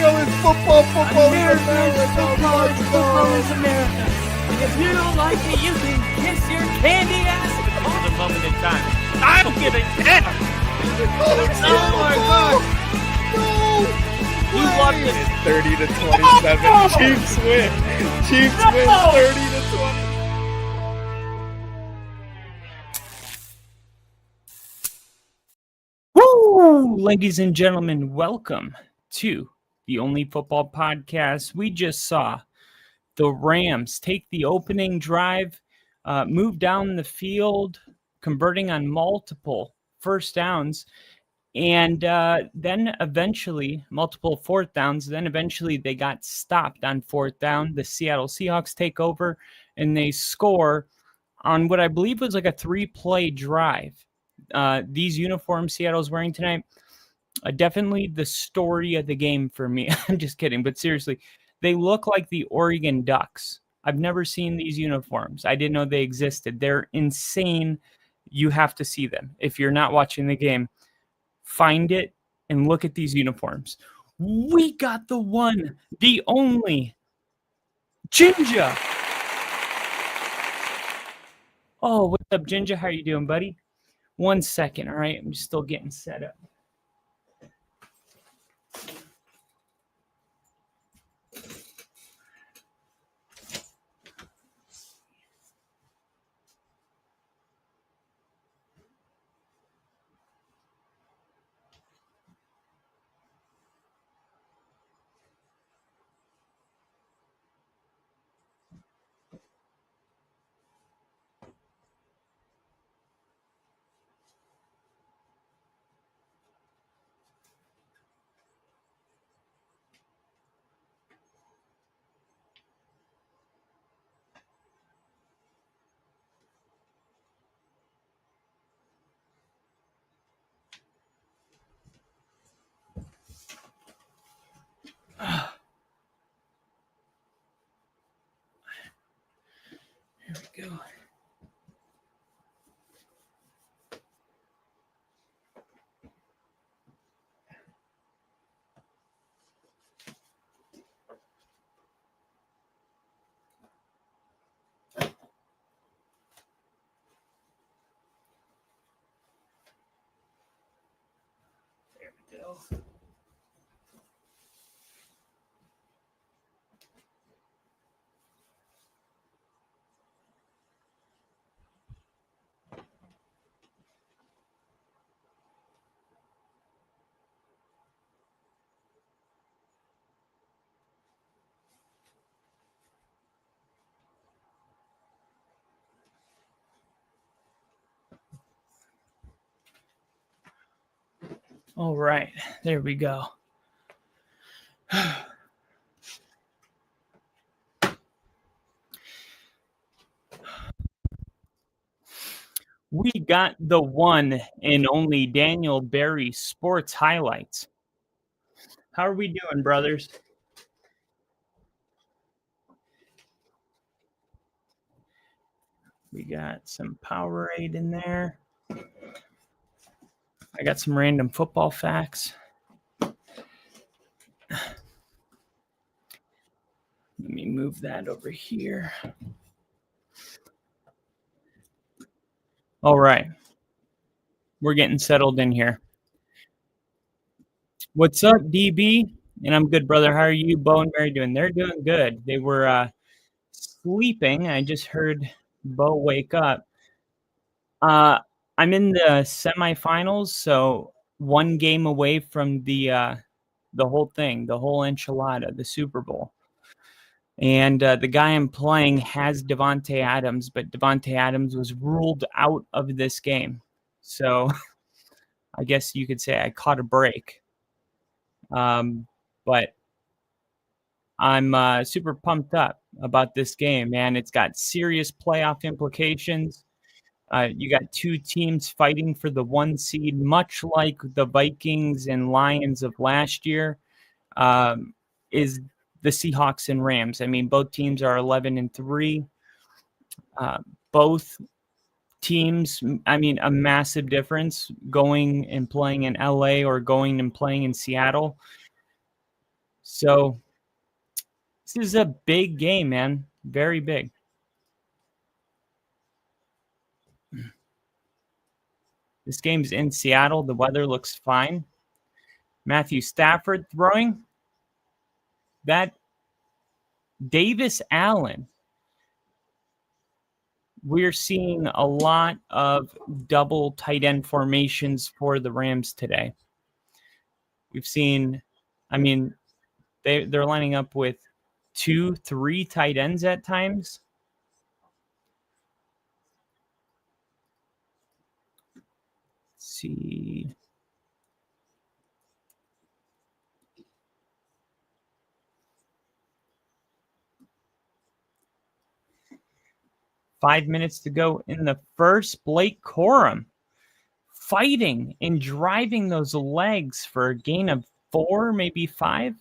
America is football. Football is America. Football is America. If you don't like it, you can kiss your candy ass. For the moment in time, I don't give a damn. Oh my God! No! You love it. It's 30 to 27. No! Chiefs win. Chiefs No! win 30 to 20. Woo! Ladies and gentlemen, welcome to the Only Football Podcast. We just saw the Rams take the opening drive, move down the field, converting on multiple first downs, and then eventually multiple fourth downs. Then eventually they got stopped on fourth down. The Seattle Seahawks take over, and they score on what I believe was like a 3-play drive. These uniforms Seattle's wearing tonight, definitely the story of the game for me. I'm just kidding, but seriously, they look like the Oregon Ducks. I've never seen these uniforms. I didn't know they existed. They're insane. You have to see them. If you're not watching the game, find it and look at these uniforms. We got the one, the only Ginger. Oh, what's up, Ginger? How you doing, buddy? 1 second, all right? I'm still getting set up. Here we go. There we go. All right, there we go. We got the one and only Daniel Berry Sports Highlights. How are we doing, brothers? We got some Powerade in there. I got some random football facts. Let me move that over here. All right. We're getting settled in here. What's up, DB? And I'm good, brother. How are you, Bo and Mary, doing? They're doing good. They were sleeping. I just heard Bo wake up. I'm in the semifinals, so one game away from the whole thing, the whole enchilada, the Super Bowl. And the guy I'm playing has Devontae Adams, but Devontae Adams was ruled out of this game. So I guess you could say I caught a break. But I'm super pumped up about this game, man. It's got serious playoff implications. You got two teams fighting for the 1 seed, much like the Vikings and Lions of last year. Is the Seahawks and Rams. I mean, both teams are 11-3. Both teams, I mean, a massive difference going and playing in LA or going and playing in Seattle. So this is a big game, man. Very big. This game's in Seattle. The weather looks fine. Matthew Stafford throwing. That Davis Allen. We're seeing a lot of double tight end formations for the Rams today. We've seen, they're lining up with 2-3 tight ends at times. Let's see. Five minutes to go in the first. Blake Corum fighting and driving those legs for a gain of 4, maybe 5.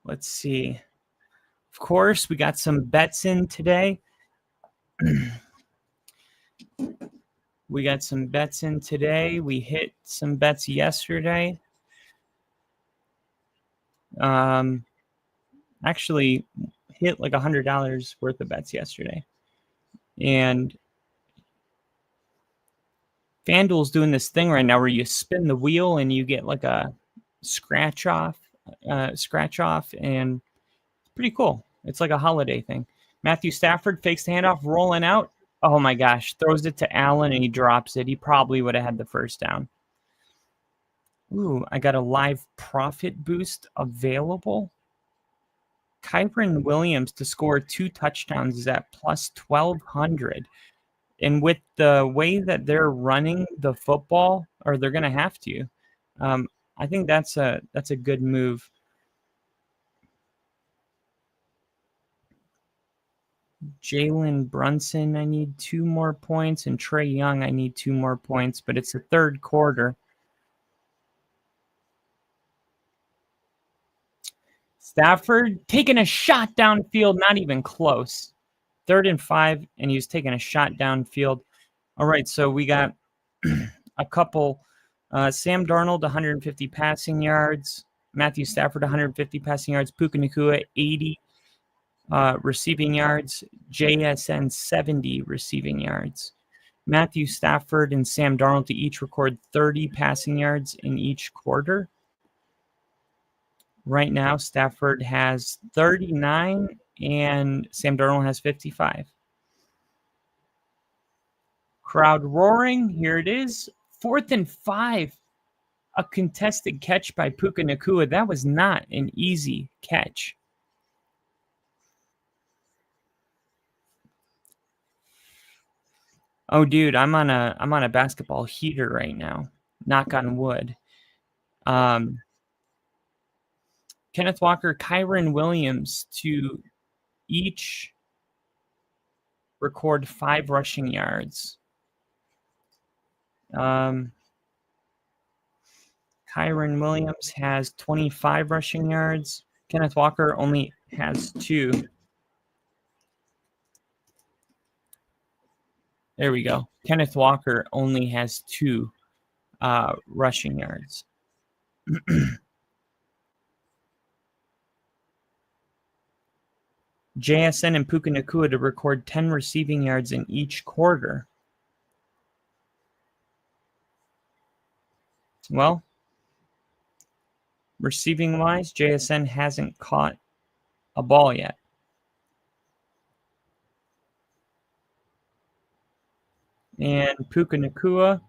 Let's see. Of course, we got some bets in today. We hit some bets yesterday. Actually hit like $100 worth of bets yesterday. And FanDuel's doing this thing right now where you spin the wheel and you get like a scratch off, and it's pretty cool. It's like a holiday thing. Matthew Stafford fakes the handoff, rolling out. Oh my gosh, throws it to Allen and he drops it. He probably would have had the first down. Ooh, I got a live profit boost available. Kyren Williams to score 2 touchdowns is at plus 1,200. And with the way that they're running the football, or they're going to have to, I think that's a good move. Jalen Brunson, I need 2 more points, and Trey Young, I need 2 more points, but it's the third quarter. Stafford taking a shot downfield, not even close. 3rd and 5, and he was taking a shot downfield. All right, so we got a couple. Sam Darnold, 150 passing yards. Matthew Stafford, 150 passing yards. Puka Nacua, 80 receiving yards. JSN, 70 receiving yards. Matthew Stafford and Sam Darnold to each record 30 passing yards in each quarter. Right now, Stafford has 39 and Sam Darnold has 55. Crowd roaring. Here it is. 4th and 5. A contested catch by Puka Nacua. That was not an easy catch. Oh, dude, I'm on a basketball heater right now. Knock on wood. Kenneth Walker, Kyren Williams to each record 5 rushing yards. Kyren Williams has 25 rushing yards. Kenneth Walker only has 2. There we go. Kenneth Walker only has 2 rushing yards. JSN and Puka Nacua to record 10 receiving yards in each quarter. Well, receiving-wise, JSN hasn't caught a ball yet. And Puka Nacua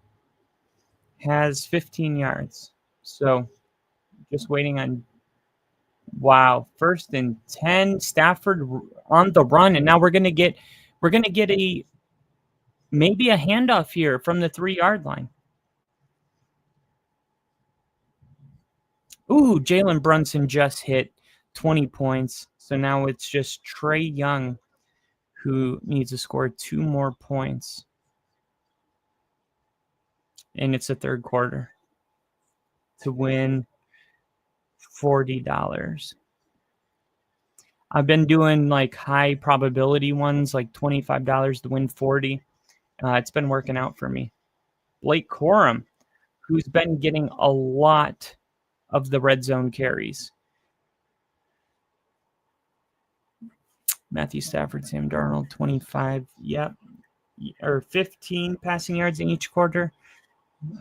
has 15 yards. So just waiting on. Wow, 1st and 10. Stafford on the run, and now we're gonna get maybe a handoff here from the 3-yard line. Ooh, Jalen Brunson just hit 20 points. So now it's just Trey Young who needs to score 2 more points. And it's the 3rd quarter to win $40. I've been doing like high probability ones, like $25 to win 40. It's been working out for me. Blake Corum, who's been getting a lot of the red zone carries. Matthew Stafford, Sam Darnold, 25, or 15 passing yards in each quarter.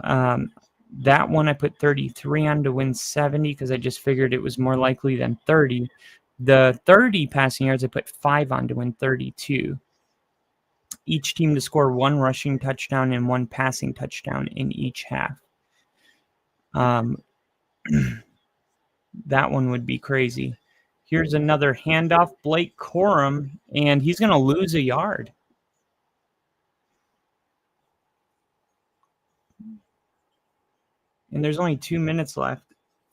That one I put 33 on to win 70 because I just figured it was more likely than 30. The 30 passing yards I put 5 on to win 32. Each team to score 1 rushing touchdown and 1 passing touchdown in each half. That one would be crazy. Here's another handoff, Blake Corum, and he's going to lose a yard. And there's only 2 minutes left,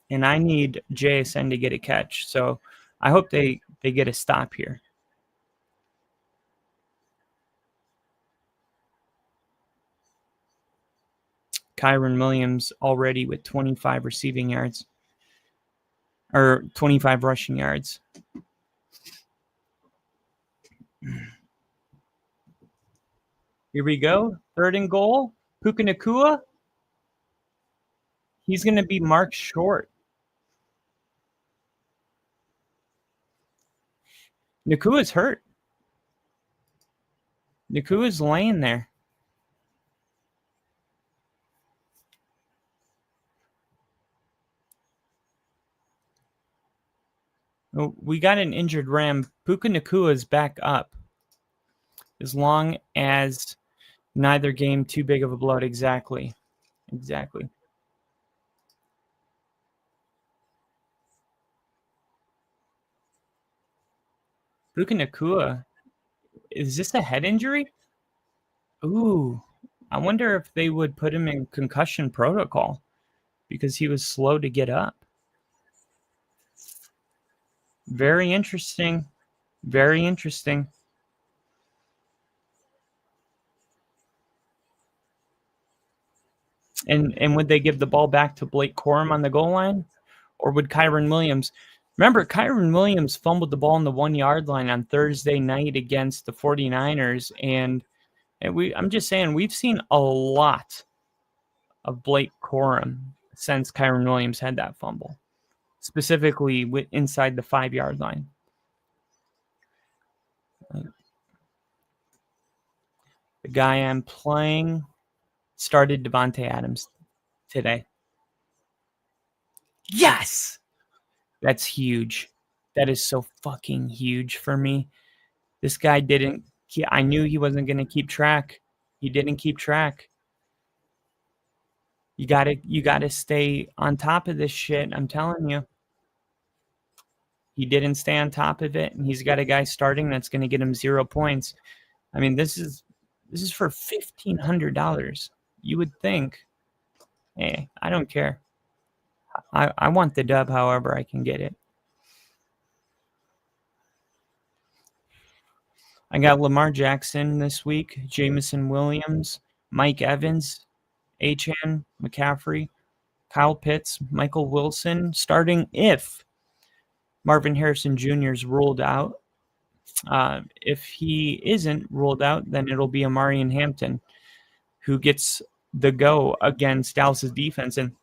and I need JSN to get a catch. So I hope they get a stop here. Kyron Williams already with 25 receiving yards, or 25 rushing yards. Here we go. 3rd and goal. Puka Nacua. He's going to be marked short. Nakua's hurt. Nakua's laying there. Oh, we got an injured Ram. Puka Nacua is back up. As long as neither game too big of a blowout. Exactly. Puka Nacua, is this a head injury? Ooh, I wonder if they would put him in concussion protocol because he was slow to get up. Very interesting. Very interesting. And would they give the ball back to Blake Corum on the goal line? Or would Kyron Williams? Remember, Kyron Williams fumbled the ball on the 1 yard line on Thursday night against the 49ers. And I'm just saying, we've seen a lot of Blake Corum since Kyron Williams had that fumble, specifically inside the 5 yard line. The guy I'm playing started Devontae Adams today. Yes! That's huge. That is so fucking huge for me. This guy didn't. I knew he wasn't going to keep track. He didn't keep track. You gotta stay on top of this shit. I'm telling you. He didn't stay on top of it, and he's got a guy starting that's going to get him 0 points. I mean, this is for $1,500. You would think, hey, I don't care. I want the dub however I can get it. I got Lamar Jackson this week, Jamison Williams, Mike Evans, Achane, McCaffrey, Kyle Pitts, Michael Wilson, starting if Marvin Harrison Jr. is ruled out. If he isn't ruled out, then it'll be Amarian Hampton who gets the go against Dallas's defense. And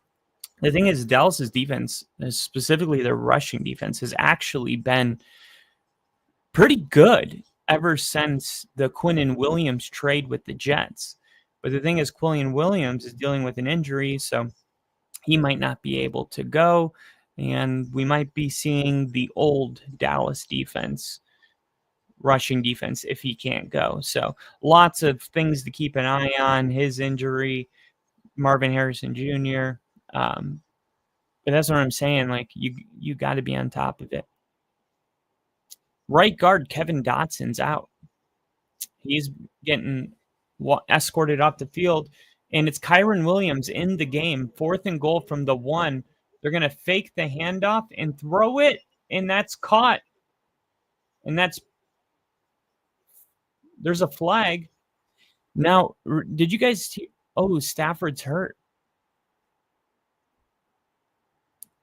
the thing is, Dallas's defense, specifically their rushing defense, has actually been pretty good ever since the Quinnen Williams trade with the Jets. But the thing is, Quinnen Williams is dealing with an injury, so he might not be able to go. And we might be seeing the old Dallas defense, rushing defense, if he can't go. So lots of things to keep an eye on. His injury, Marvin Harrison Jr., but that's what I'm saying. Like, you got to be on top of it. Right guard Kevin Dotson's out. He's getting escorted off the field, and it's Kyron Williams in the game. 4th and goal from the 1. They're going to fake the handoff and throw it, and that's caught. And there's a flag. Now, did you guys see? Oh, Stafford's hurt.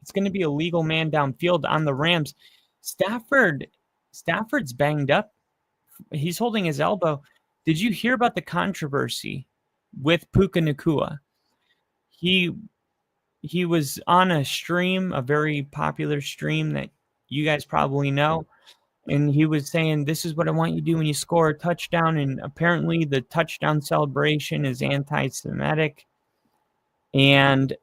It's going to be a legal man downfield on the Rams. Stafford's banged up. He's holding his elbow. Did you hear about the controversy with Puka Nacua? He he was on a stream, a very popular stream that you guys probably know. And he was saying, this is what I want you to do when you score a touchdown. And apparently the touchdown celebration is anti-Semitic. And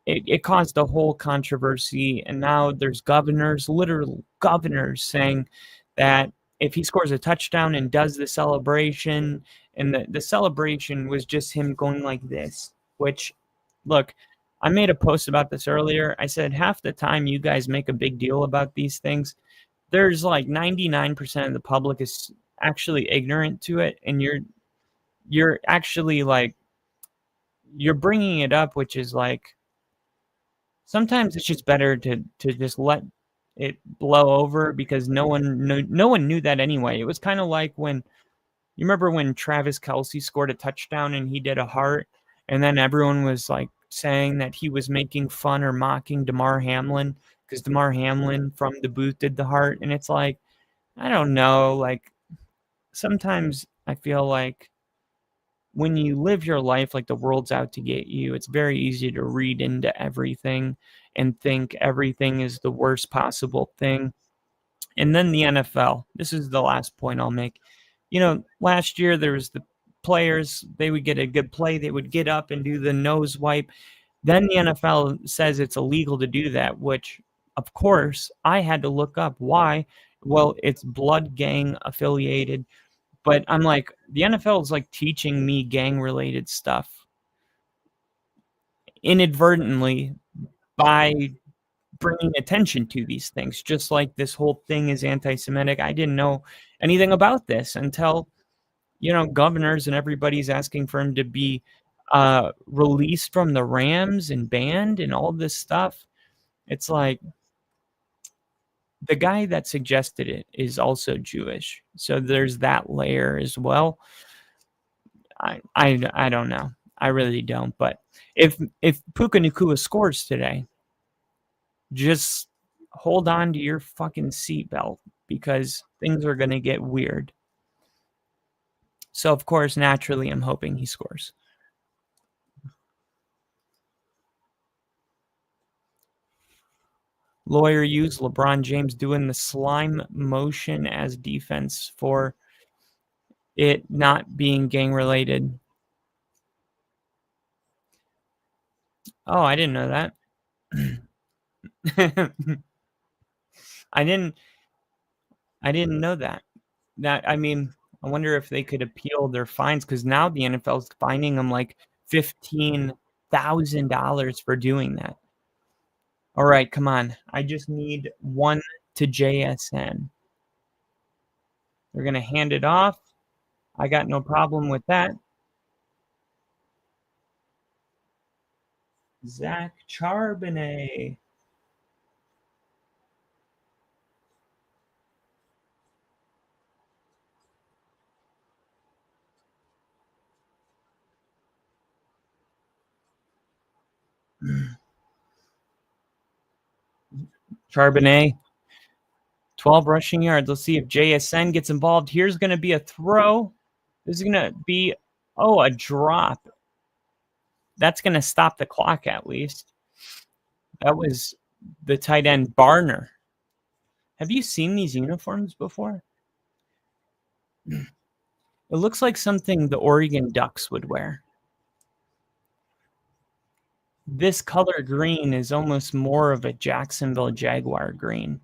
it caused a whole controversy. And now there's governors, literal governors, saying that if he scores a touchdown and does the celebration, and the celebration was just him going like this, which, look, I made a post about this earlier. I said half the time you guys make a big deal about these things, there's like 99% of the public is actually ignorant to it, and you're actually like, you're bringing it up, which is like, sometimes it's just better to just let it blow over, because no one knew that anyway. It was kind of like when you remember when Travis Kelce scored a touchdown and he did a heart, and then everyone was like saying that he was making fun or mocking Damar Hamlin because Damar Hamlin from the booth did the heart. And it's like, I don't know, like sometimes I feel like when you live your life like the world's out to get you, it's very easy to read into everything and think everything is the worst possible thing. And then the NFL, this is the last point I'll make. Last year there was the players, they would get a good play, they would get up and do the nose wipe. Then the NFL says it's illegal to do that, which, of course, I had to look up why. Well, it's blood gang affiliated. But I'm like, the NFL is like teaching me gang-related stuff inadvertently by bringing attention to these things, just like this whole thing is anti-Semitic. I didn't know anything about this until, governors and everybody's asking for him to be released from the Rams and banned and all this stuff. It's like, the guy that suggested it is also Jewish, so there's that layer as well. I don't know. I really don't. But if Puka Nacua scores today, just hold on to your fucking seatbelt, because things are going to get weird. So, of course, naturally, I'm hoping he scores. Lawyer used LeBron James doing the slime motion as defense for it not being gang related. Oh, I didn't know that. I didn't know that. I wonder if they could appeal their fines, because now the NFL is fining them like $15,000 for doing that. All right, come on. I just need one to JSN. They're going to hand it off. I got no problem with that. Zach Charbonnet. Charbonnet, 12 rushing yards. Let's see if JSN gets involved. Here's going to be a throw. This is going to be, a drop. That's going to stop the clock at least. That was the tight end Barner. Have you seen these uniforms before? It looks like something the Oregon Ducks would wear. This color green is almost more of a Jacksonville Jaguar green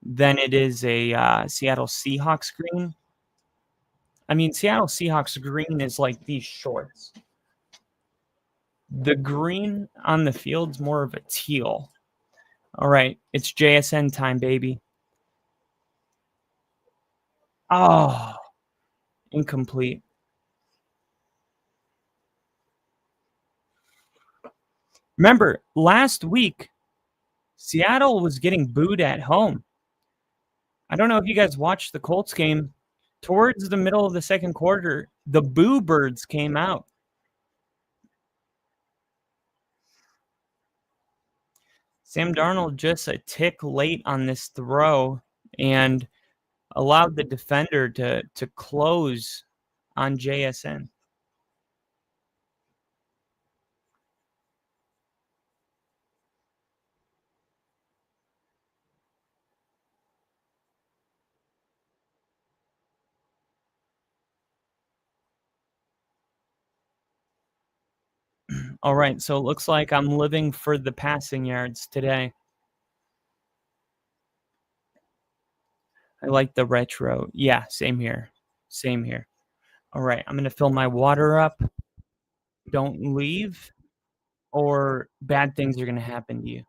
than it is a Seattle Seahawks green. Seattle Seahawks green is like these shorts. The green on the field's more of a teal. All right, it's JSN time, baby. Oh, incomplete. Remember, last week, Seattle was getting booed at home. I don't know if you guys watched the Colts game. Towards the middle of the second quarter, the boo birds came out. Sam Darnold just a tick late on this throw and allowed the defender to close on JSN. All right, so it looks like I'm living for the passing yards today. I like the retro. Yeah, same here. Same here. All right, I'm going to fill my water up. Don't leave, or bad things are going to happen to you.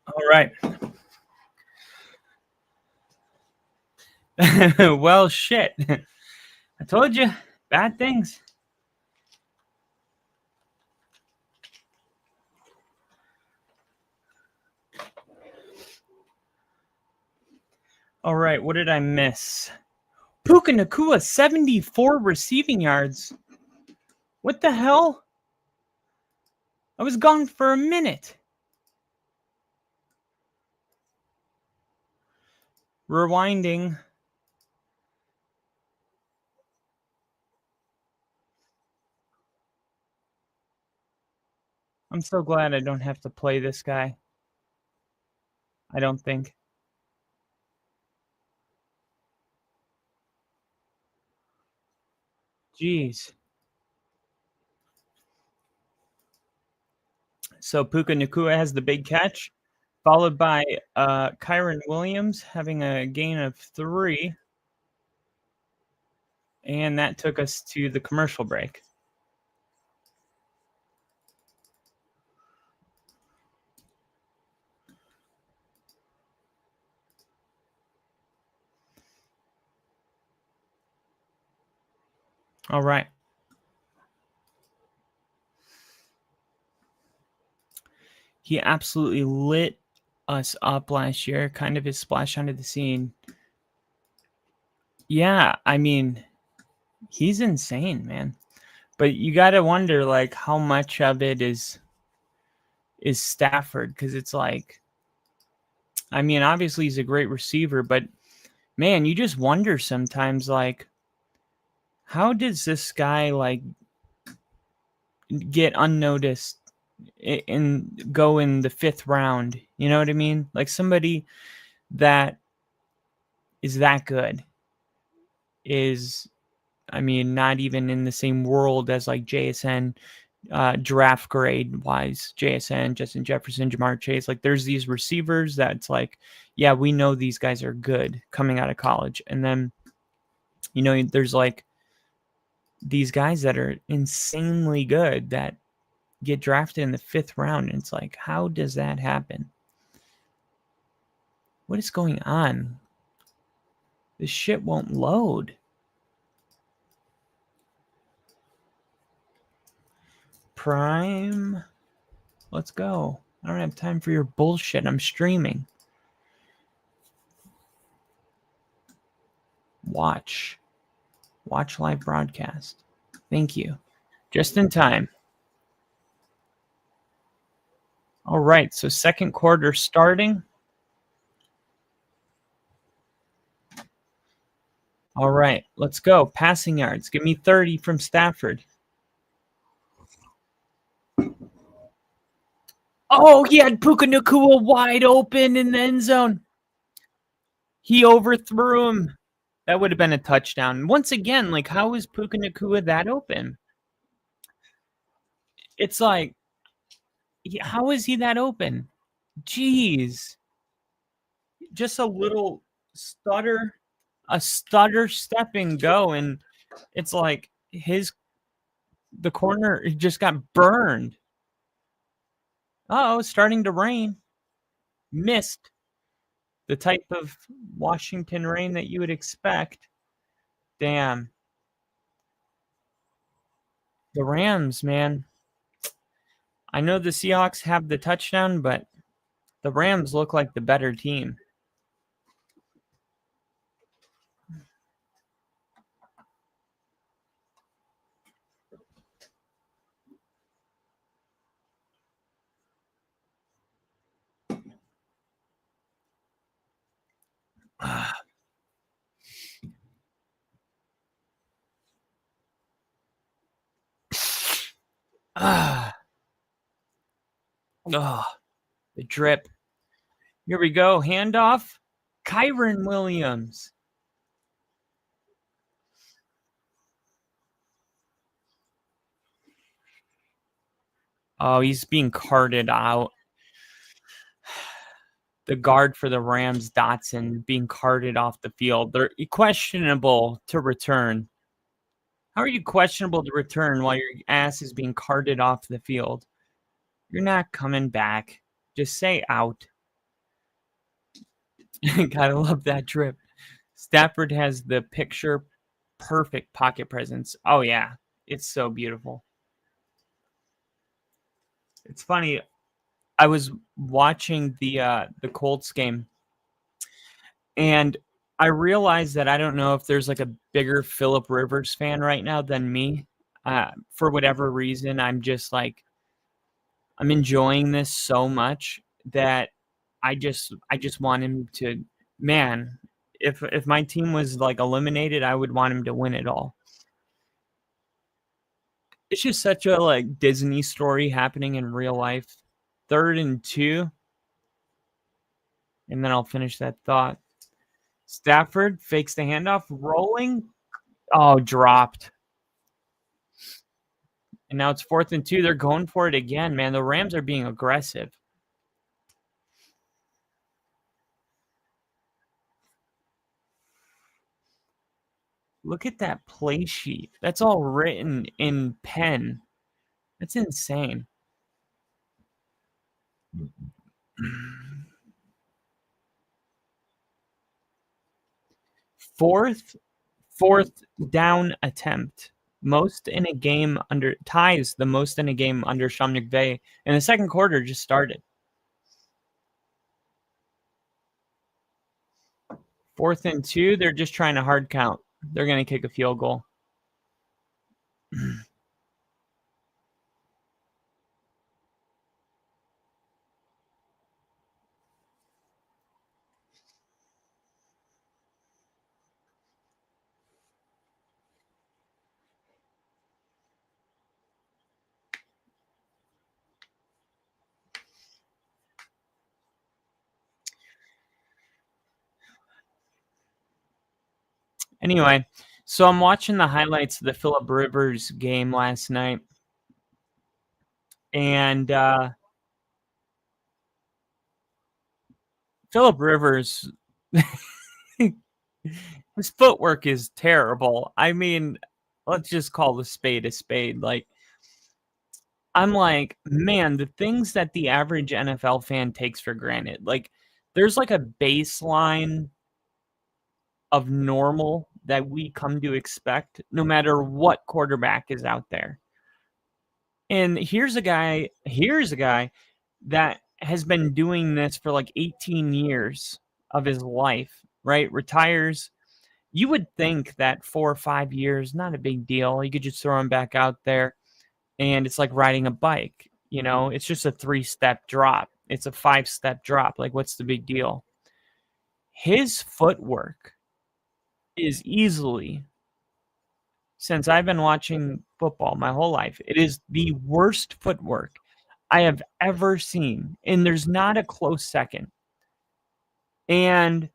All right. Well, shit. I told you, bad things. All right, what did I miss? Puka Nakua, 74 receiving yards. What the hell? I was gone for a minute. Rewinding. I'm so glad I don't have to play this guy. I don't think. Jeez. So Puka Nakua has the big catch, followed by Kyron Williams having a gain of 3. And that took us to the commercial break. All right. He absolutely lit us up last year, kind of his splash onto the scene. Yeah, I mean, he's insane, man. But you got to wonder, like, how much of it is Stafford, because it's like, I mean, obviously he's a great receiver, but man, you just wonder sometimes, like, how does this guy like get unnoticed and go in the 5th round? You know what I mean? Like somebody that is that good is, I mean, not even in the same world as like JSN, draft grade wise, JSN, Justin Jefferson, Jamar Chase. Like there's these receivers that's like, yeah, we know these guys are good coming out of college. And then, you know, there's like these guys that are insanely good that get drafted in the 5th round. And it's like, how does that happen? What is going on? This shit won't load. Prime. Let's go. I don't have time for your bullshit. I'm streaming. Watch live broadcast. Thank you. Just in time. All right. So second quarter starting. All right. Let's go. Passing yards. Give me 30 from Stafford. Oh, he had Puka Nacua wide open in the end zone. He overthrew him. That would have been a touchdown. Once again, like, how is Puka Nacua that open? It's like, how is he that open? Jeez. Just a little stutter, step and go. And it's like the corner just got burned. Oh, it's starting to rain. Missed. The type of Washington rain that you would expect. Damn. The Rams, man. I know the Seahawks have the touchdown, but the Rams look like the better team. Oh, the drip. Here we go. Handoff. Kyron Williams. Oh, he's being carted out. The guard for the Rams, Dotson, being carted off the field. They're questionable to return. How are you questionable to return while your ass is being carted off the field? You're not coming back. Just say out. Gotta love that trip. Stafford has the picture perfect pocket presence. Oh, yeah. It's so beautiful. It's funny. I was watching the Colts game, and I realized that I don't know if there's like a bigger Phillip Rivers fan right now than me. For whatever reason, I'm just like, I'm enjoying this so much that I just want him to, man, if my team was like eliminated, I would want him to win it all. It's just such a like Disney story happening in real life. 3rd and 2. And then I'll finish that thought. Stafford fakes the handoff, rolling. Oh, dropped. And now it's 4th and 2. They're going for it again, man. The Rams are being aggressive. Look at that play sheet. That's all written in pen. That's insane. Fourth down attempt. most in a game under ties the most in a game under Sean McVay, and the second quarter just started. 4th and 2, they're just trying to hard count. They're going to kick a field goal. Anyway, so I'm watching the highlights of the Phillip Rivers game last night, and Phillip Rivers, his footwork is terrible. I mean, let's just call a spade a spade. Like, I'm like, man, the things that the average NFL fan takes for granted. Like, there's like a baseline of normal that we come to expect no matter what quarterback is out there. And here's a guy that has been doing this for like 18 years of his life, right? Retires. You would think that 4 or 5 years, not a big deal. You could just throw him back out there, and it's like riding a bike. You know, it's just a 3-step drop. It's a 5-step drop. Like, what's the big deal? His footwork is easily, since I've been watching football my whole life, it is the worst footwork I have ever seen. And there's not a close second. And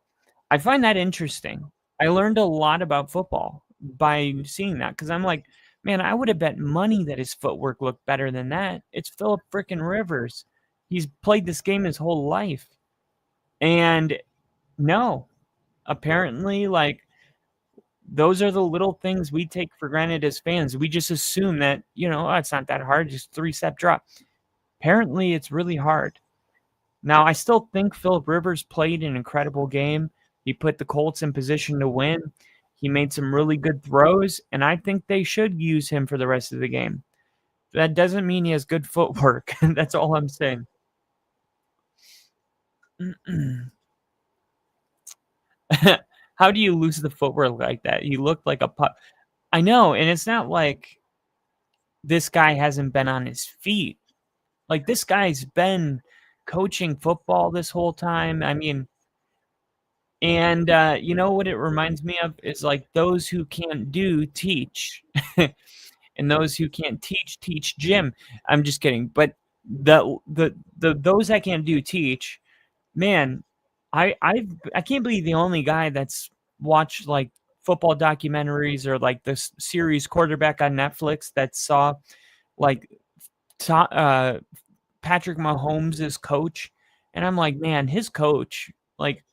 I find that interesting. I learned a lot about football by seeing that, because I'm like, man, I would have bet money that his footwork looked better than that. It's Phillip frickin' Rivers. He's played this game his whole life. And no, apparently, like, those are the little things we take for granted as fans. We just assume that, oh, it's not that hard, just 3-step drop. Apparently, it's really hard. Now, I still think Phillip Rivers played an incredible game. He put the Colts in position to win. He made some really good throws, and I think they should use him for the rest of the game. That doesn't mean he has good footwork. That's all I'm saying. How do you lose the footwork like that? He looked like a pup. I know, and it's not like this guy hasn't been on his feet. Like, this guy's been coaching football this whole time. I mean, and you know what it reminds me of is, like, those who can't do teach, and those who can't teach gym. I'm just kidding, but the those that can't do teach. Man, I can't believe the only guy that's watched like football documentaries or like this series Quarterback on Netflix that saw like Patrick Mahomes' coach, and I'm like, man, his coach, like,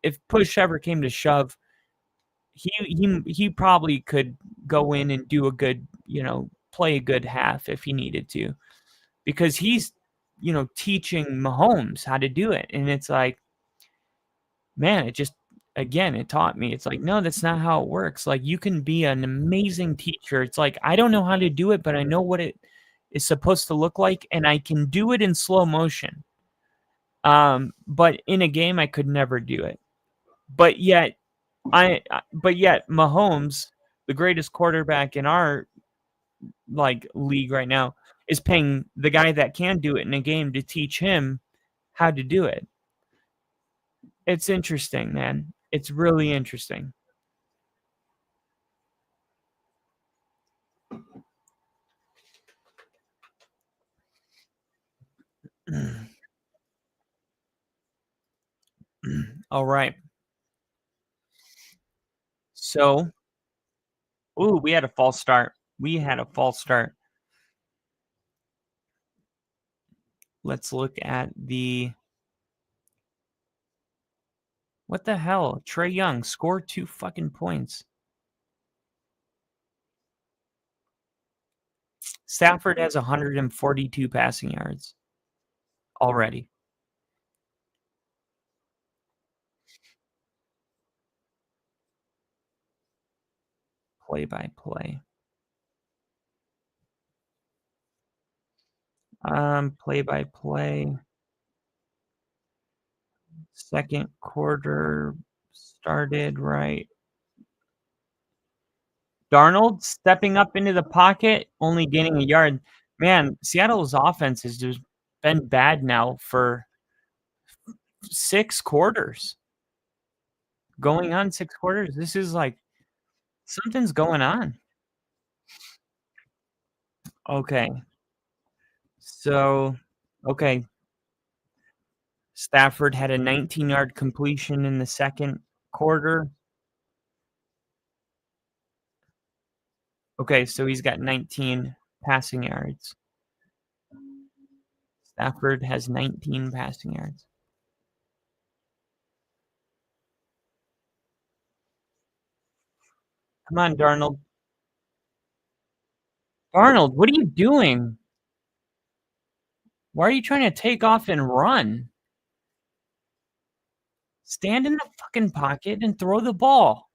if push ever came to shove, he probably could go in and do a good, play a good half if he needed to, because he's, teaching Mahomes how to do it. And it's like, man, it just, again, it taught me. It's like, no, that's not how it works. Like, you can be an amazing teacher. It's like, I don't know how to do it, but I know what it is supposed to look like, and I can do it in slow motion. But in a game, I could never do it. But yet Mahomes, the greatest quarterback in our like league right now, is paying the guy that can do it in a game to teach him how to do it. It's interesting, man. It's really interesting. All right. So, we had a false start. Let's look at what the hell? Trae Young scored 2 fucking points. Stafford has 142 passing yards already. Play by play. Play-by-play. Second quarter started right. Darnold stepping up into the pocket, only gaining a yard. Man, Seattle's offense has just been bad now for 6 quarters. Going on 6 quarters. This is like something's going on. Okay. So, okay. Stafford had a 19-yard completion in the second quarter. Okay, so he's got 19 passing yards. Stafford has 19 passing yards. Come on, Darnold. Darnold, what are you doing? Why are you trying to take off and run? Stand in the fucking pocket and throw the ball.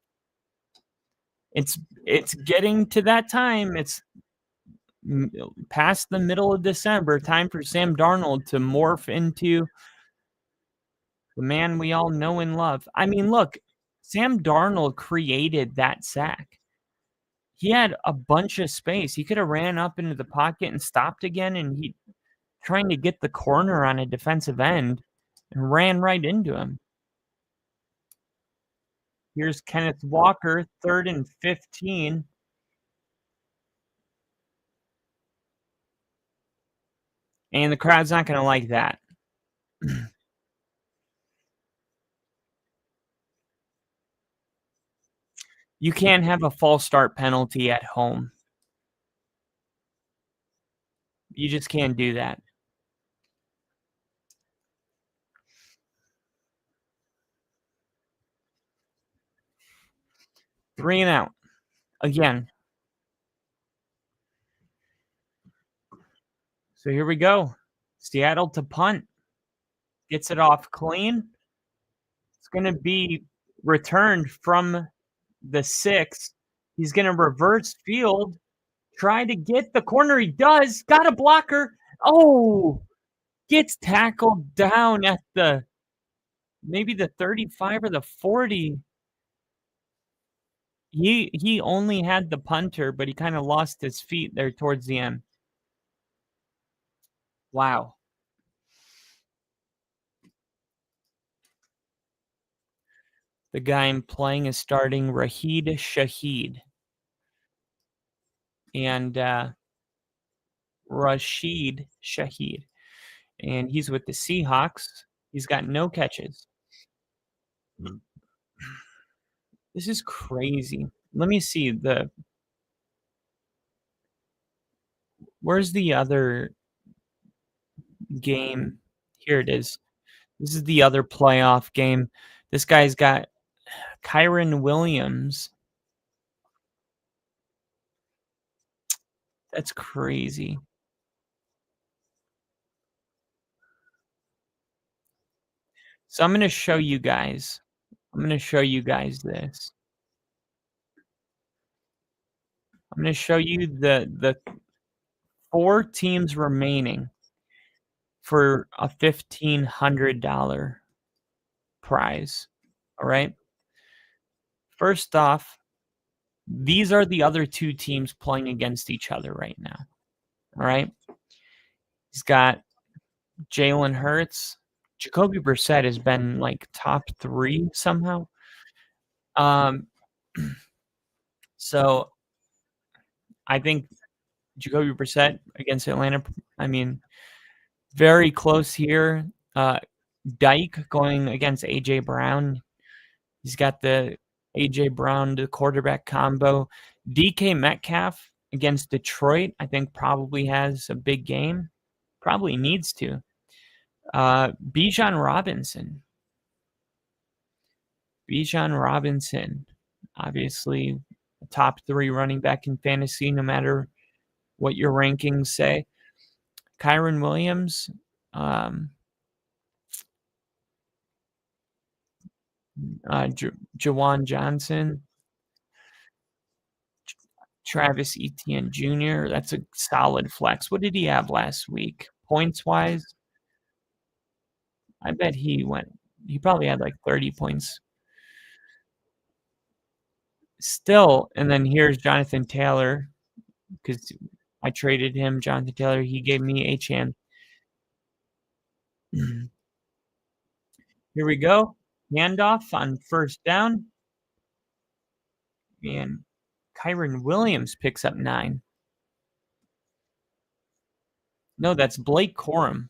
It's getting to that time. It's past the middle of December. Time for Sam Darnold to morph into the man we all know and love. I mean, look, Sam Darnold created that sack. He had a bunch of space. He could have ran up into the pocket and stopped again, and he trying to get the corner on a defensive end and ran right into him. Here's Kenneth Walker, 3rd and 15. And the crowd's not going to like that. You can't have a false start penalty at home. You just can't do that. Three and out. Again. So here we go. Seattle to punt. Gets it off clean. It's going to be returned from the 6. He's going to reverse field. Try to get the corner. He does. Got a blocker. Oh, gets tackled down at maybe the 35 or the 40. He only had the punter, but he kind of lost his feet there towards the end. Wow. The guy I'm playing is starting Raheed Shaheed. And Rashid Shaheed. And he's with the Seahawks. He's got no catches. This is crazy. Let me see where's the other game? Here it is. This is the other playoff game. This guy's got Kyron Williams. That's crazy. So I'm going to show you guys. This. I'm going to show you the 4 teams remaining for a $1,500 prize. All right. First off, these are the other 2 teams playing against each other right now. All right. He's got Jalen Hurts. Jacoby Brissett has been like top 3 somehow. So I think Jacoby Brissett against Atlanta, I mean, very close here. Dyke going against A.J. Brown. He's got the A.J. Brown to quarterback combo. DK Metcalf against Detroit, I think probably has a big game. Probably needs to. Bijan Robinson, obviously a top 3 running back in fantasy, no matter what your rankings say. Kyron Williams, Jawan Johnson, Travis Etienne Jr. That's a solid flex. What did he have last week? points-wise, I bet he probably had like 30 points. Still, and then here's Jonathan Taylor, because I traded him, Jonathan Taylor. He gave me Achane. Here we go. Handoff on first down. And Kyron Williams picks up 9. No, that's Blake Corum.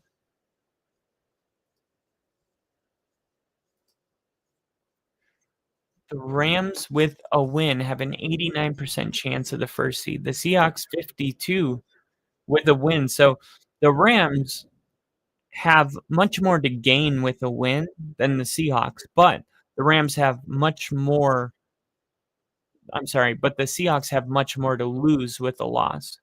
The Rams with a win have an 89% chance of the first seed. The Seahawks 52 with a win. So the Rams have much more to gain with a win than the Seahawks, but the Rams have much more. I'm sorry, but the Seahawks have much more to lose with a loss.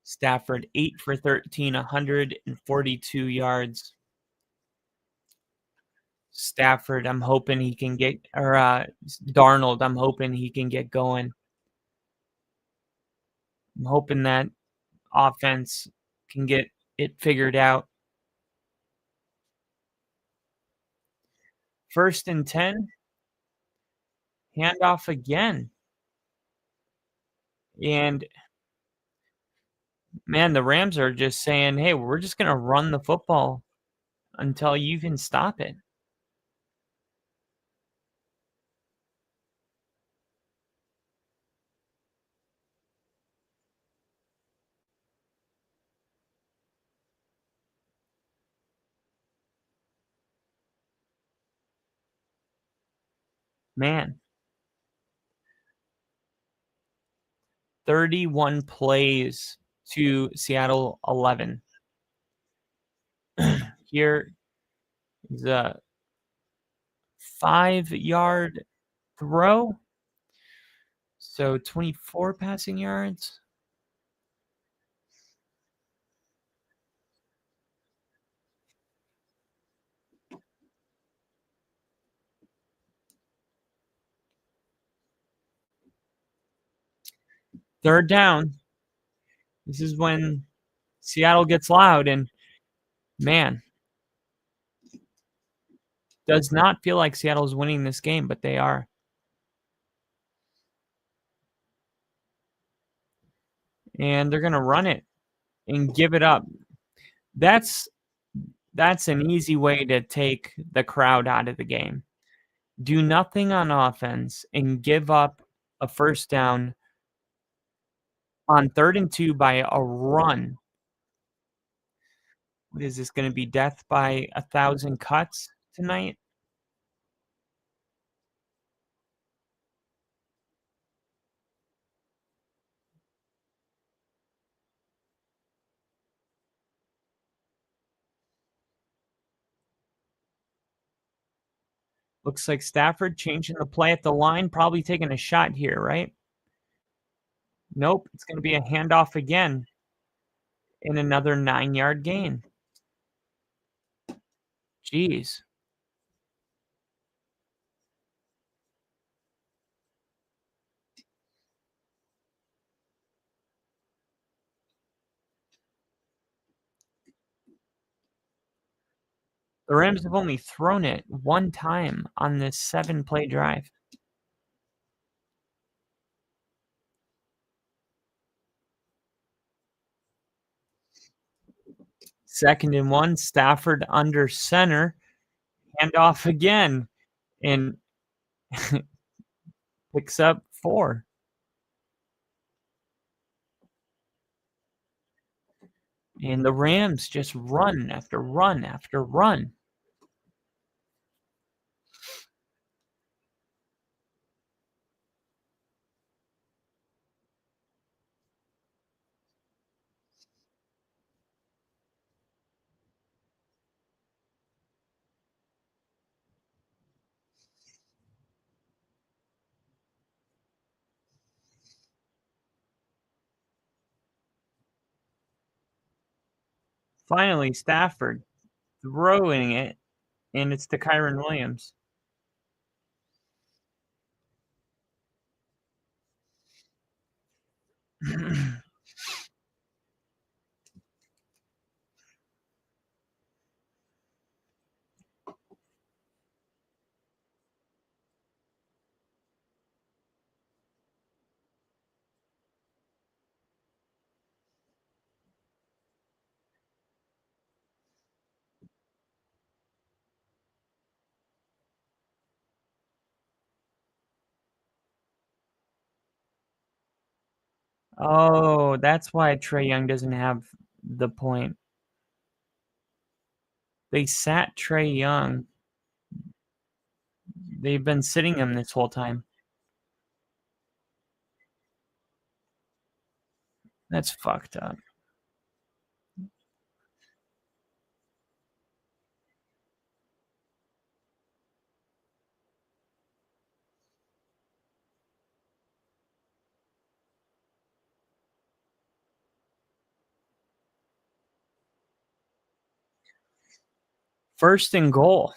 Stafford 8 for 13, 142 yards. Stafford, I'm hoping he can get, or Darnold, I'm hoping he can get going. I'm hoping that offense can get it figured out. 1st and 10. Handoff again. And, man, the Rams are just saying, hey, we're just going to run the football until you can stop it. Man. 31 plays to Seattle 11. Here is a 5-yard throw. So 24 passing yards. Third down. This is when Seattle gets loud, and man, does not feel like Seattle's winning this game, but they are. And they're going to run it and give it up. That's an easy way to take the crowd out of the game. Do nothing on offense and give up a first down on 3rd and 2 by a run. What is this going to be? Death by 1,000 cuts tonight? Looks like Stafford changing the play at the line, probably taking a shot here, right? Nope, it's going to be a handoff again in another 9-yard gain. Jeez. The Rams have only thrown it one time on this 7-play drive. Second and 1, Stafford under center. Handoff again. And picks up 4. And the Rams just run after run after run. Finally, Stafford throwing it, and it's to Kyron Williams. Oh, that's why Trey Young doesn't have the point. They sat Trey Young. They've been sitting him this whole time. That's fucked up. First and goal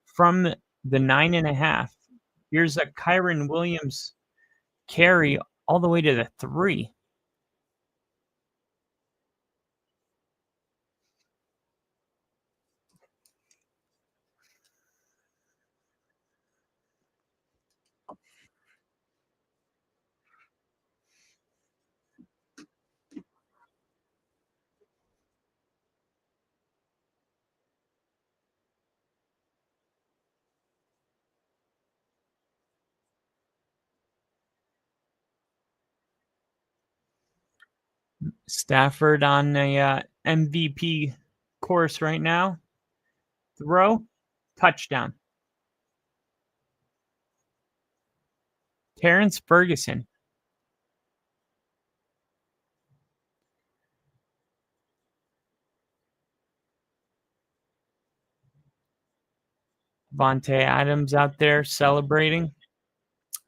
from the 9.5. Here's a Kyron Williams carry all the way to the 3. Stafford on a MVP course right now. Throw, touchdown. Terrence Ferguson. Vontae Adams out there celebrating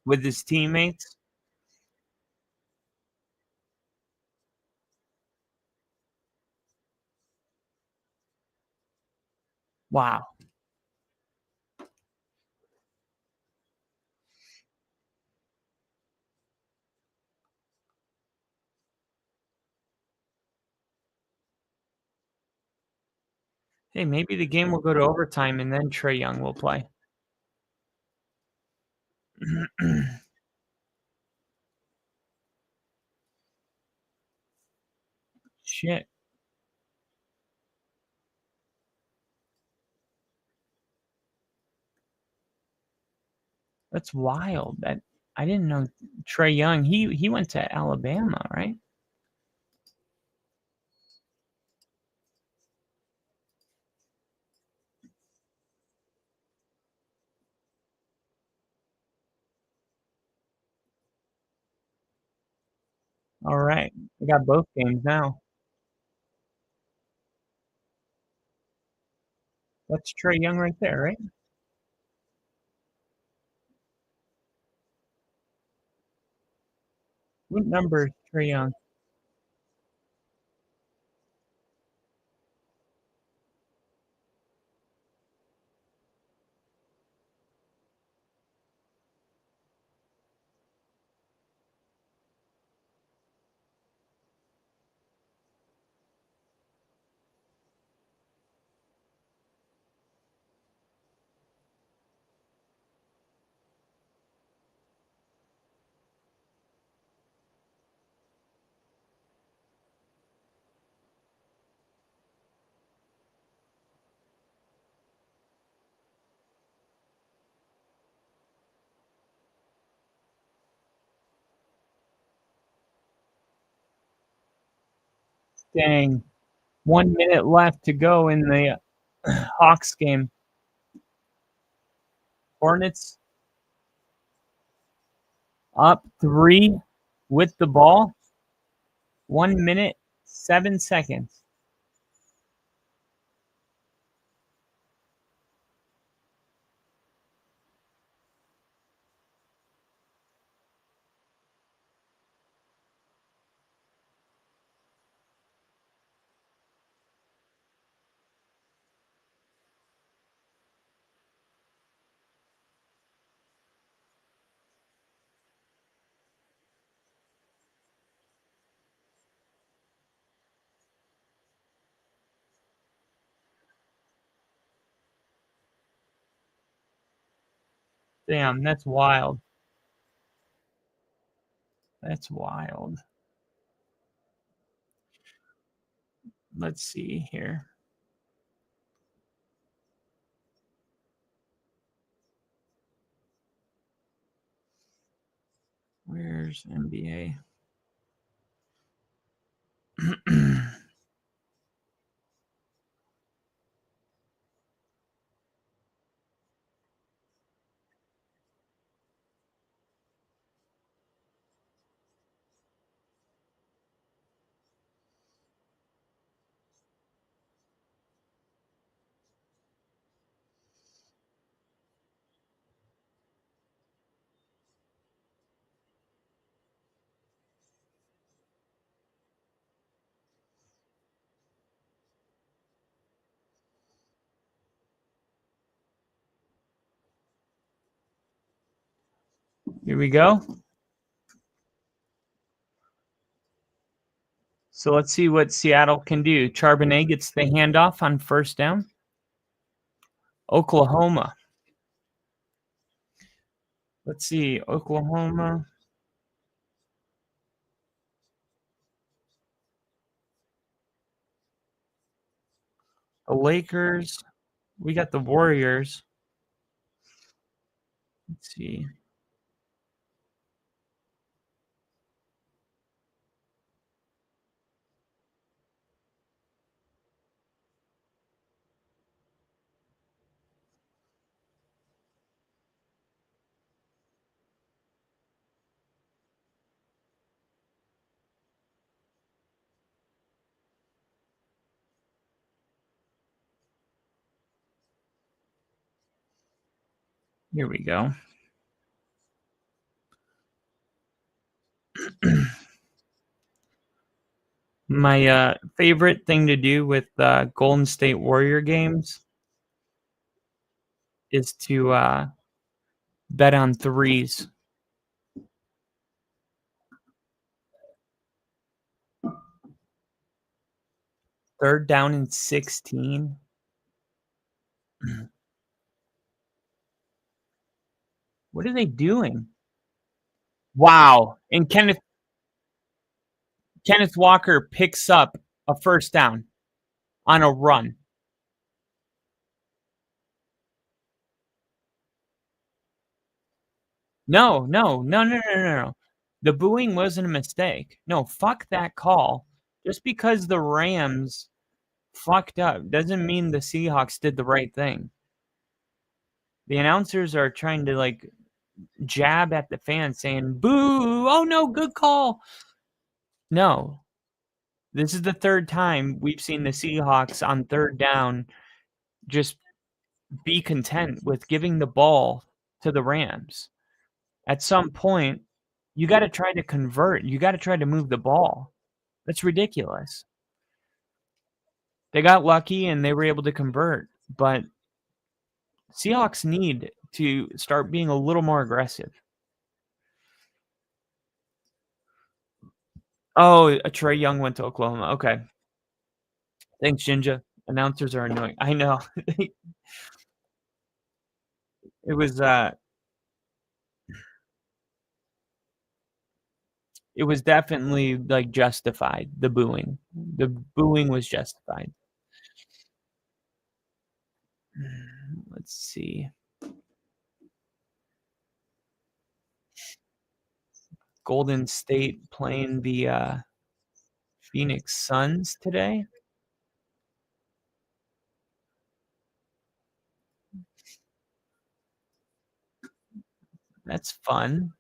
with his teammates. Wow. Hey, maybe the game will go to overtime and then Trey Young will play. Shit. That's wild. That I didn't know Trey Young. He went to Alabama, right? All right. I got both games now. That's Trey Young right there, right? What number is Trey Young? Dang. 1 minute left to go in the Hawks game. Hornets up 3 with the ball. 1 minute, 7 seconds. Damn, that's wild. That's wild. Let's see here. Where's NBA? Here we go. So let's see what Seattle can do. Charbonnet gets the handoff on first down. Oklahoma. Let's see. Oklahoma. The Lakers. We got the Warriors. Let's see. Here we go. My favorite thing to do with Golden State Warrior games is to bet on threes. Third down and 16. What are they doing? Wow. And Kenneth Walker picks up a first down on a run. No. The booing wasn't a mistake. No, fuck that call. Just because the Rams fucked up doesn't mean the Seahawks did the right thing. The announcers are trying to like jab at the fans saying, boo, oh no, good call. No. This is the third time we've seen the Seahawks on third down just be content with giving the ball to the Rams. At some point, you got to try to convert. You got to try to move the ball. That's ridiculous. They got lucky and they were able to convert, but Seahawks need to start being a little more aggressive. Oh, Trey Young went to Oklahoma. Okay. Thanks, Jinja. Announcers are annoying. I know. It was definitely like justified, the booing. The booing was justified. Let's see. Golden State playing the Phoenix Suns today. That's fun.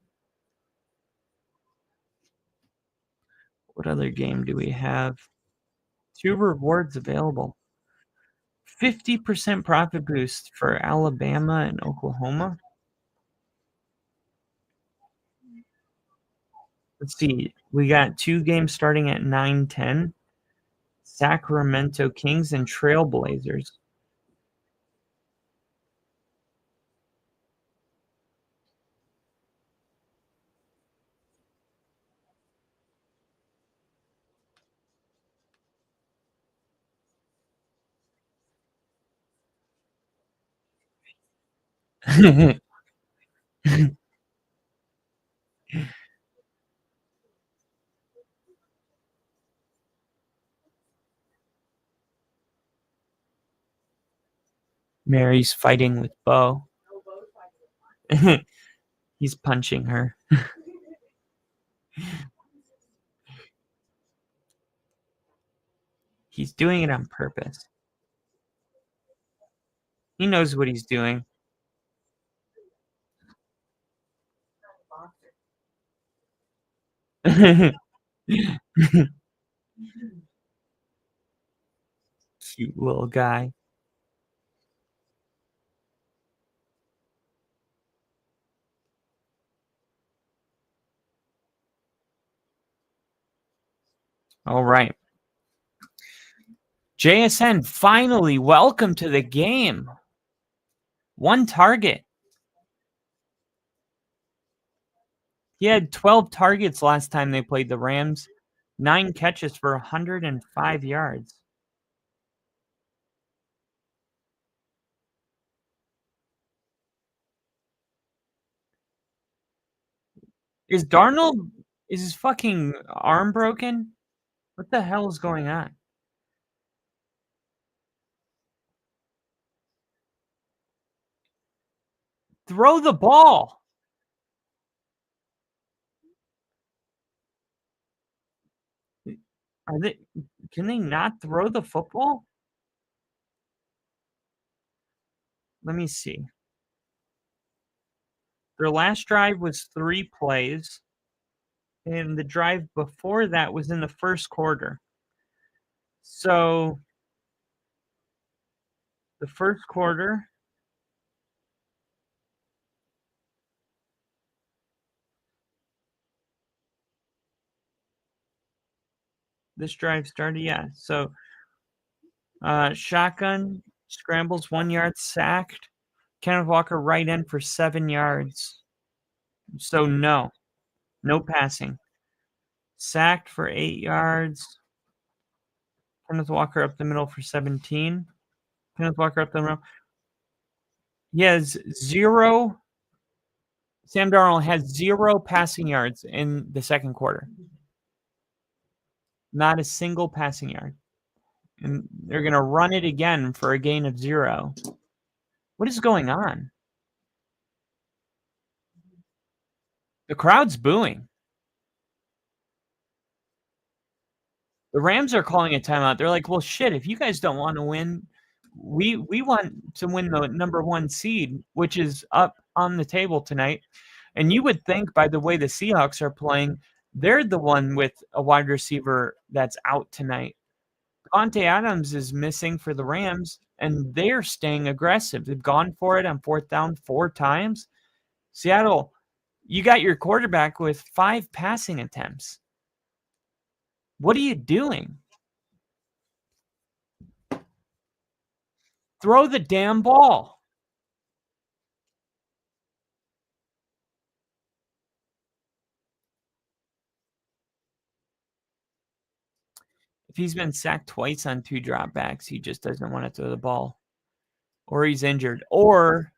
What other game do we have? 2 rewards available. 50% profit boost for Alabama and Oklahoma. Let's see. We got 2 games starting at 9:10. Sacramento Kings and Trailblazers. Mary's fighting with Bo. He's punching her. He's doing it on purpose. He knows what he's doing. Cute little guy. All right. JSN, finally, welcome to the game. 1 target. He had 12 targets last time they played the Rams. 9 catches for 105 yards. Is Darnold, is his fucking arm broken? What the hell is going on? Throw the ball. Can they not throw the football? Let me see. Their last drive was 3 plays, and the drive before that was in the first quarter. So the first quarter, this drive started, yeah. So shotgun, scrambles, 1 yard, sacked. Kenneth Walker right in for 7 yards. So no passing. Sacked for 8 yards. Kenneth Walker up the middle for 17. Kenneth Walker up the middle. He has 0. Sam Darnold has 0 passing yards in the second quarter. Not a single passing yard. And they're going to run it again for a gain of 0. What is going on? The crowd's booing. The Rams are calling a timeout. They're like, well, shit, if you guys don't want to win, we want to win the number 1 seed, which is up on the table tonight. And you would think by the way the Seahawks are playing, they're the one with a wide receiver that's out tonight. Devontae Adams is missing for the Rams, and they're staying aggressive. They've gone for it on 4th down 4 times. Seattle, you got your quarterback with 5 passing attempts. What are you doing? Throw the damn ball. If he's been sacked twice on 2 dropbacks, he just doesn't want to throw the ball. Or he's injured. Or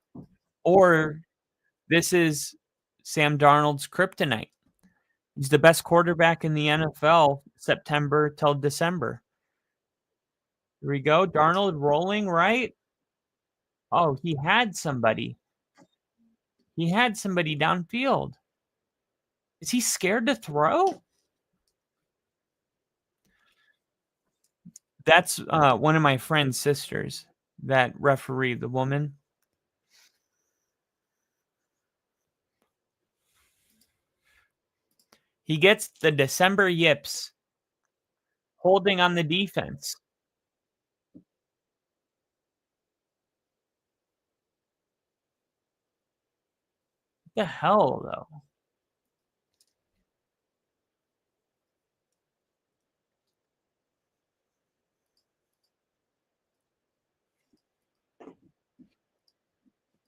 this is Sam Darnold's kryptonite. He's the best quarterback in the NFL September till December. Here we go. Darnold rolling right. Oh, he had somebody. He had somebody downfield. Is he scared to throw? That's one of my friend's sisters, that referee, the woman. He gets the December yips holding on the defense. What the hell, though?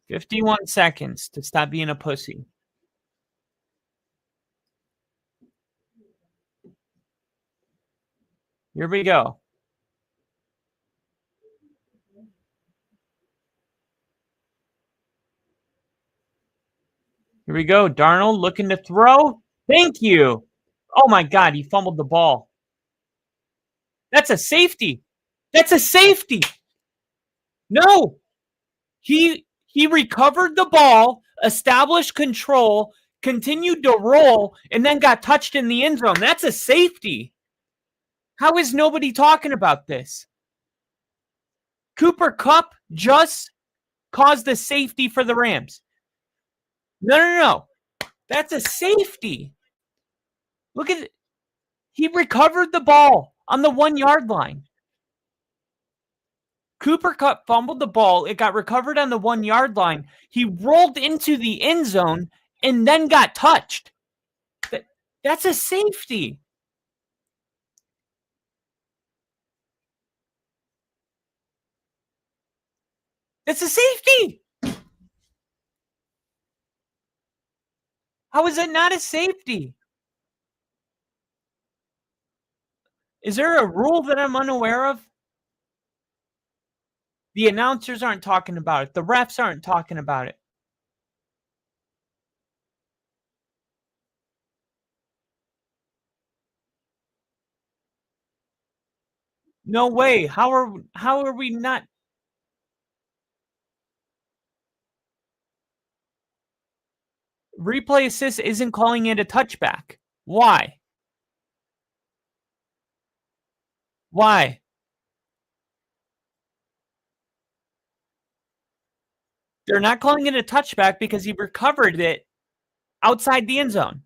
"51 seconds to stop being a pussy." Here we go. Here we go. Darnold looking to throw. Thank you. Oh my God, he fumbled the ball. That's a safety. That's a safety. No. He recovered the ball, established control, continued to roll, and then got touched in the end zone. That's a safety. How is nobody talking about this? Cooper Kupp just caused the safety for the Rams. No. That's a safety. Look at it. He recovered the ball on the 1 yard line. Cooper Kupp fumbled the ball. It got recovered on the 1 yard line. He rolled into the end zone and then got touched. That's a safety. It's a safety. How is it not a safety? Is there a rule that I'm unaware of? The announcers aren't talking about it. The refs aren't talking about it. No way. How are we not? Replay assist isn't calling it a touchback. Why? Why? They're not calling it a touchback because he recovered it outside the end zone.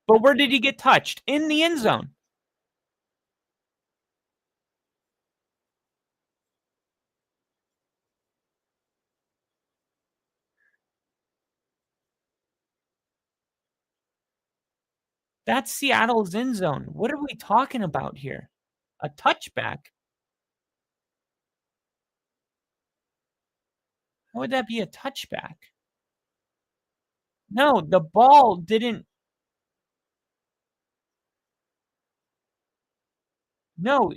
But where did he get touched? In the end zone. That's Seattle's end zone. What are we talking about here? A touchback? How would that be a touchback? No, the ball didn't. No,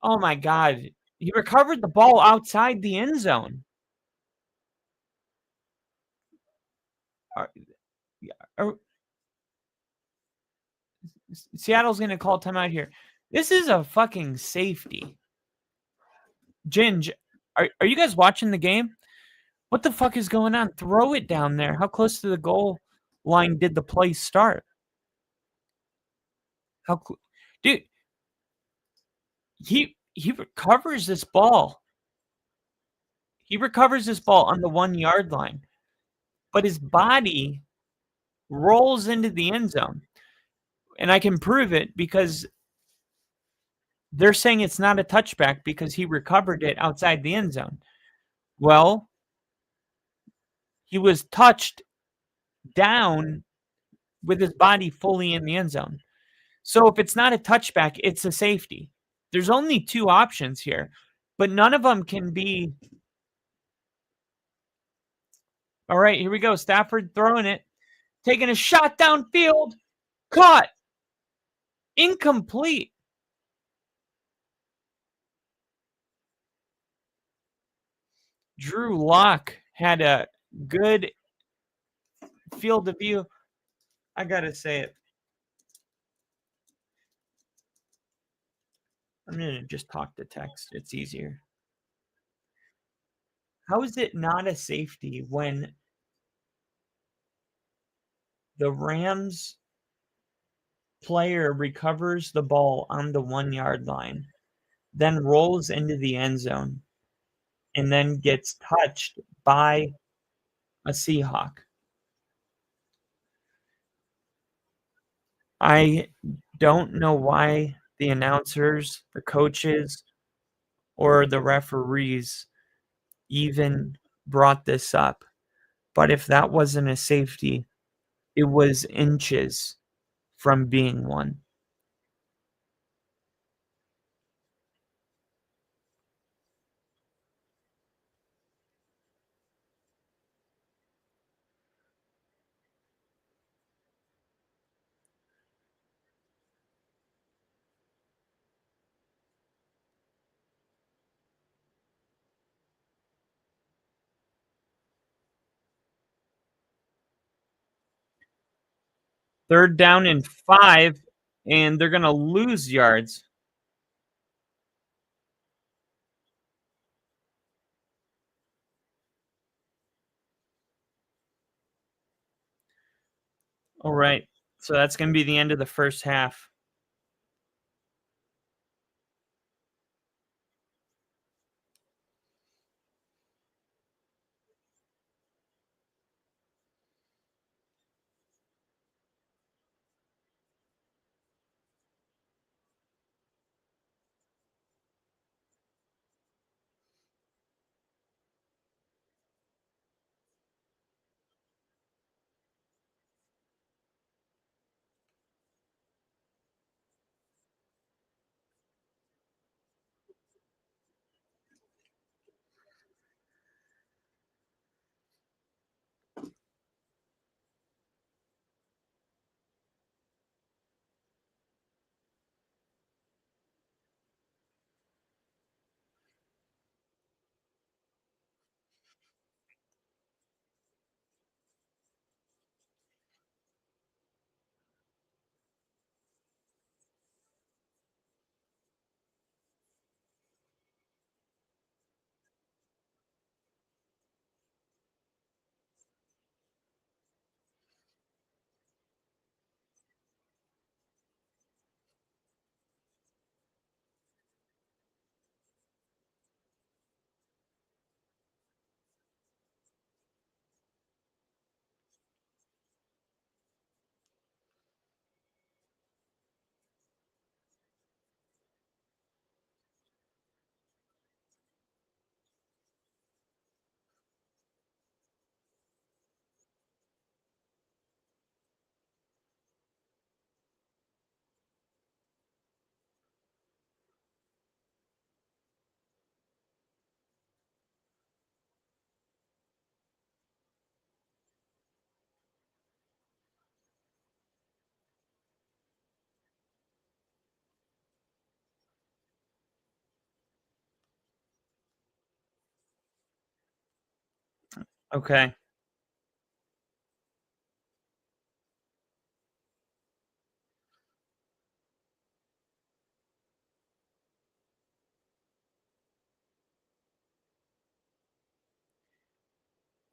oh my God. He recovered the ball outside the end zone. Are- are- Seattle's going to call timeout here. This is a fucking safety. Ginge, are you guys watching the game? What the fuck is going on? Throw it down there. How close to the goal line did the play start? Dude, he recovers this ball. He recovers this ball on the 1 yard line, but his body rolls into the end zone. And I can prove it because they're saying it's not a touchback because he recovered it outside the end zone. Well, he was touched down with his body fully in the end zone. So if it's not a touchback, it's a safety. There's only two options here, but none of them can be. All right, here we go. Stafford throwing it, taking a shot downfield, caught, incomplete. Drew Lock had a good field of view. I got to say it. I'm going to just talk to text. It's easier. How is it not a safety when the Rams player recovers the ball on the 1 yard line, then rolls into the end zone, and then gets touched by a Seahawk? I don't know why the announcers, the coaches, or the referees even brought this up. But if that wasn't a safety, it was inches from being one. 3rd down and 5, and they're going to lose yards. All right. So that's going to be the end of the first half. Okay.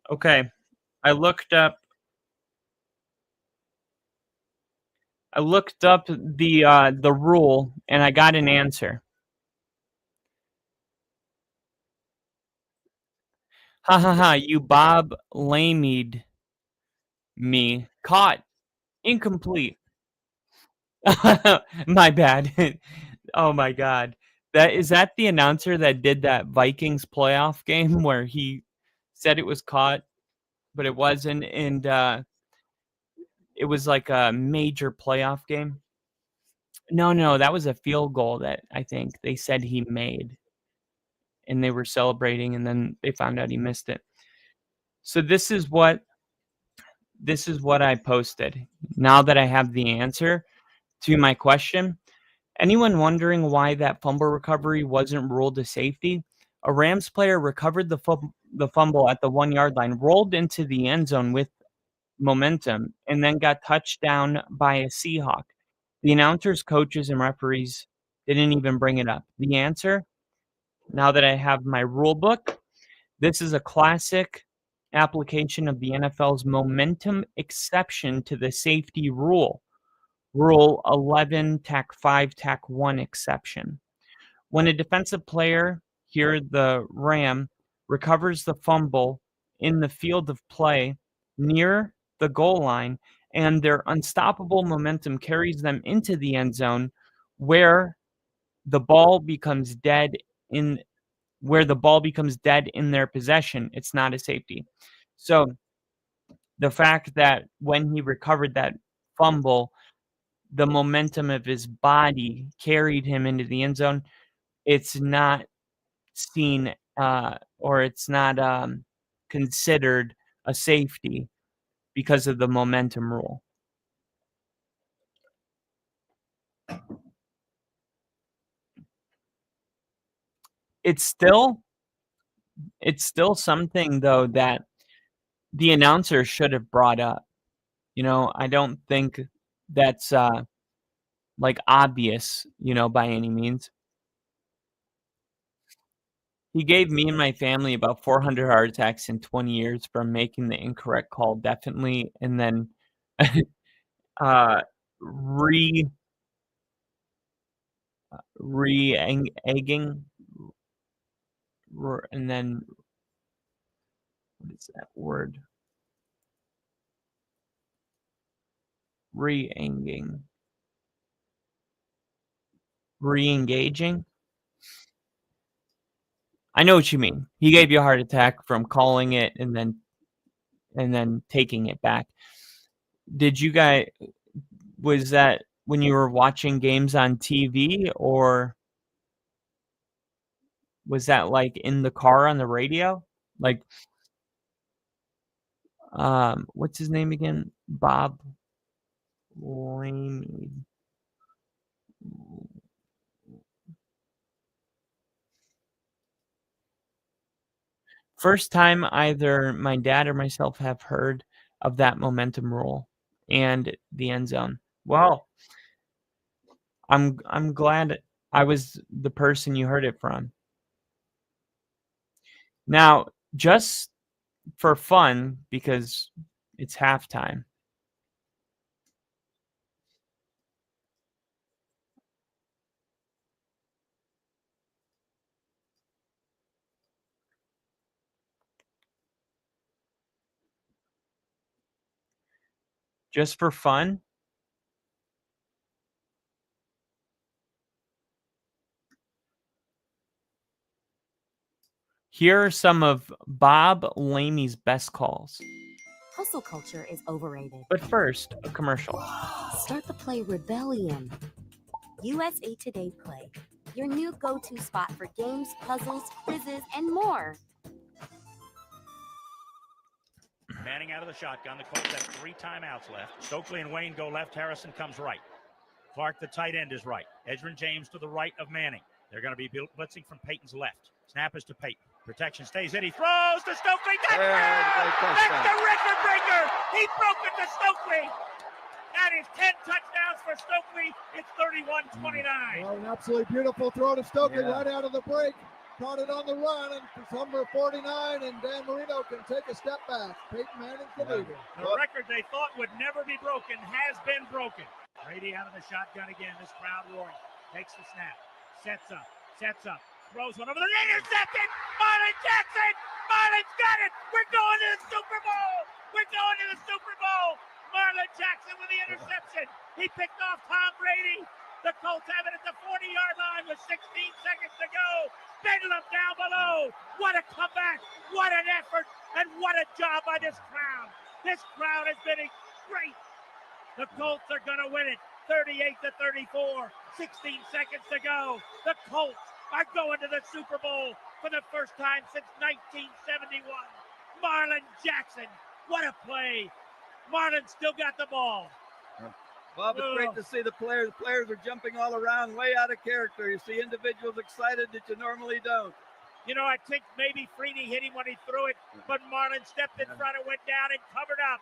Okay. I looked up the rule and I got an answer. Ha ha ha, you Bob Lamed me. Caught. Incomplete. My bad. Oh my god. That the announcer that did that Vikings playoff game where he said it was caught, but it wasn't, and it was like a major playoff game? No, that was a field goal that I think they said he made, and they were celebrating, and then they found out he missed it. So this is what I posted. Now that I have the answer to my question, anyone wondering why that fumble recovery wasn't ruled a safety? A Rams player recovered the fumble at the 1-yard line, rolled into the end zone with momentum, and then got touched down by a Seahawk. The announcers, coaches, and referees didn't even bring it up. The answer, now that I have my rule book, this is a classic application of the NFL's momentum exception to the safety rule. Rule 11, Tac 5, Tac 1 exception. When a defensive player, here the Ram, recovers the fumble in the field of play near the goal line and their unstoppable momentum carries them into the end zone where the ball becomes dead in their possession, it's not a safety. So the fact that when he recovered that fumble, the momentum of his body carried him into the end zone, it's not seen or it's not considered a safety because of the momentum rule. It's still something though that the announcer should have brought up. I don't think that's like obvious, by any means. He gave me and my family about 400 heart attacks in 20 years from making the incorrect call, definitely, and then uh, re egging, and then what is that word? Re-engaging. Re-engaging. I know what you mean. He gave you a heart attack from calling it and then taking it back. Did you guys? Was that when you were watching games on TV, or was that like in the car on the radio? Like, what's his name again? Bob Lamey. First time either my dad or myself have heard of that momentum rule and the end zone. Well, I'm glad I was the person you heard it from. Now, just for fun, because it's halftime. Just for fun. Here are some of Bob Lamey's best calls. Hustle culture is overrated. But first, a commercial. Start the Play Rebellion. USA Today Play, your new go-to spot for games, puzzles, quizzes, and more. Manning out of the shotgun. The Colts have 3 timeouts left. Stokely and Wayne go left. Harrison comes right. Clark, the tight end, is right. Edgerrin James to the right of Manning. They're going to be blitzing from Peyton's left. Snap is to Peyton. Protection stays in. He throws to Stokely. Touchdown! That's the record breaker. He broke it to Stokely. That is 10 touchdowns for Stokely. It's 31-29. Well, an absolutely beautiful throw to Stokely right out of the break. Caught it on the run, and number 49, and Dan Marino can take a step back. Peyton Manning's the leader. The record they thought would never be broken has been broken. Brady out of the shotgun again. This crowd roaring. Takes the snap. Sets up. Throws one over the intercepted. Marlon Jackson. Marlon's got it. We're going to the Super Bowl. Marlon Jackson with the interception. He picked off Tom Brady. The Colts have it at the 40-yard line with 16 seconds to go. Bedlam down below. What a comeback. What an effort. And what a job by this crowd. This crowd has been great. The Colts are going to win it. 38-34. 16 seconds to go. The Colts are going to the Super Bowl for the first time since 1971. Marlon Jackson. What a play. Marlon still got the ball. Bob, it's great to see the players. The players are jumping all around, way out of character. You see individuals excited that you normally don't. You know, I think maybe Freeney hit him when he threw it, but Marlon stepped in front and went down and covered up.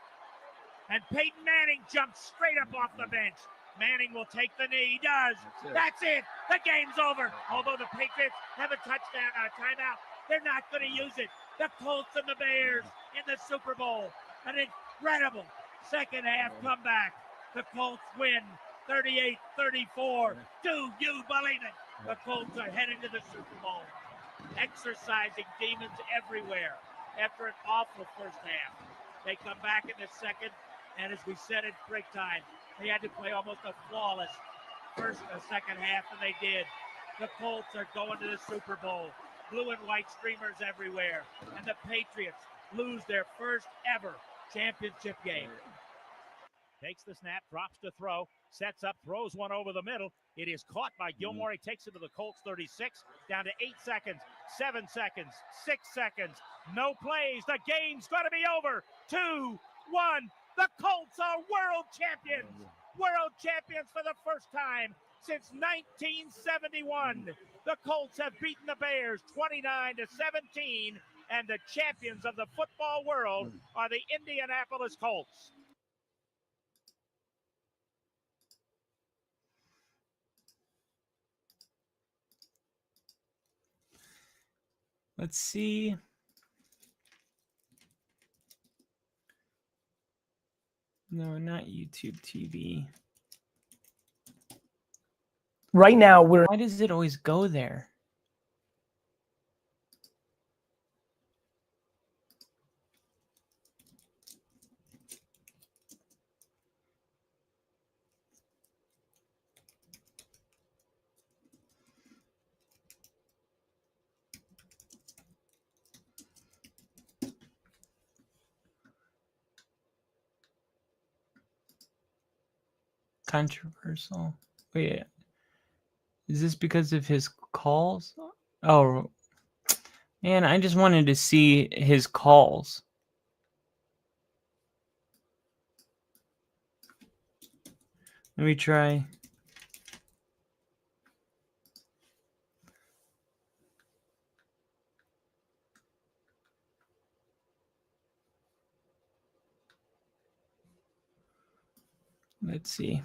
And Peyton Manning jumped straight up off the bench. Manning will take the knee. He does. That's it. The game's over. Although the Patriots have a timeout, they're not going to use it. The Colts and the Bears in the Super Bowl. An incredible second half comeback. The Colts win 38-34. Do you believe it? The Colts are heading to the Super Bowl. Exercising demons everywhere after an awful first half. They come back in the second, and as we said at break time, they had to play almost a flawless second half, and they did. The Colts are going to the Super Bowl. Blue and white streamers everywhere. And the Patriots lose their first ever championship game. Takes the snap, drops to throw, sets up, throws one over the middle. It is caught by Gilmore. He takes it to the Colts 36, down to 8 seconds, 7 seconds, 6 seconds. No plays. The game's going to be over. 2-1. The Colts are world champions. World champions for the first time since 1971. The Colts have beaten the Bears 29-17, and the champions of the football world are the Indianapolis Colts. Let's see. No, not YouTube TV. Right now, we're Why does it always go there? Controversial. Wait, is this because of his calls? Oh, man, I just wanted to see his calls. Let me try. Let's see.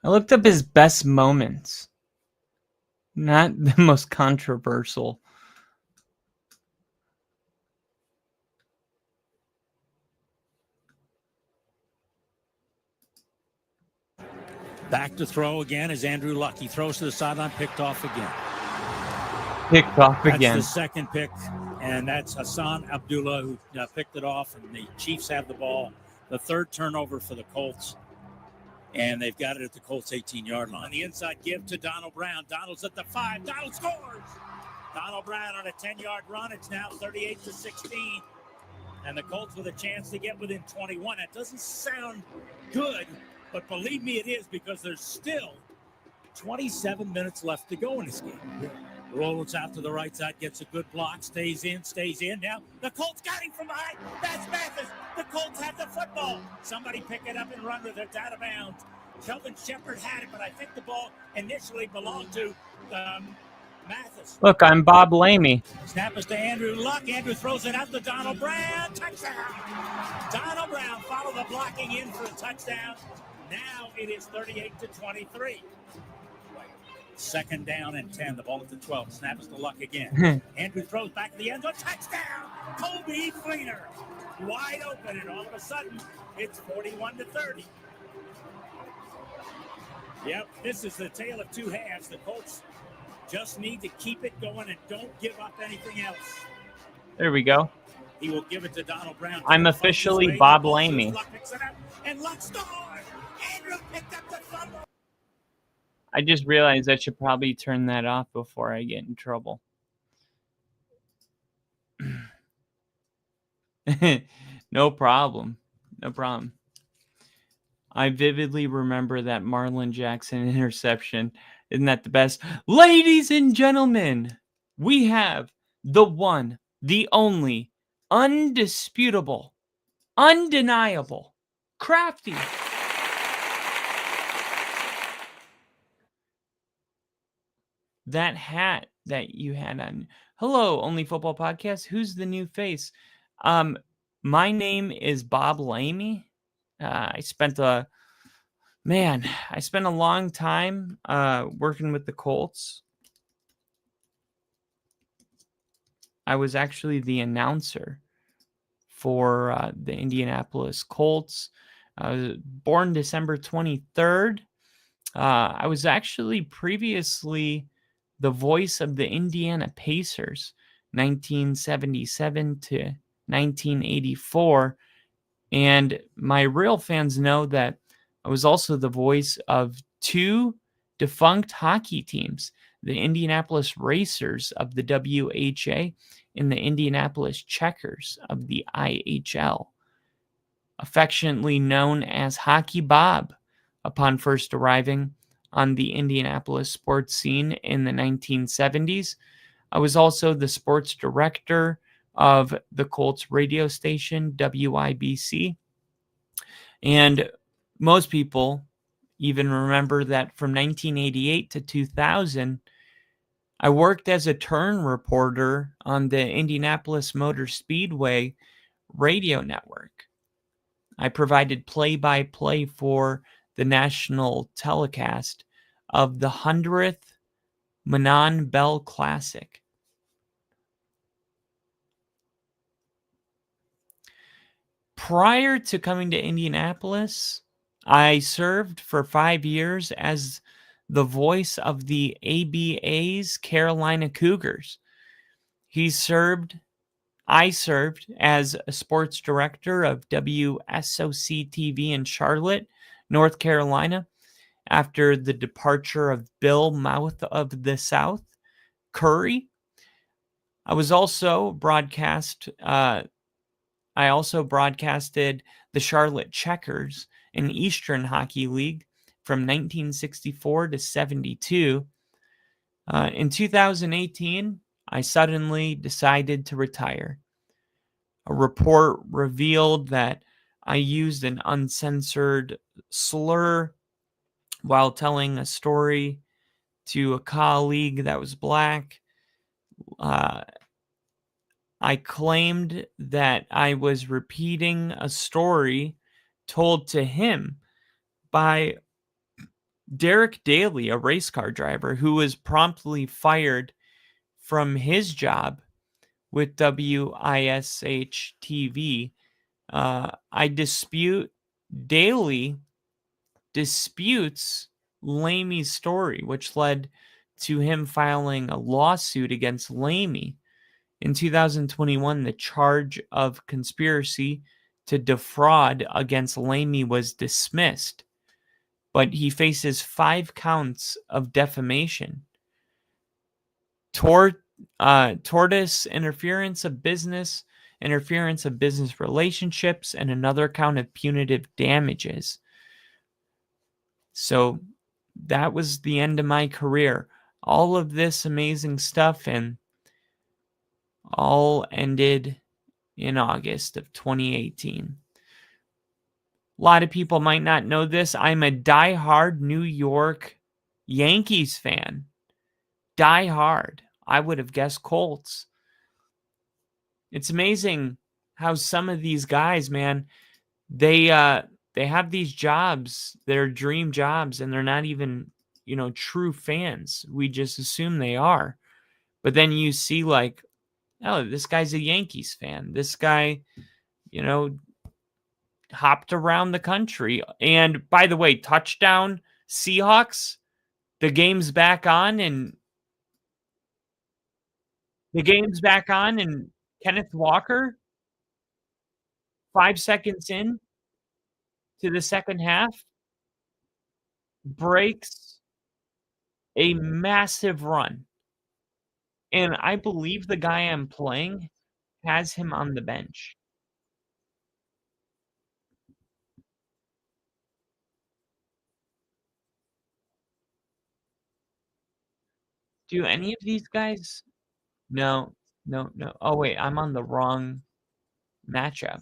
I looked up his best moments, not the most controversial. Back to throw again is Andrew Luck. He throws to the sideline, picked off again. Picked off again. That's the second pick, and that's Hassan Abdullah who picked it off, and the Chiefs have the ball. The third turnover for the Colts, and they've got it at the Colts 18-yard line. On the inside give to Donald Brown. Donald's at the 5. Donald scores! Donald Brown on a 10-yard run. It's now 38-16, and the Colts with a chance to get within 21. That doesn't sound good, but believe me, it is, because there's still 27 minutes left to go in this game. Rolls out to the right side, gets a good block, stays in. Now the Colts got him from behind. That's Mathis. The Colts have the football. Somebody pick it up and run with it. It's out of bounds. Kelvin Shepard had it, but I think the ball initially belonged to Mathis. Look, I'm Bob Lamy. Snap is to Andrew Luck. Andrew throws it out to Donald Brown. Touchdown. Donald Brown followed the blocking in for a touchdown. Now it is 38-23. Second down and 10. The ball at the 12. Snap is to Luck again. Andrew throws back to the end zone. Touchdown. Kobe Fleener. Wide open, and all of a sudden, it's 41-30. Yep, this is the tale of two halves. The Colts just need to keep it going and don't give up anything else. There we go. He will give it to Donald Brown. I'm officially Bob Lamy. Luck picks it up, and Luck scores. Andrew picked up the fumble. I just realized I should probably turn that off before I get in trouble. No problem. No problem. I vividly remember that Marlon Jackson interception. Isn't that the best? Ladies and gentlemen, we have the one, the only, undisputable, undeniable, crafty, that hat that you had on. Hello, Only Football Podcast. Who's the new face? My name is Bob Lamy. I spent a long time working with the Colts. I was actually the announcer for the Indianapolis Colts. I was born December 23rd. I was actually previously the voice of the Indiana Pacers, 1977 to 1984. And my real fans know that I was also the voice of two defunct hockey teams, the Indianapolis Racers of the WHA and the Indianapolis Checkers of the IHL, affectionately known as Hockey Bob, upon first arriving on the Indianapolis sports scene in the 1970s. I was also the sports director of the Colts radio station, WIBC. And most people even remember that from 1988 to 2000, I worked as a turn reporter on the Indianapolis Motor Speedway radio network. I provided play-by-play for the national telecast of the 100th Manon Bell Classic. Prior to coming to Indianapolis, I served for 5 years as the voice of the ABA's Carolina Cougars. I served as a sports director of WSOC TV in Charlotte, North Carolina, after the departure of Bill Mouth of the South, Curry. I also broadcasted the Charlotte Checkers in Eastern Hockey League from 1964 to 72. In 2018, I suddenly decided to retire. A report revealed that I used an uncensored slur while telling a story to a colleague that was black. I claimed that I was repeating a story told to him by Derek Daly, a race car driver who was promptly fired from his job with WISH TV. Daly disputes Lamey's story, which led to him filing a lawsuit against Lamey. In 2021, the charge of conspiracy to defraud against Lamey was dismissed, but he faces 5 counts of defamation. Tortoise interference of business relationships, and another count of punitive damages. So that was the end of my career. All of this amazing stuff, and all ended in August of 2018. A lot of people might not know this. I'm a diehard New York Yankees fan. Die-hard. I would have guessed Colts. It's amazing how some of these guys, man, they have these jobs, their dream jobs, and they're not even, true fans. We just assume they are. But then you see like, oh, this guy's a Yankees fan. This guy, hopped around the country. And by the way, touchdown Seahawks, the game's back on, and Kenneth Walker, 5 seconds in to the second half, breaks a massive run. And I believe the guy I'm playing has him on the bench. Do any of these guys? No. Oh, wait, I'm on the wrong matchup.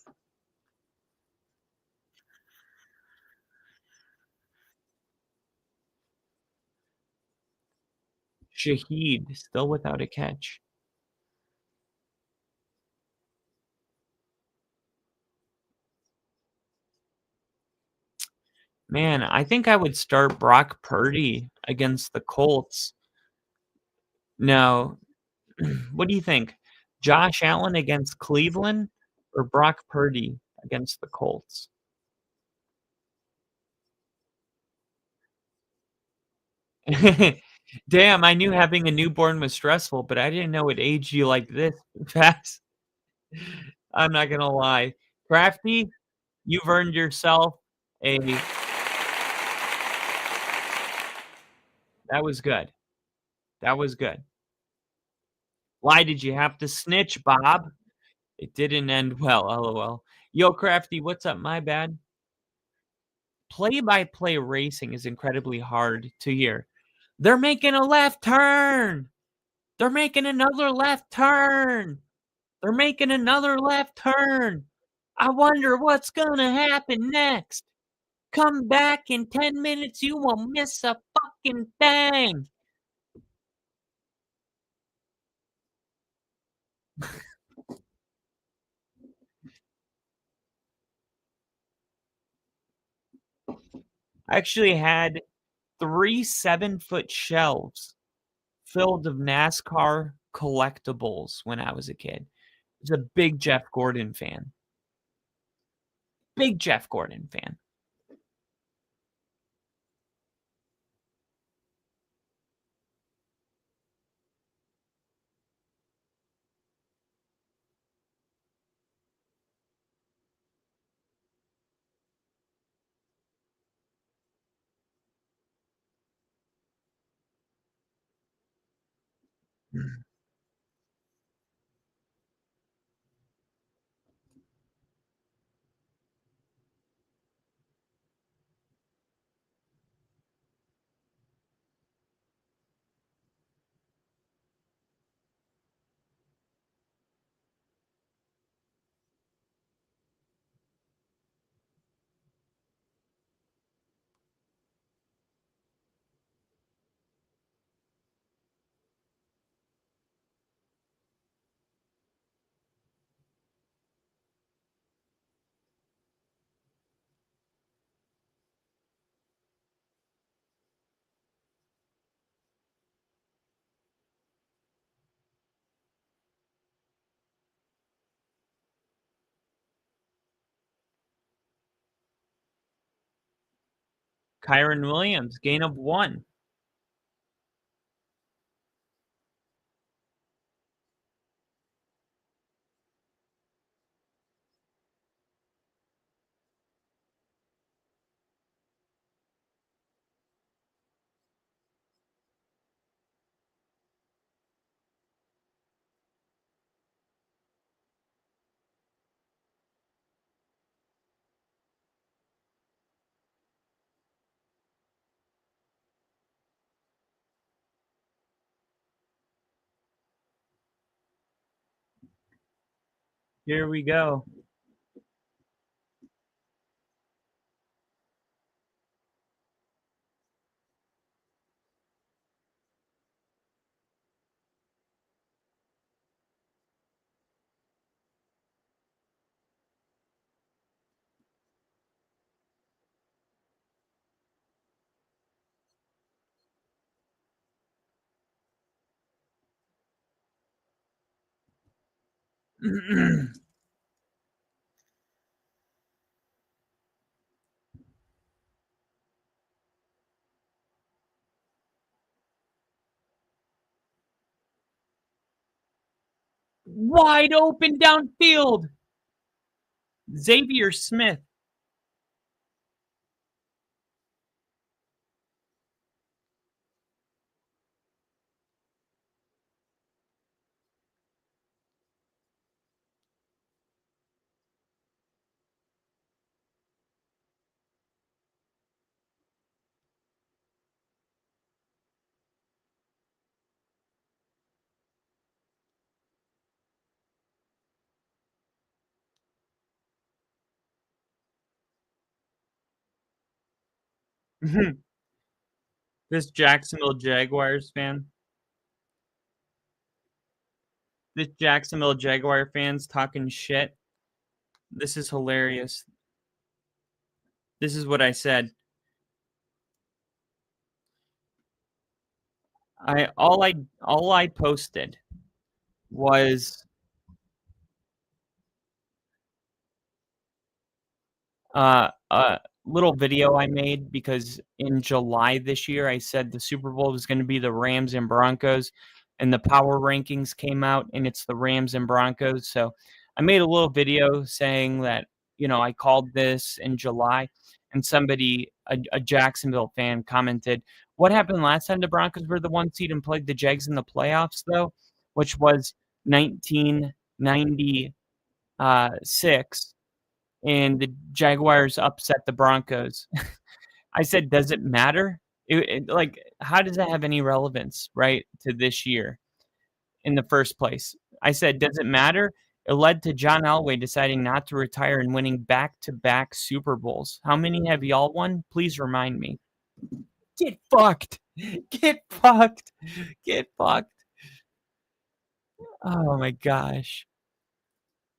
Shaheed, still without a catch. Man, I think I would start Brock Purdy against the Colts. No. What do you think? Josh Allen against Cleveland or Brock Purdy against the Colts? Damn, I knew having a newborn was stressful, but I didn't know it aged you like this fast. I'm not gonna lie. Crafty, you've earned yourself a... That was good. That was good. Why did you have to snitch, Bob? It didn't end well, LOL. Yo, Crafty, what's up? My bad. Play-by-play racing is incredibly hard to hear. They're making a left turn. They're making another left turn. They're making another left turn. I wonder what's going to happen next. Come back in 10 minutes. You won't miss a fucking thing. I actually had 3 7-foot shelves filled of NASCAR collectibles when I was a kid. I was a big Jeff Gordon fan. Big Jeff Gordon fan. Kyron Williams, gain of 1. Here we go. Wide open downfield. Xavier Smith. This Jacksonville Jaguars fan. This Jacksonville Jaguar fans talking shit. This is hilarious. This is what I said. All I posted was a little video I made because in July this year I said the Super Bowl was going to be the Rams and Broncos, and the power rankings came out and it's the Rams and Broncos. So I made a little video saying that, I called this in July, and somebody, a Jacksonville fan, commented, "What happened last time the Broncos were the 1 seed and played the Jags in the playoffs, though?" Which was 1996. And the Jaguars upset the Broncos. I said, does it matter? How does that have any relevance, right, to this year in the first place? I said, does it matter? It led to John Elway deciding not to retire and winning back-to-back Super Bowls. How many have y'all won? Please remind me. Get fucked. Get fucked. Get fucked. Oh, my gosh.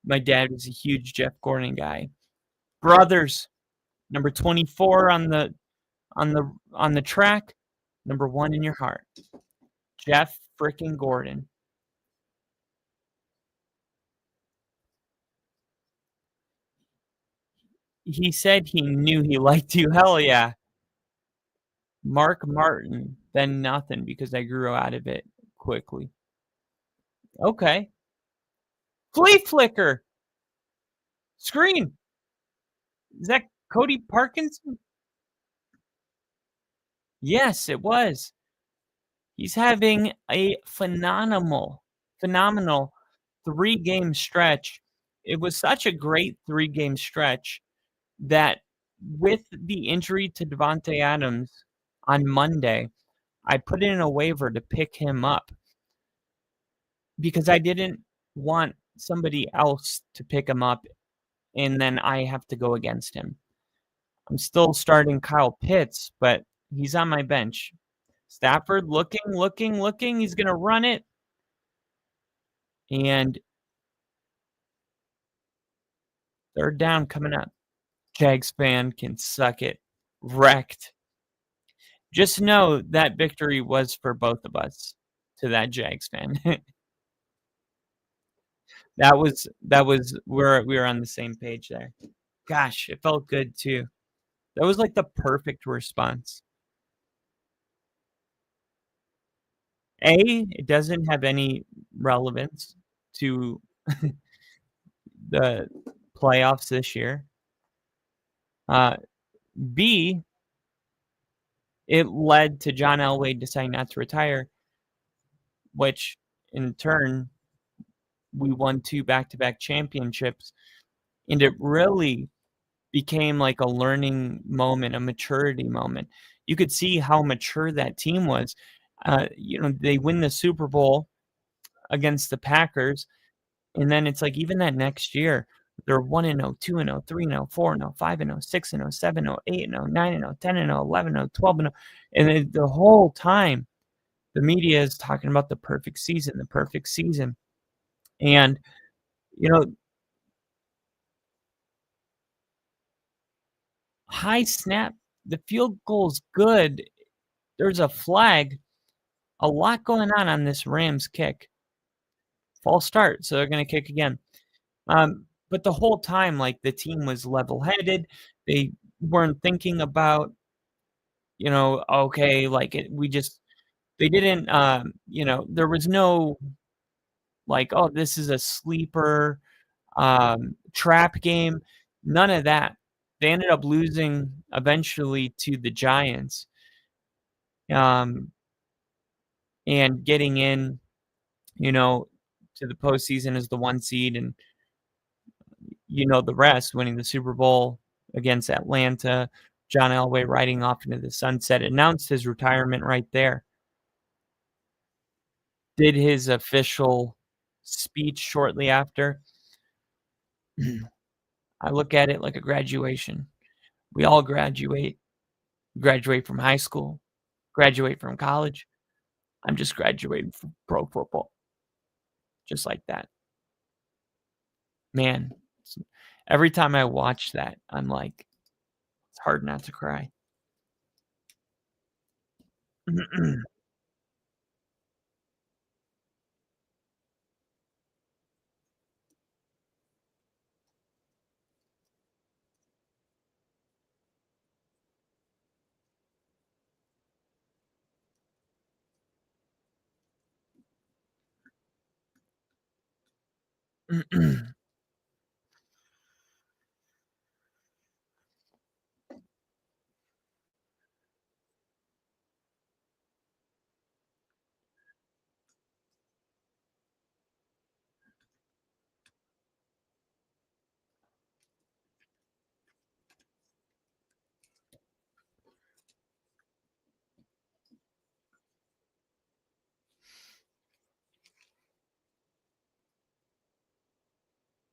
My dad was a huge Jeff Gordon guy. Brothers, number 24 on on the track, number 1 in your heart. Jeff freaking Gordon. He said he knew he liked you. Hell yeah. Mark Martin, then nothing because I grew out of it quickly. Okay. Flea flicker. Screen. Is that Cody Parkinson? Yes, it was. He's having a phenomenal 3-game stretch. It was such a great 3-game stretch that with the injury to Devontae Adams on Monday, I put in a waiver to pick him up because I didn't want somebody else to pick him up and then I have to go against him. I'm still starting Kyle Pitts, but he's on my bench. Stafford looking. He's going to run it. And third down coming up. Jags fan can suck it. Wrecked. Just know that victory was for both of us, to that Jags fan. That was we were on the same page there. Gosh, it felt good too. That was like the perfect response. It doesn't have any relevance to the playoffs this year. B, it led to John Elway deciding not to retire, which in turn, we won 2 back-to-back championships. And it really became like a learning moment, a maturity moment. You could see how mature that team was. They win the Super Bowl against the Packers. And then it's like even that next year, they're 1-0, 2-0, 3-0, 4-0, 5-0, 6-0, 7-0, 8-0, 9-0, 10-0, 11-0, 12-0. And then the whole time, the media is talking about the perfect season. And, high snap, the field goal's good. There's a flag. A lot going on this Rams kick. False start, so they're going to kick again. But the whole time, like, the team was level-headed. They weren't thinking about, okay, like, they didn't, there was no, like, oh, this is a sleeper trap game. None of that. They ended up losing eventually to the Giants. And getting in, to the postseason as the 1 seed, and the rest, winning the Super Bowl against Atlanta. John Elway riding off into the sunset, announced his retirement right there. Did his official speech shortly after. I look at it like a graduation. We all graduate from high school, graduate from college. I'm just graduating from pro football. Just like that. Man, every time I watch that, I'm like, it's hard not to cry.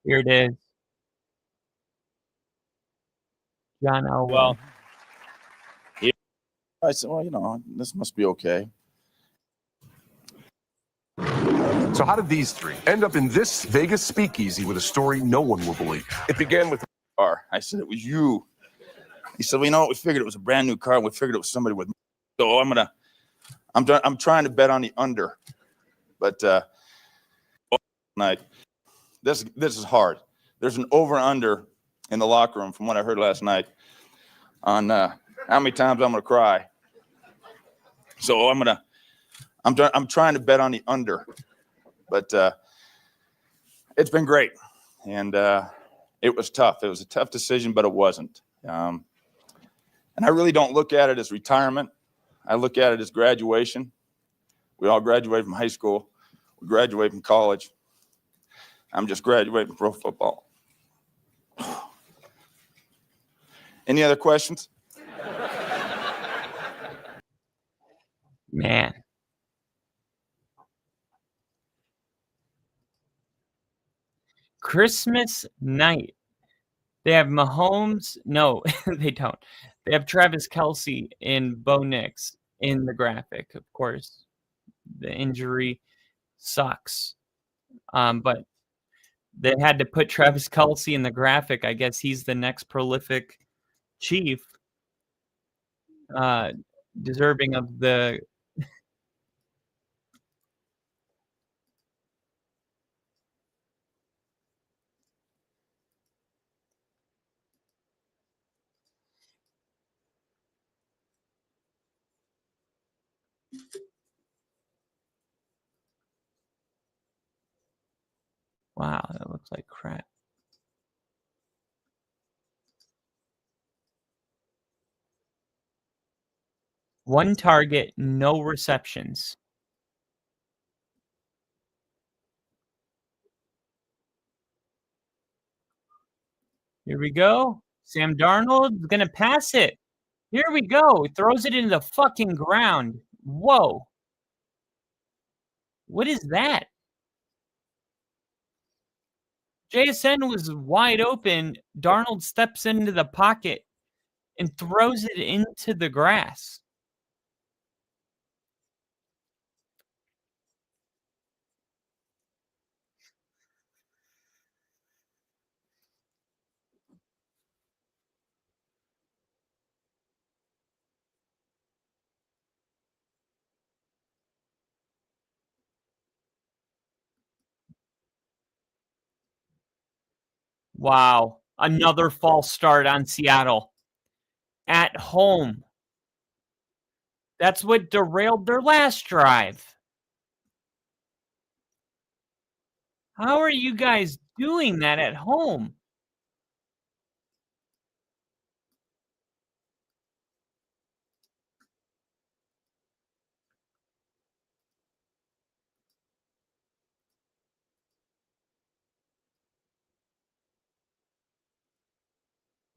Here it is. John Elway. Well, I said, well, this must be okay. So how did these 3 end up in this Vegas speakeasy with a story no one will believe? It began with I said, it was you. He said, well, you know what? We figured it was a brand new car. And we figured it was somebody with. So I'm trying to bet on the under, but night. This is hard. There's an over/under in the locker room from what I heard last night on how many times I'm gonna cry. So I'm trying to bet on the under, but it's been great, and it was tough. It was a tough decision, but it wasn't. And I really don't look at it as retirement. I look at it as graduation. We all graduate from high school. We graduate from college. I'm just graduating from pro football. Any other questions? Man. Christmas night. They have Mahomes. No, they don't. They have Travis Kelce and Bo Nix in the graphic. Of course, the injury sucks. But they had to put Travis Kelce in the graphic. I guess he's the next prolific Chief, deserving of the. Wow, that looks like crap. One target, no receptions. Here we go. Sam Darnold is going to pass it. Here we go. He throws it into the fucking ground. Whoa. What is that? JSN was wide open. Darnold steps into the pocket and throws it into the grass. Wow. Another false start on Seattle. At home. That's what derailed their last drive. How are you guys doing that at home?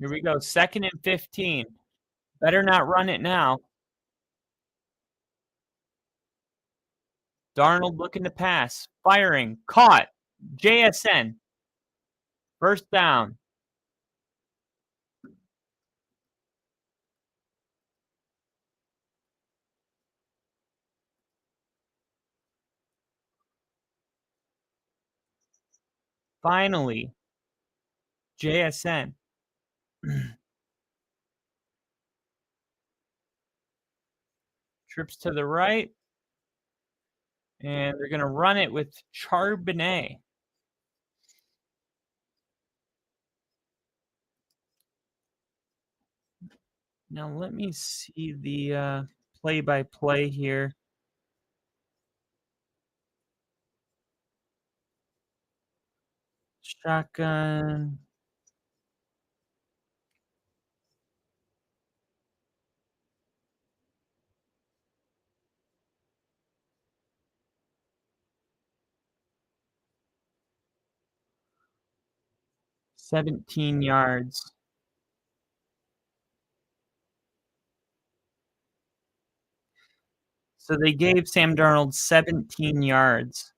Here we go. 2nd and 15. Better not run it now. Darnold looking to pass. Firing. Caught. JSN. First down. Finally. JSN. Trips to the right. And they're going to run it with Charbonnet. Now let me see the play-by-play here. Shotgun. $17 yards. So they gave Sam Darnold 17 yards.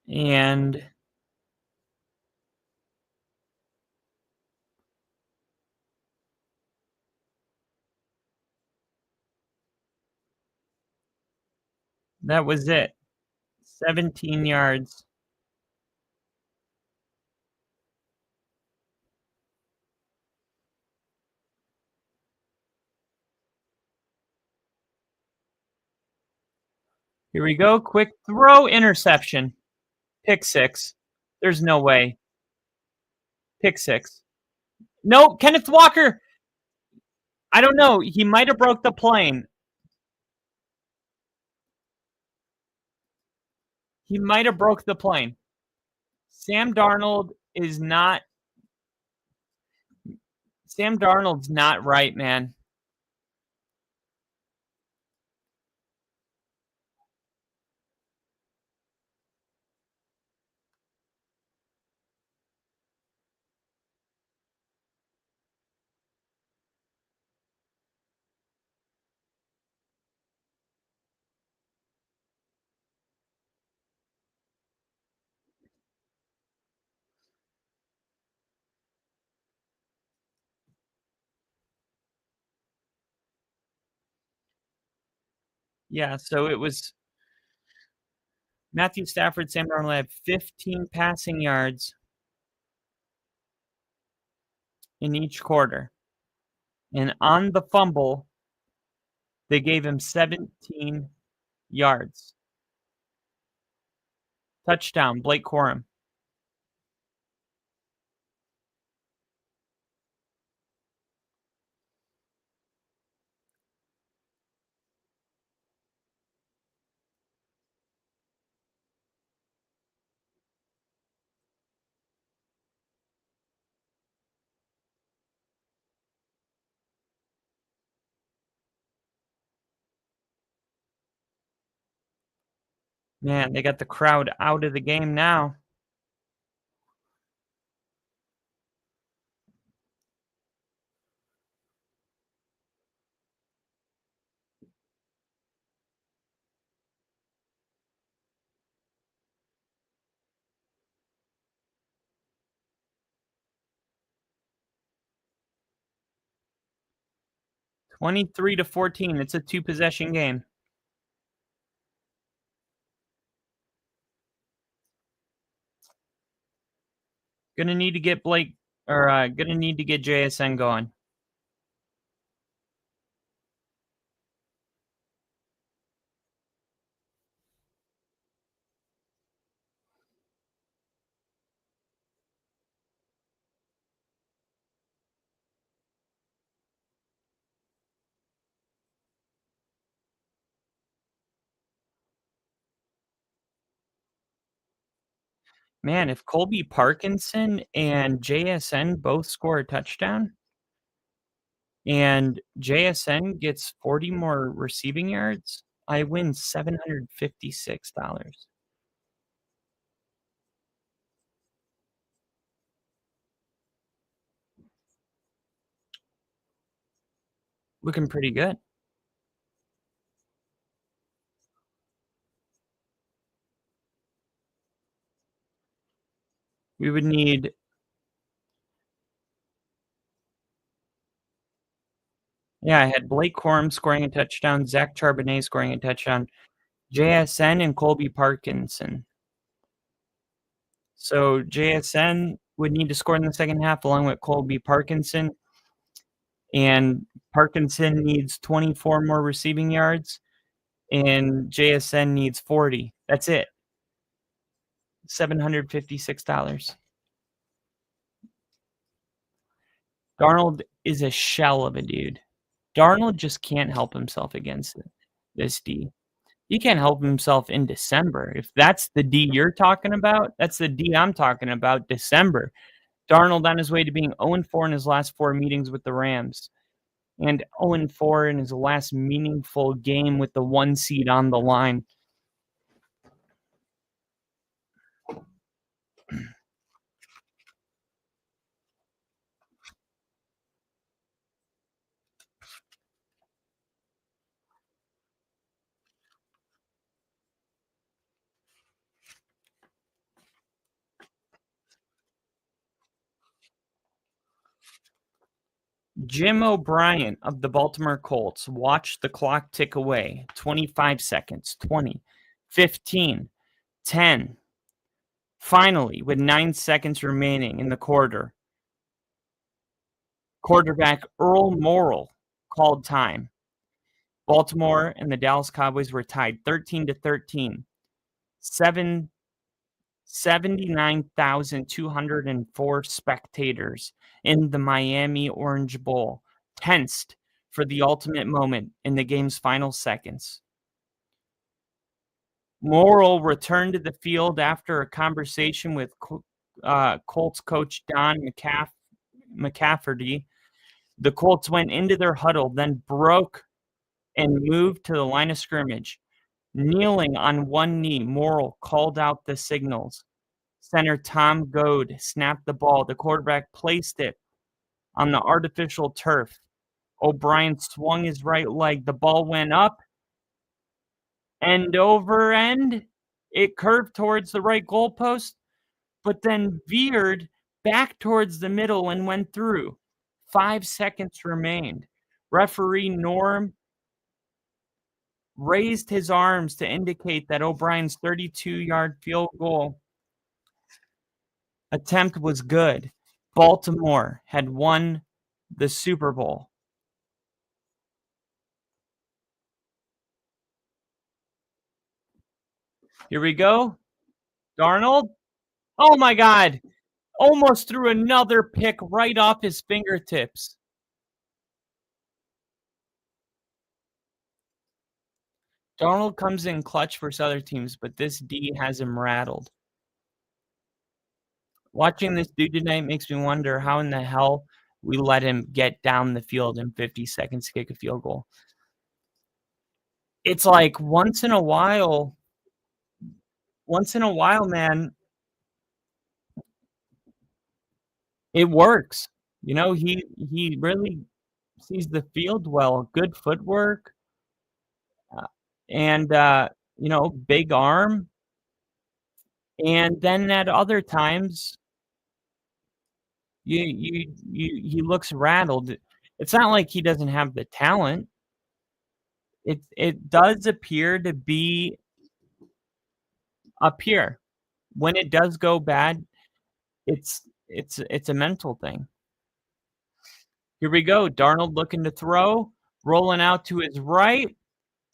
And that was it. 17 yards. Here we go. Quick throw, interception. Pick six. There's no way. Pick six. No, Kenneth Walker. I don't know. He might have broke the plane. He might have broke the plane. Sam Darnold's not right, man. Yeah, so it was Matthew Stafford, Sam Darnold had 15 passing yards in each quarter. And on the fumble, they gave him 17 yards. Touchdown, Blake Corum. Man, they got the crowd out of the game now. (23-14). It's a 2-possession game. Gonna need to get gonna need to get JSN going. Man, if Colby Parkinson and JSN both score a touchdown and JSN gets 40 more receiving yards, I win $756. Looking pretty good. We would need I had Blake Corum scoring a touchdown, Zach Charbonnet scoring a touchdown, JSN and Colby Parkinson. So JSN would need to score in the second half along with Colby Parkinson. And Parkinson needs 24 more receiving yards, and JSN needs 40. That's it. $756. Darnold is a shell of a dude. Darnold just can't help himself against this D. He can't help himself in December. If that's the D you're talking about, that's the D I'm talking about, December. Darnold on his way to being 0-4 in his last 4 meetings with the Rams. And 0-4 in his last meaningful game with the 1 seed on the line. Jim O'Brien of the Baltimore Colts watched the clock tick away. 25 seconds, 20, 15, 10. Finally, with 9 seconds remaining in the quarter, quarterback Earl Morrall called time. Baltimore and the Dallas Cowboys were tied 13-13. 79,204 spectators in the Miami Orange Bowl tensed for the ultimate moment in the game's final seconds. Morrill returned to the field after a conversation with Colts coach Don McCafferty. The Colts went into their huddle, then broke and moved to the line of scrimmage. Kneeling on one knee, Morrill called out the signals. Center Tom Goad snapped the ball. The quarterback placed it on the artificial turf. O'Brien swung his right leg. The ball went up, end over end. It curved towards the right goalpost, but then veered back towards the middle and went through. 5 seconds remained. Referee Norm raised his arms to indicate that O'Brien's 32-yard field goal attempt was good. Baltimore had won the Super Bowl. Here we go. Darnold. Oh my God. Almost threw another pick right off his fingertips. Darnold comes in clutch versus other teams, but this D has him rattled. Watching this dude tonight makes me wonder how in the hell we let him get down the field in 50 seconds to kick a field goal. It's like once in a while, man, it works. You know, he really sees the field well. Good footwork. And big arm. And then at other times, he looks rattled. It's not like he doesn't have the talent. It does appear to be up here. When it does go bad, it's a mental thing. Here we go. Darnold looking to throw, rolling out to his right.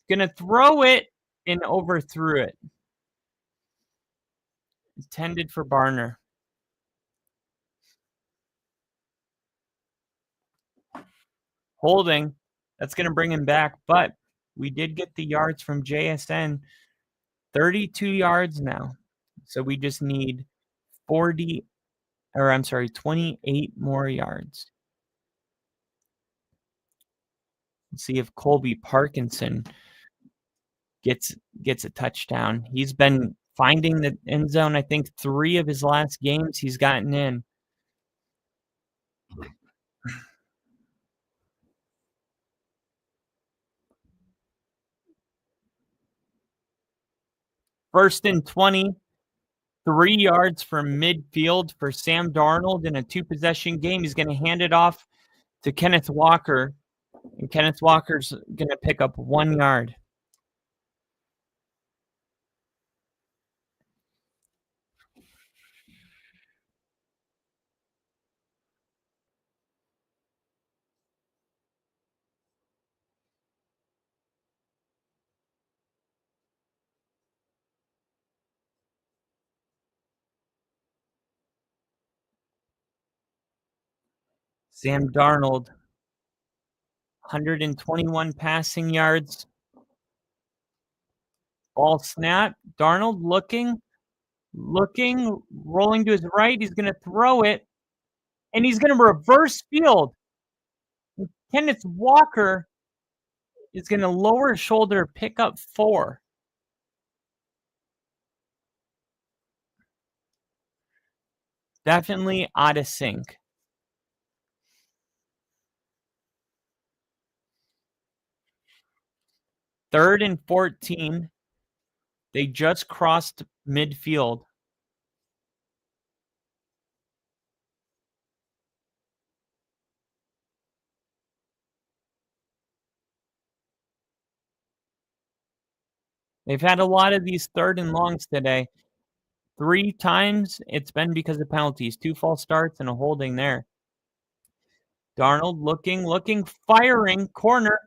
Gonna throw it and overthrew it. Intended for Barner. Holding. That's going to bring him back, but we did get the yards from JSN. 32 yards now. So we just need 28 more yards. Let's see if Colby Parkinson gets a touchdown. He's been finding the end zone. I think 3 of his last games he's gotten in. First and 20, 3 yards from midfield for Sam Darnold in a 2-possession game. He's going to hand it off to Kenneth Walker, and Kenneth Walker's going to pick up 1 yard. Sam Darnold, 121 passing yards. Ball snap. Darnold looking, rolling to his right. He's going to throw it, and he's going to reverse field. Kenneth Walker is going to lower his shoulder, pick up 4. Definitely out of sync. Third and 14. They just crossed midfield. They've had a lot of these 3rd and longs today. 3 times it's been because of penalties. 2 false starts and a holding there. Darnold looking, firing, corner.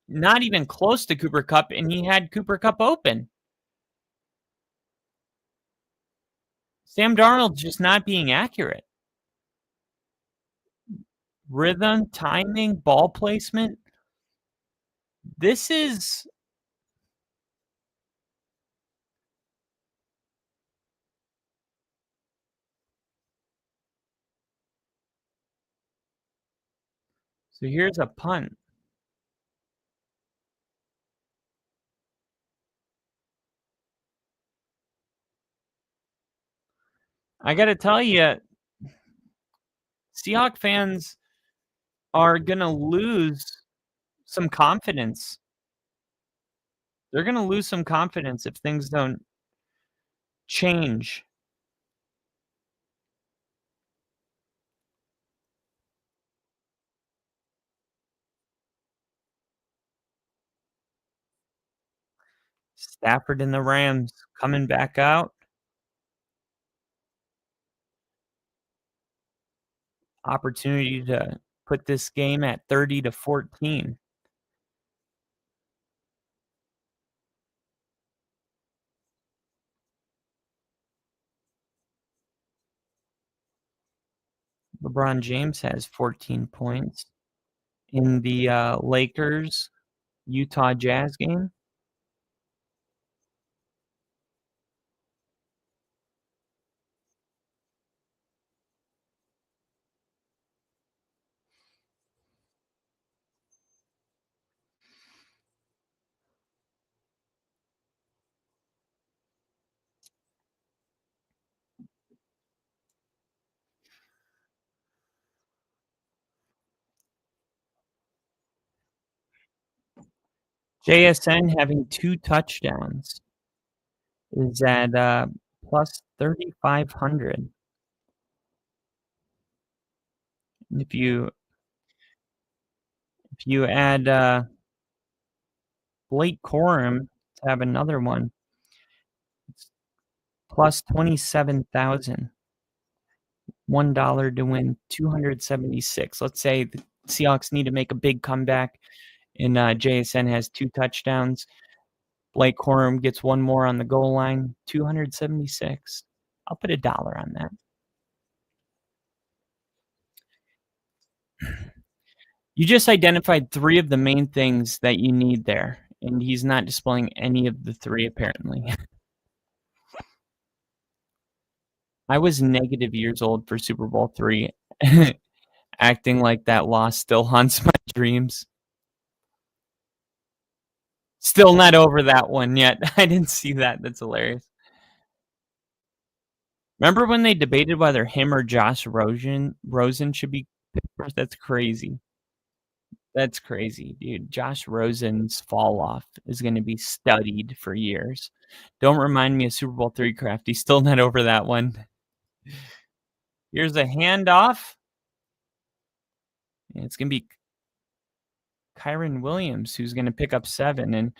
not even close to Cooper Kupp, and he had Cooper Kupp open. Sam Darnold just not being accurate. Rhythm, timing, ball placement. This is so here's a punt. I got to tell you, Seahawks fans are going to lose some confidence. They're going to lose some confidence if things don't change. Stafford and the Rams coming back out. Opportunity to put this game at 30-14. LeBron James has 14 points in the Lakers Utah Jazz game. JSN having 2 touchdowns is at plus 3,500. If you add Blake Corum to have another one, it's plus 27,000. $1 to win 276. Let's say the Seahawks need to make a big comeback, and JSN has 2 touchdowns. Blake Corum gets 1 more on the goal line, 276. I'll put $1 on that. You just identified 3 of the main things that you need there, and he's not displaying any of the 3 apparently. I was negative years old for Super Bowl III, acting like that loss still haunts my dreams. Still not over that one yet. I didn't see that. That's hilarious. Remember when they debated whether him or Josh Rosen should be picked first? That's crazy. That's crazy, dude. Josh Rosen's fall off is going to be studied for years. Don't remind me of Super Bowl III, Crafty. Still not over that one. Here's a handoff. And it's going to be Kyron Williams who's going to pick up 7. And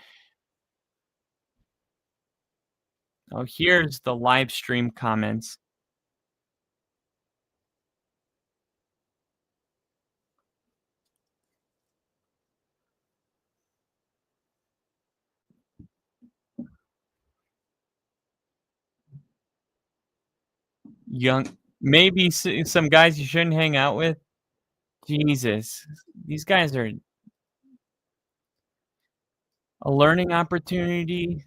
here's the live stream comments. Maybe some guys you shouldn't hang out with. Jesus, these guys are a learning opportunity.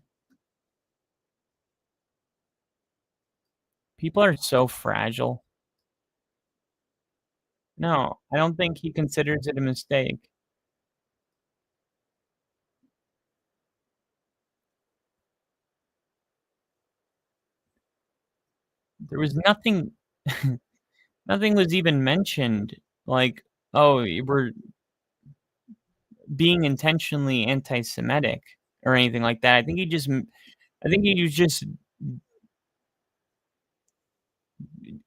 People are so fragile. No, I don't think he considers it a mistake. There was nothing nothing was even mentioned like, oh, we're being intentionally anti-Semitic or anything like that. I think he was just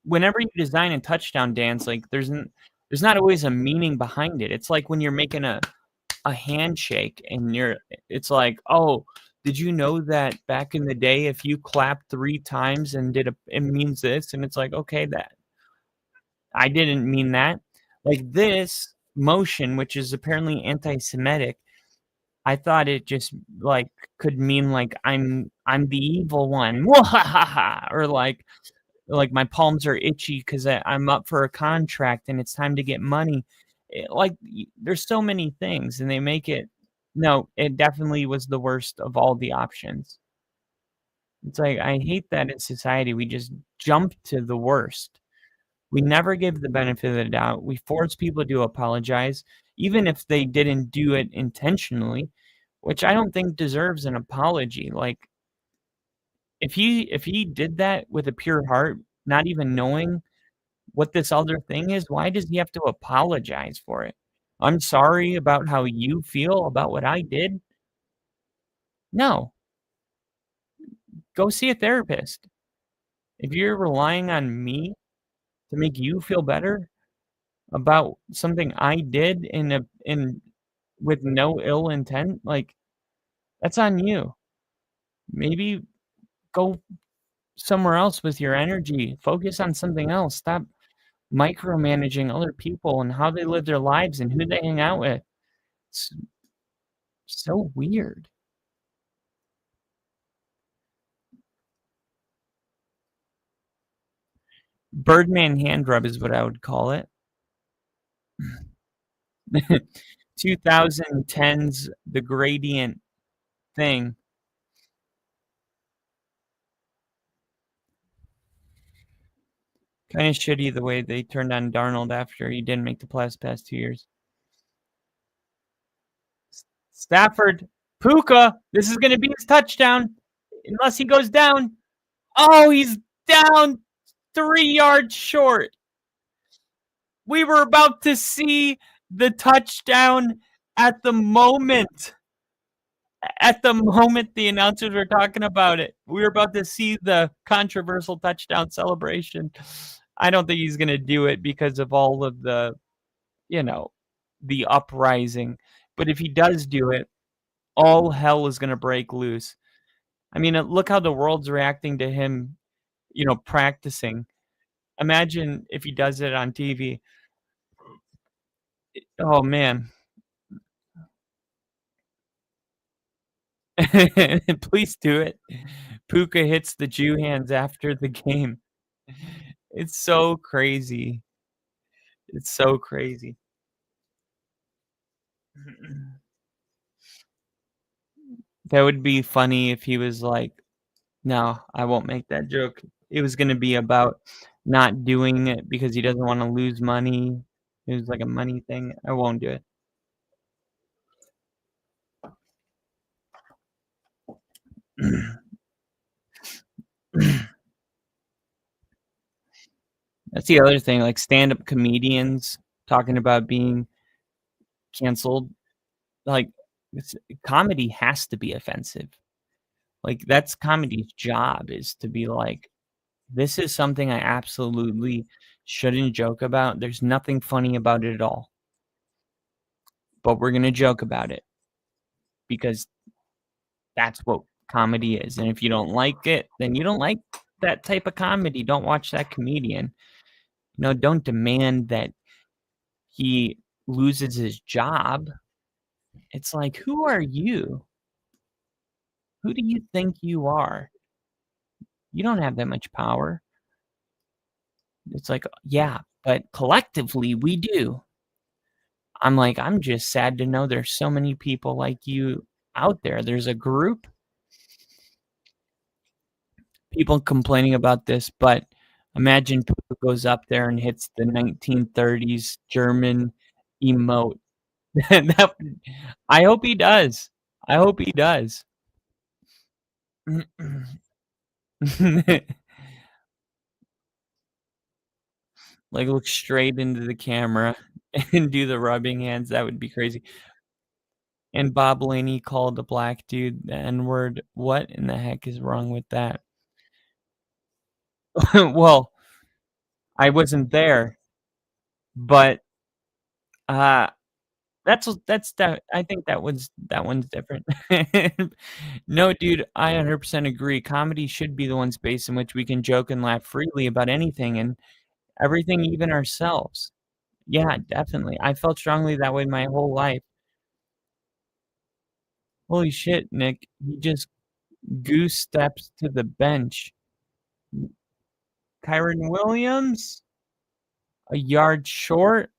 whenever you design a touchdown dance, like there's not always a meaning behind it. It's like when you're making a handshake and it's like, oh, did you know that back in the day, if you clapped 3 times and it means this? And it's like, okay, that I didn't mean that. Like this motion, which is apparently anti-Semitic, I thought it just like could mean like I'm the evil one, or like my palms are itchy because I'm up for a contract and it's time to get money. There's so many things, and they make it. No, it definitely was the worst of all the options. It's like I hate that in society we just jump to the worst. We never give the benefit of the doubt. We force people to apologize, even if they didn't do it intentionally, which I don't think deserves an apology. Like if he did that with a pure heart, not even knowing what this other thing is, why does he have to apologize for it? I'm sorry about how you feel about what I did. No, go see a therapist. If you're relying on me to make you feel better about something I did in with no ill intent, like that's on you. Maybe go somewhere else with your energy. Focus on something else. Stop micromanaging other people and how they live their lives and who they hang out with. It's so weird. Birdman hand rub is what I would call it. 2010's The Gradient thing. Kind of shitty the way they turned on Darnold after he didn't make the past 2 years. Stafford, Puka, this is going to be his touchdown unless he goes down. Oh, he's down 3 yards short. We were about to see the touchdown at the moment. At the moment the announcers were talking about it, we were about to see the controversial touchdown celebration. I don't think he's going to do it because of all of the, the uprising. But if he does do it, all hell is going to break loose. I mean, look how the world's reacting to him, practicing. Imagine if he does it on TV. Oh, man. Please do it. Puka hits the Jew hands after the game. It's so crazy. It's so crazy. That would be funny if he was like, no, I won't make that joke. It was going to be about not doing it because he doesn't want to lose money. It was like a money thing. I won't do it. That's the other thing, like stand-up comedians talking about being canceled. Like, comedy has to be offensive. Like, that's comedy's job, is to be like, this is something I absolutely shouldn't joke about. There's nothing funny about it at all. But we're going to joke about it because that's what comedy is. And if you don't like it, then you don't like that type of comedy. Don't watch that comedian. Don't demand that he loses his job. It's like, who are you? Who do you think you are? You don't have that much power. It's like, yeah, but collectively we do. I'm like, I'm just sad to know there's so many people like you out there. There's a group. People complaining about this, but imagine Puka goes up there and hits the 1930s German emote. I hope he does. I hope he does. Like, look straight into the camera and do the rubbing hands. That would be crazy. And Bob Laney called the black dude the N-word. What in the heck is wrong with that? Well, I wasn't there, but that's that. I think that one's different. No, dude, I 100% agree. Comedy should be the one space in which we can joke and laugh freely about anything and everything, even ourselves. Yeah, definitely. I felt strongly that way my whole life. Holy shit, Nick. He just goose steps to the bench. Kyron Williams, a yard short.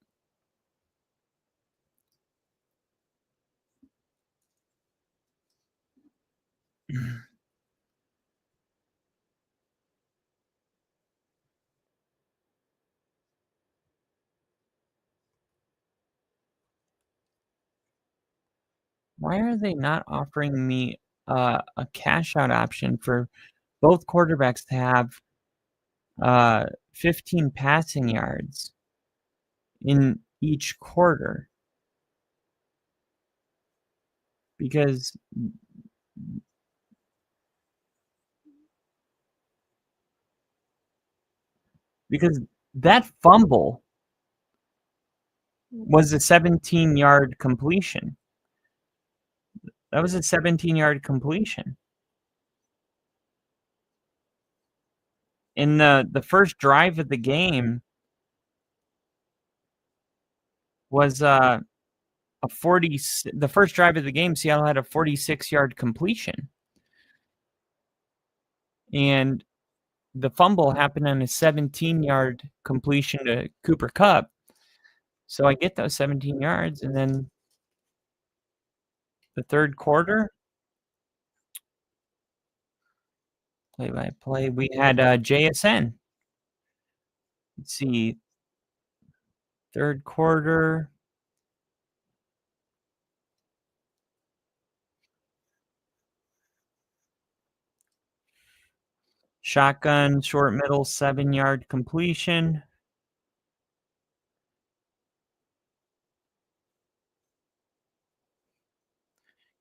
Why are they not offering me a cash out option for both quarterbacks to have 15 passing yards in each quarter? Because that fumble was a 17-yard completion. That was a 17-yard completion. In the first drive of the game was the first drive of the game, Seattle had a 46-yard completion. And the fumble happened on a 17-yard completion to Cooper Kupp. So I get those 17 yards, and then the third quarter, play-by-play, we had JSN. Let's see. Third quarter. Shotgun, short middle, 7-yard completion.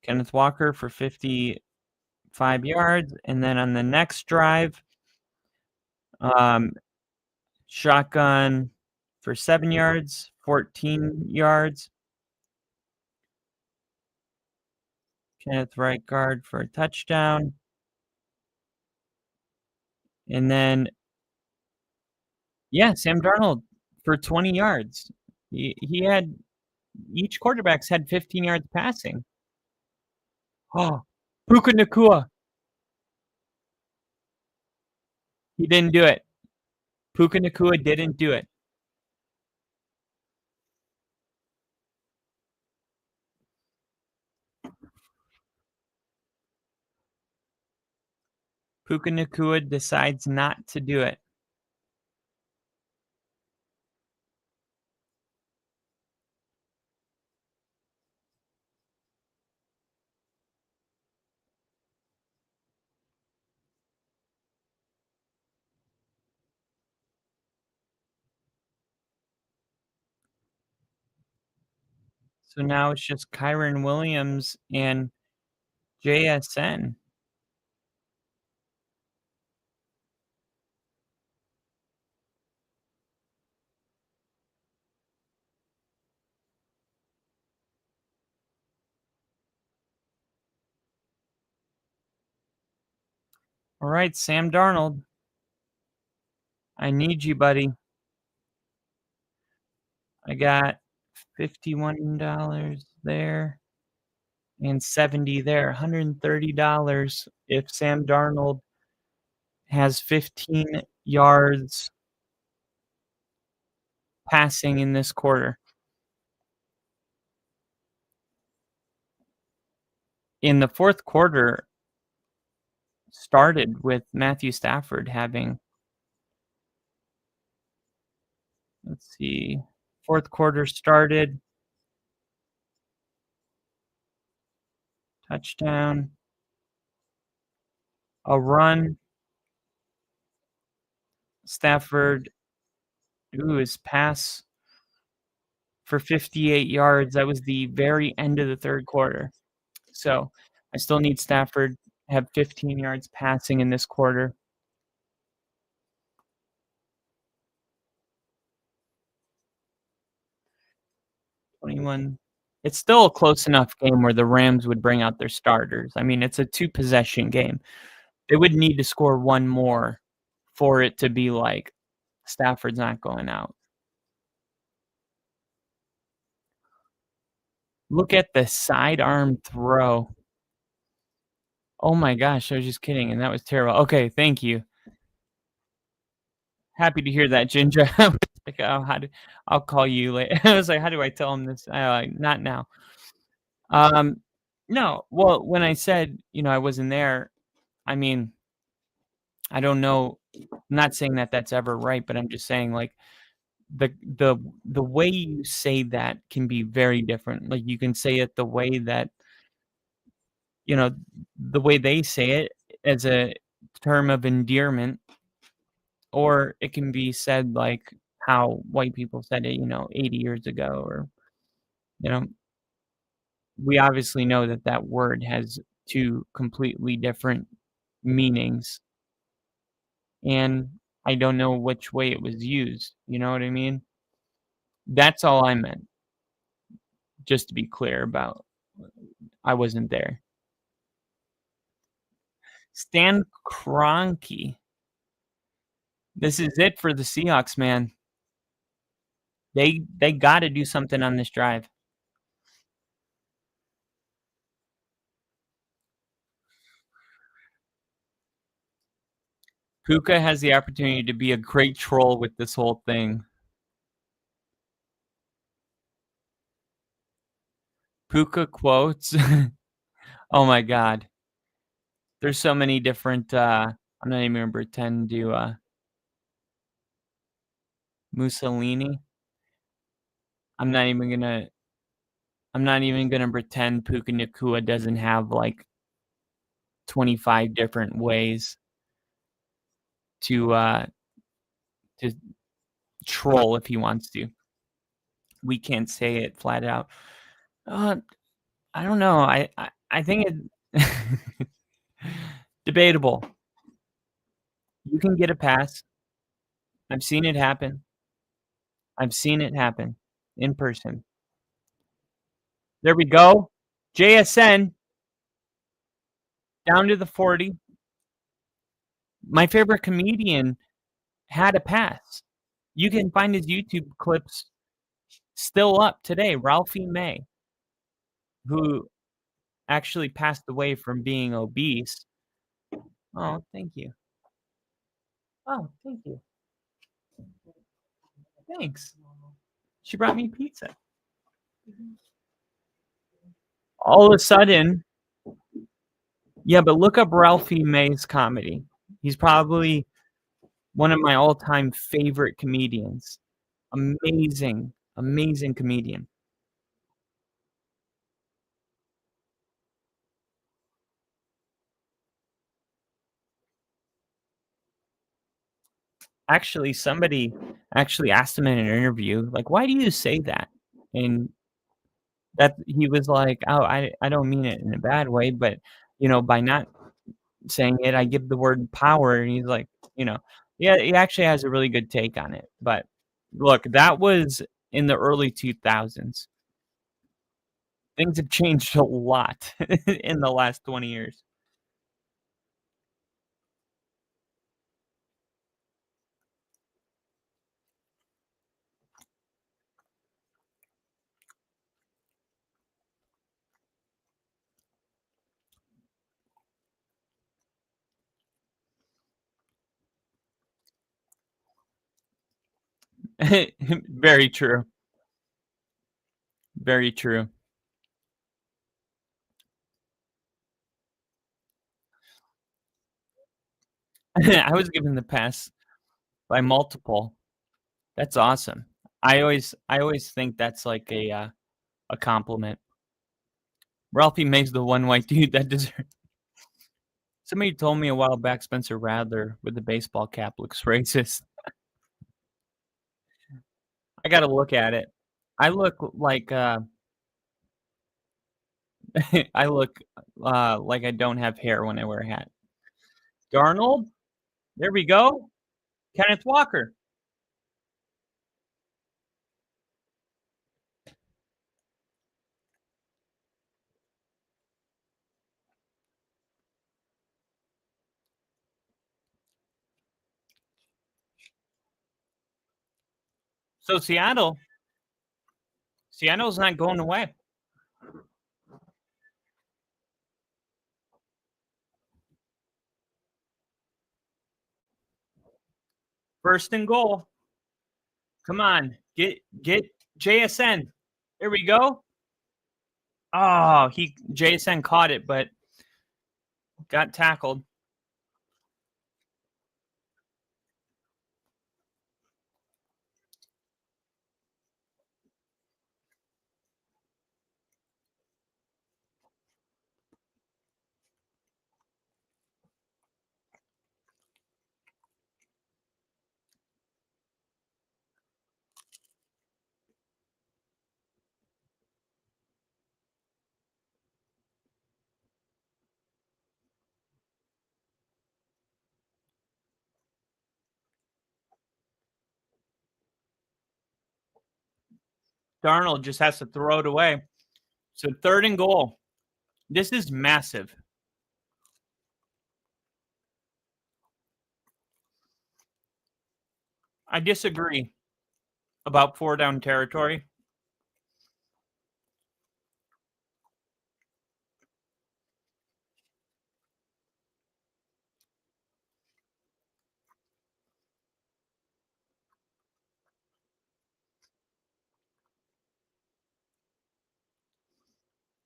Kenneth Walker for 55 yards. And then on the next drive, shotgun for 7 yards, 14 yards. Kenneth right guard for a touchdown. And then, Sam Darnold for 20 yards. He had, each quarterback's had 15 yards passing. Oh, Puka Nacua. He didn't do it. Puka Nacua didn't do it. Puka Nacua decides not to do it. So now it's just Kyron Williams and JSN. All right, Sam Darnold. I need you, buddy. I got $51 there and $70 there. $130 if Sam Darnold has 15 yards passing in this quarter. In the fourth quarter, started with Matthew Stafford having, let's see, fourth quarter started, touchdown, a run, Stafford, his pass for 58 yards. That was the very end of the third quarter. So I still need Stafford to have 15 yards passing in this quarter. It's still a close enough game where the Rams would bring out their starters. I mean, it's a 2-possession game. They would need to score one more for it to be like Stafford's not going out. Look at the sidearm throw Oh my gosh, I was just kidding, and that was terrible. Okay, thank you. Happy to hear that, Ginger. I was like, oh, I'll call you later. I was like, how do I tell him this? Not now. No. Well, when I said, I wasn't there, I mean, I don't know. I'm not saying that that's ever right, but I'm just saying like the way you say that can be very different. Like you can say it the way that the way they say it as a term of endearment, or it can be said like how white people said it, 80 years ago, or you know, we obviously know that that word has two completely different meanings, and I don't know which way it was used. You know what I mean? That's all I meant. Just to be clear about, I wasn't there. Stan Kroenke. This is it for the Seahawks, man. They got to do something on this drive. Puka has the opportunity to be a great troll with this whole thing. Puka quotes. Oh my god. There's so many different I'm not even gonna pretend to Mussolini. I'm not even gonna pretend Puka Nacua doesn't have like 25 different ways to troll if he wants to. We can't say it flat out. I don't know. I think it debatable. You can get a pass. I've seen it happen. I've seen it happen in person. There we go. JSN down to the 40. My favorite comedian had a pass. You can find his YouTube clips still up today. Ralphie May, who actually passed away from being obese. Oh, thank you. Oh, thank you. Thanks. She brought me pizza. All of a sudden, yeah, but look up Ralphie May's comedy. He's probably one of my all-time favorite comedians. Amazing, amazing comedian. Actually, somebody actually asked him in an interview, like, "Why do you say that?" And that he was like, "Oh, I don't mean it in a bad way, but, by not saying it, I give the word power." And he's like, yeah, he actually has a really good take on it. But look, that was in the early 2000s. Things have changed a lot in the last 20 years. Very true. Very true. I was given the pass by multiple. That's awesome. I always think that's like a compliment. Ralphie makes the one white dude that deserves. Somebody told me a while back Spencer Rattler with the baseball cap looks racist. I gotta look at it. I look like I look like I don't have hair when I wear a hat. Darnold, there we go. Kenneth Walker. So Seattle's not going away. First and goal. Come on. Get JSN. There we go. Oh, JSN caught it, but got tackled. Darnold just has to throw it away. So third and goal. This is massive. I disagree about 4-down territory.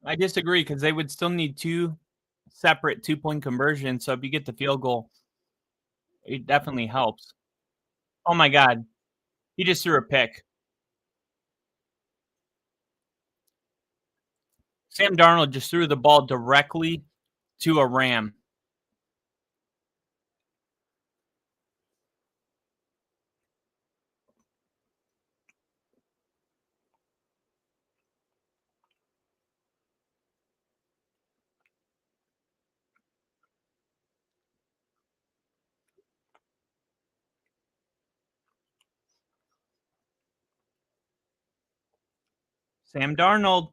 I disagree because they would still need 2 separate 2-point conversions. So if you get the field goal, it definitely helps. Oh my God. He just threw a pick. Sam Darnold just threw the ball directly to a Ram. Sam Darnold.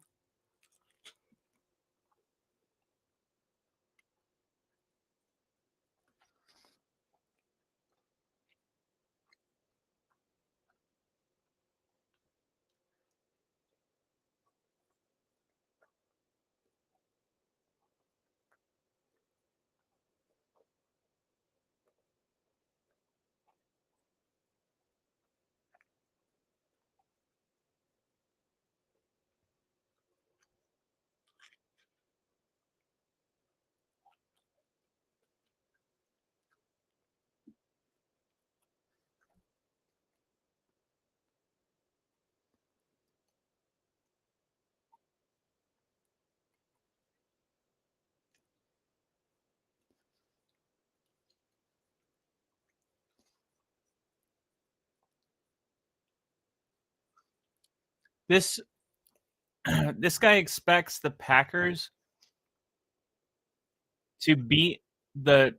This guy expects the Packers to beat the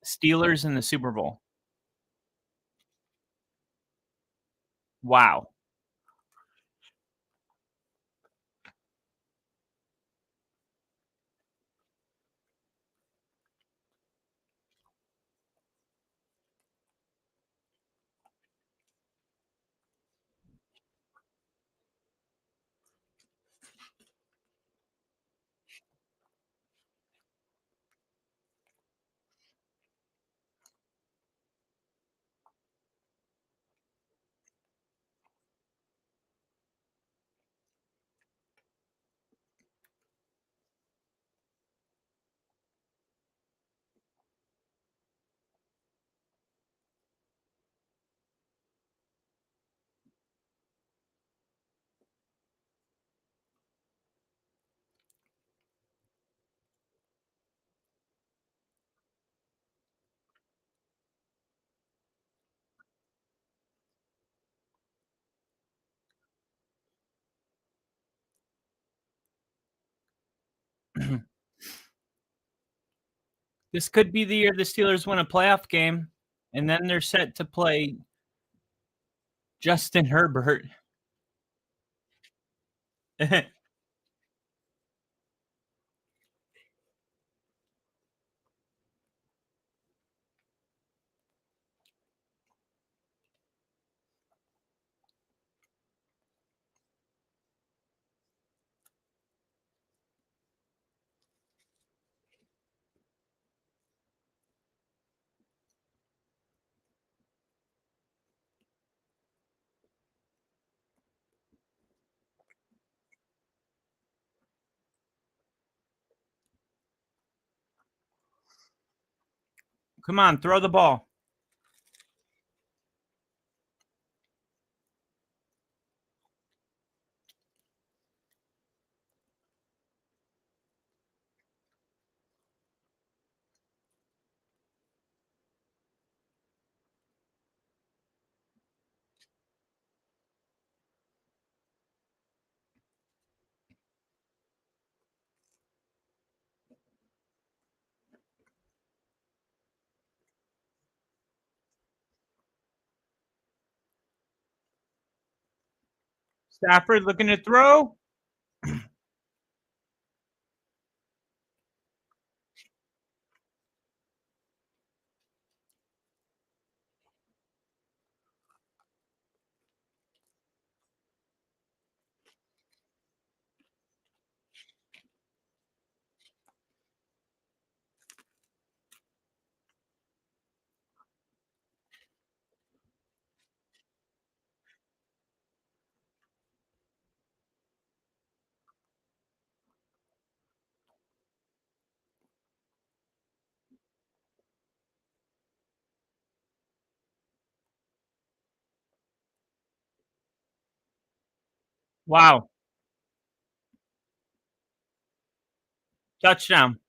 Steelers in the Super Bowl. Wow. This could be the year the Steelers win a playoff game, and then they're set to play Justin Herbert. Come on, throw the ball. Stafford looking to throw. Wow. Touchdown.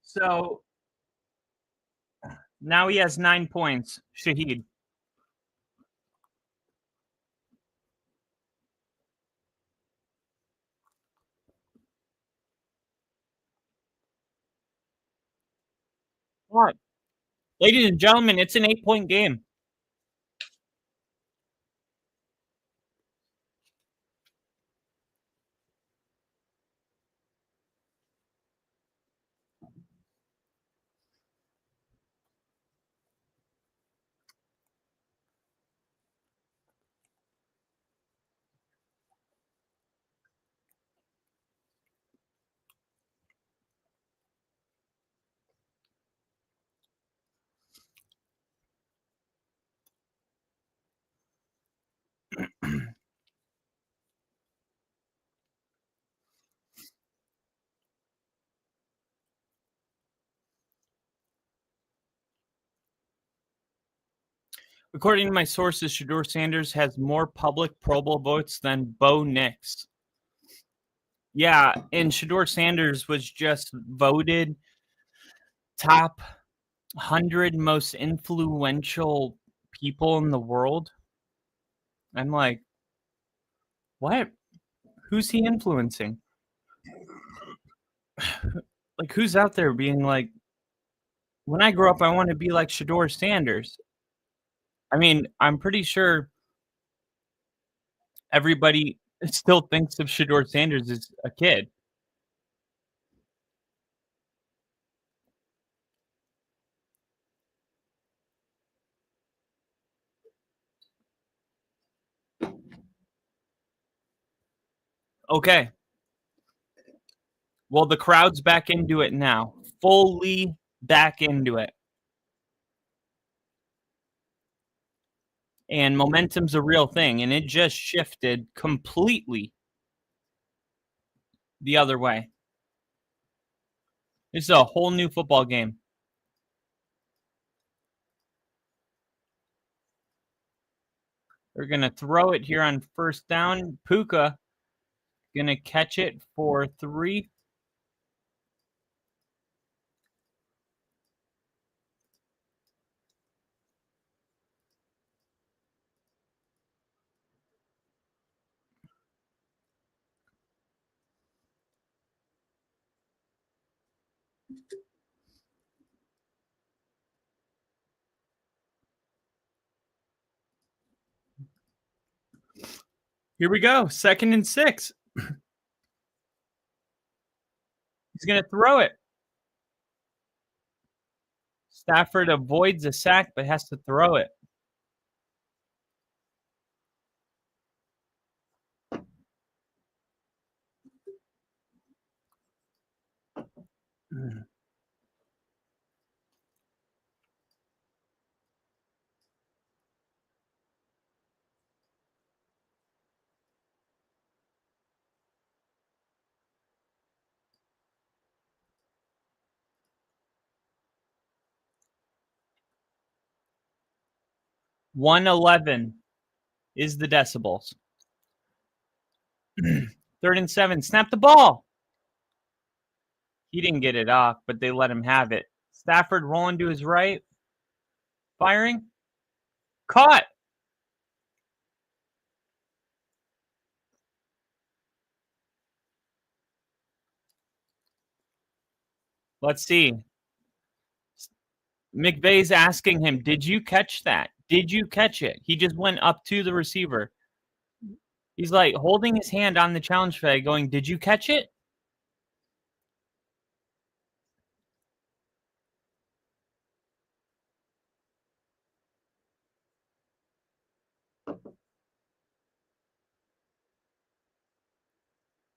So now he has 9 points. Shaheed. What? Ladies and gentlemen, it's an 8-point game. According to my sources, Shedeur Sanders has more public Pro Bowl votes than Bo Nix. Yeah, and Shedeur Sanders was just voted top 100 most influential people in the world. I'm like, what? Who's he influencing? Like, who's out there being like, when I grow up, I want to be like Shedeur Sanders? I mean, I'm pretty sure everybody still thinks of Shedeur Sanders as a kid. Okay. Well, the crowd's back into it now. Fully back into it. And momentum's a real thing, and it just shifted completely the other way. This is a whole new football game. They're going to throw it here on first down. Puka going to catch it for 3. Here we go. 2nd and 6. He's going to throw it. Stafford avoids a sack, but has to throw it. Mm. $111 is the decibels. 3rd and 7. Snap the ball. He didn't get it off, but they let him have it. Stafford rolling to his right. Firing. Caught. Let's see. McVay's asking him, did you catch that? Did you catch it? He just went up to the receiver. He's like holding his hand on the challenge flag going, did you catch it?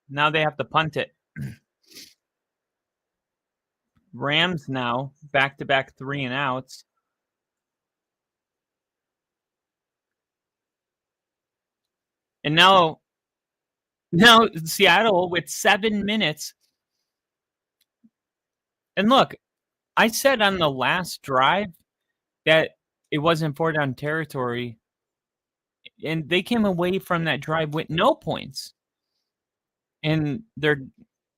Now they have to punt it. Rams now, back-to-back 3-and-outs. And now Seattle with 7 minutes. And look, I said on the last drive that it wasn't 4-down territory. And they came away from that drive with no points. And they're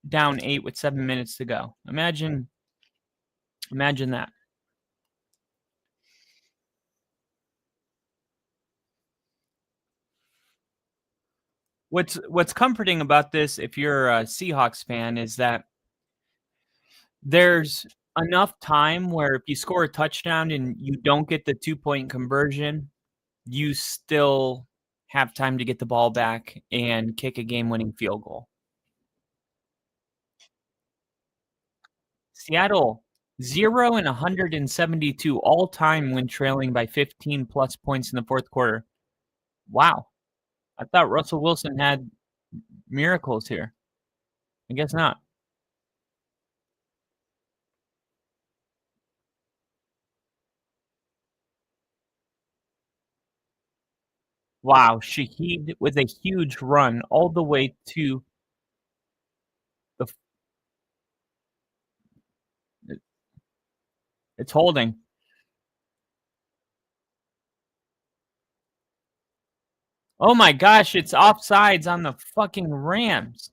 down 8 with 7 minutes to go. Imagine that. What's comforting about this, if you're a Seahawks fan, is that there's enough time where if you score a touchdown and you don't get the 2-point conversion, you still have time to get the ball back and kick a game-winning field goal. Seattle, 0-172 all-time when trailing by 15-plus points in the fourth quarter. Wow. I thought Russell Wilson had miracles here. I guess not. Wow, Shaheed with a huge run all the way to the... It's holding. Oh my gosh, it's offsides on the fucking Rams.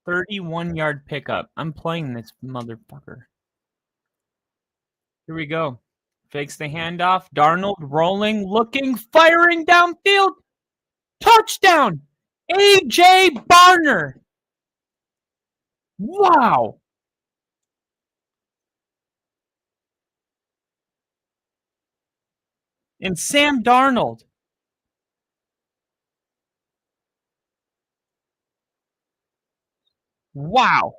$31-yard pickup. I'm playing this motherfucker. Here we go. Fakes the handoff. Darnold rolling, looking, firing downfield. Touchdown! A.J. Barner. Wow. And Sam Darnold. Wow.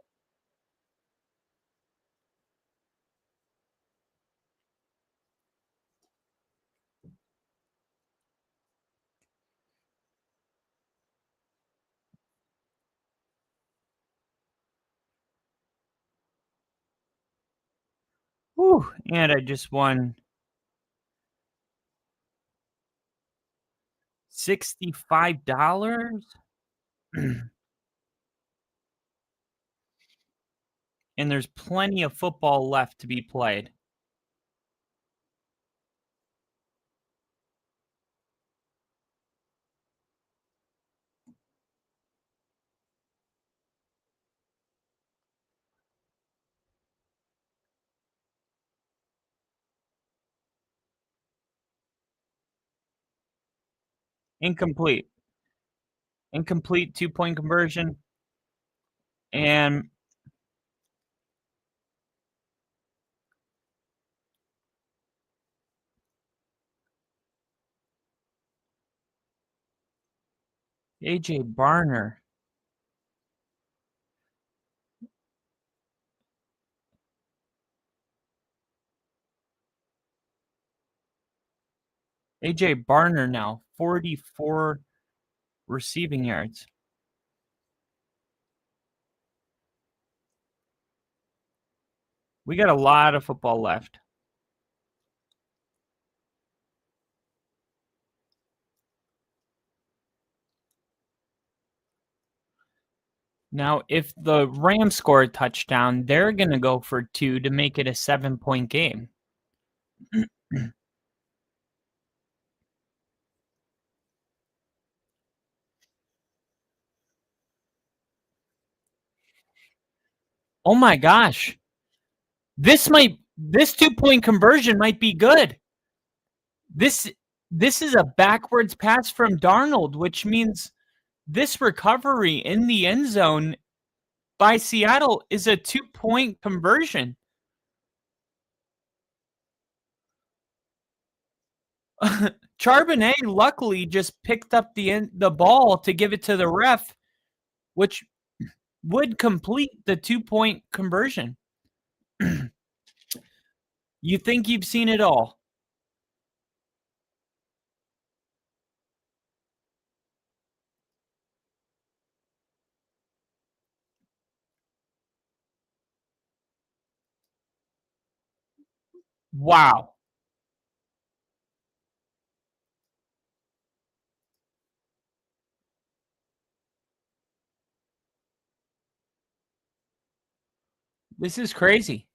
Whew. And I just won $65. And there's plenty of football left to be played. Incomplete. Incomplete 2-point conversion. And A.J. Barner. A.J. Barner now, 44 receiving yards. We got a lot of football left. Now, if the Rams score a touchdown, they're going to go for 2 to make it a 7-point game. Oh my gosh. This 2-point conversion might be good. This is a backwards pass from Darnold, which means this recovery in the end zone by Seattle is a 2-point conversion. Charbonnet luckily just picked up the ball to give it to the ref, which would complete the 2-point conversion. You think you've seen it all. Wow. This is crazy.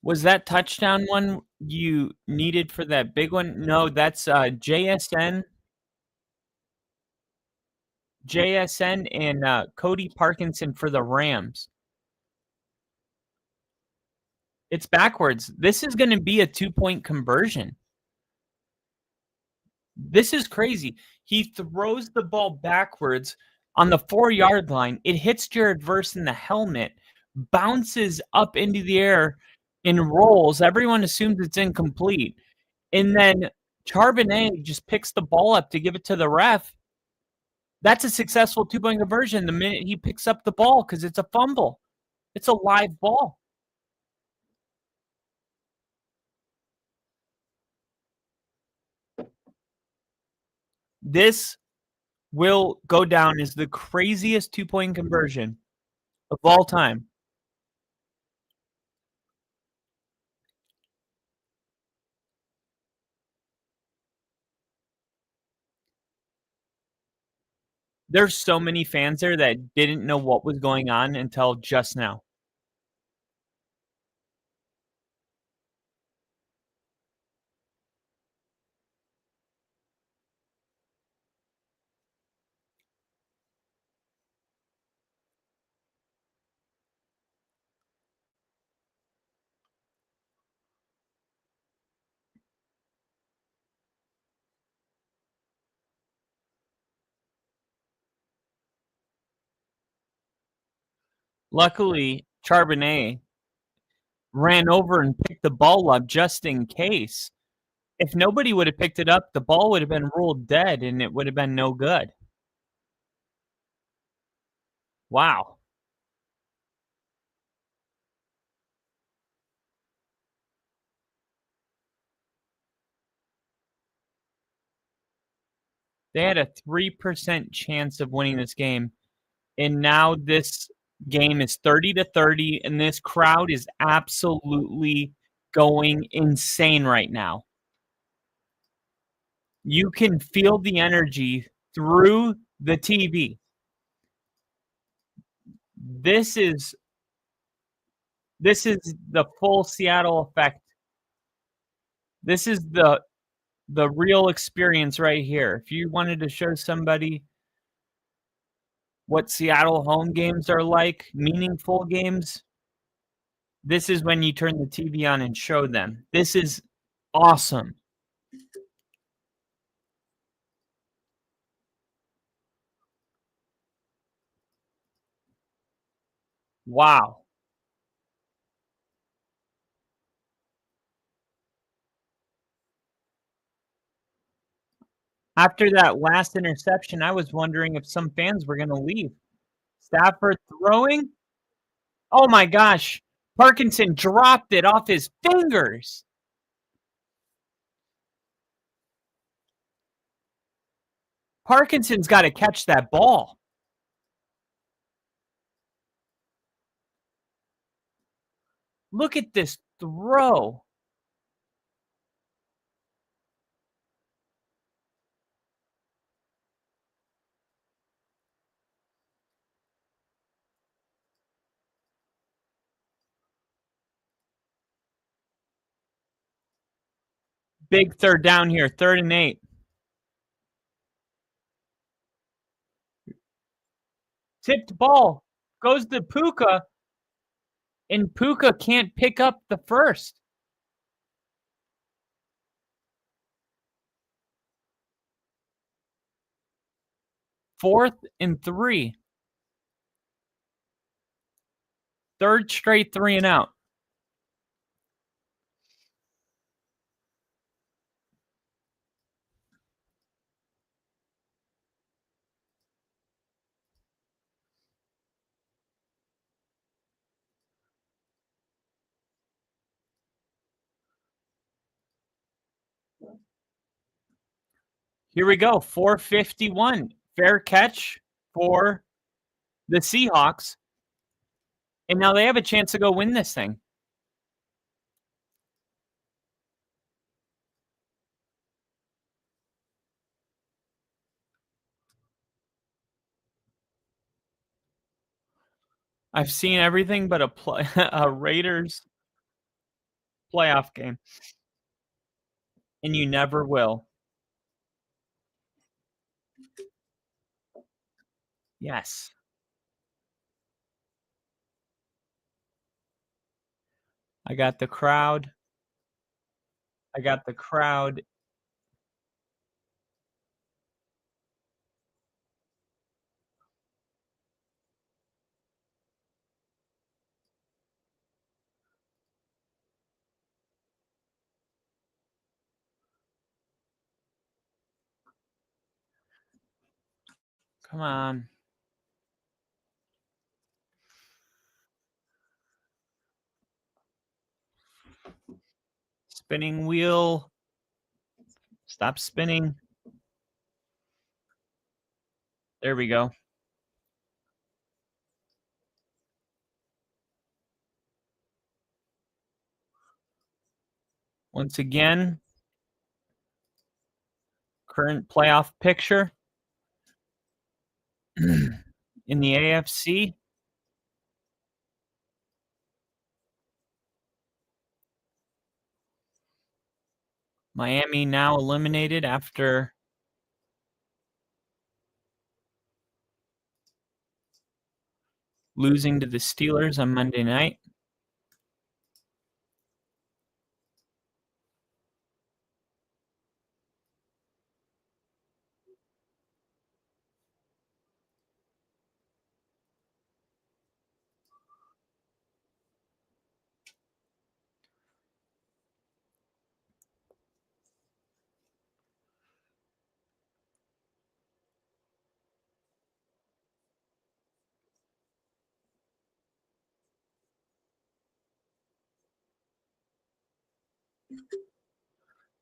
Was that touchdown one you needed for that big one? No, that's JSN and Cody Parkinson for the Rams. It's backwards. This is going to be a 2-point conversion. This is crazy. He throws the ball backwards on the 4-yard line. It hits Jared Verse in the helmet, bounces up into the air, and rolls. Everyone assumes it's incomplete. And then Charbonnet just picks the ball up to give it to the ref. That's a successful 2-point conversion the minute he picks up the ball because it's a fumble. It's a live ball. This will go down as the craziest 2-point conversion of all time. There's so many fans there that didn't know what was going on until just now. Luckily, Charbonnet ran over and picked the ball up just in case. If nobody would have picked it up, the ball would have been ruled dead and it would have been no good. Wow. They had a 3% chance of winning this game. And now this game is 30-30, and this crowd is absolutely going insane right now. You can feel the energy through the TV. This is the full Seattle effect. This is the real experience right here. If you wanted to show somebody what Seattle home games are like, meaningful games, This is when you turn the TV on and show them. This is awesome. Wow. After that last interception, I was wondering if some fans were going to leave. Stafford throwing. Oh my gosh. Parkinson dropped it off his fingers. Parkinson's got to catch that ball. Look at this throw. Big third down here, 3rd and 8. Tipped ball goes to Puka, and Puka can't pick up the first. Fourth and 3. Third straight 3 and out. Here we go. 451. Fair catch for the Seahawks. And now they have a chance to go win this thing. I've seen everything but a Raiders playoff game. And you never will. Yes. I got the crowd. Come on. Spinning wheel. Stop spinning. There we go. Once again, current playoff picture in the AFC. Miami now eliminated after losing to the Steelers on Monday night.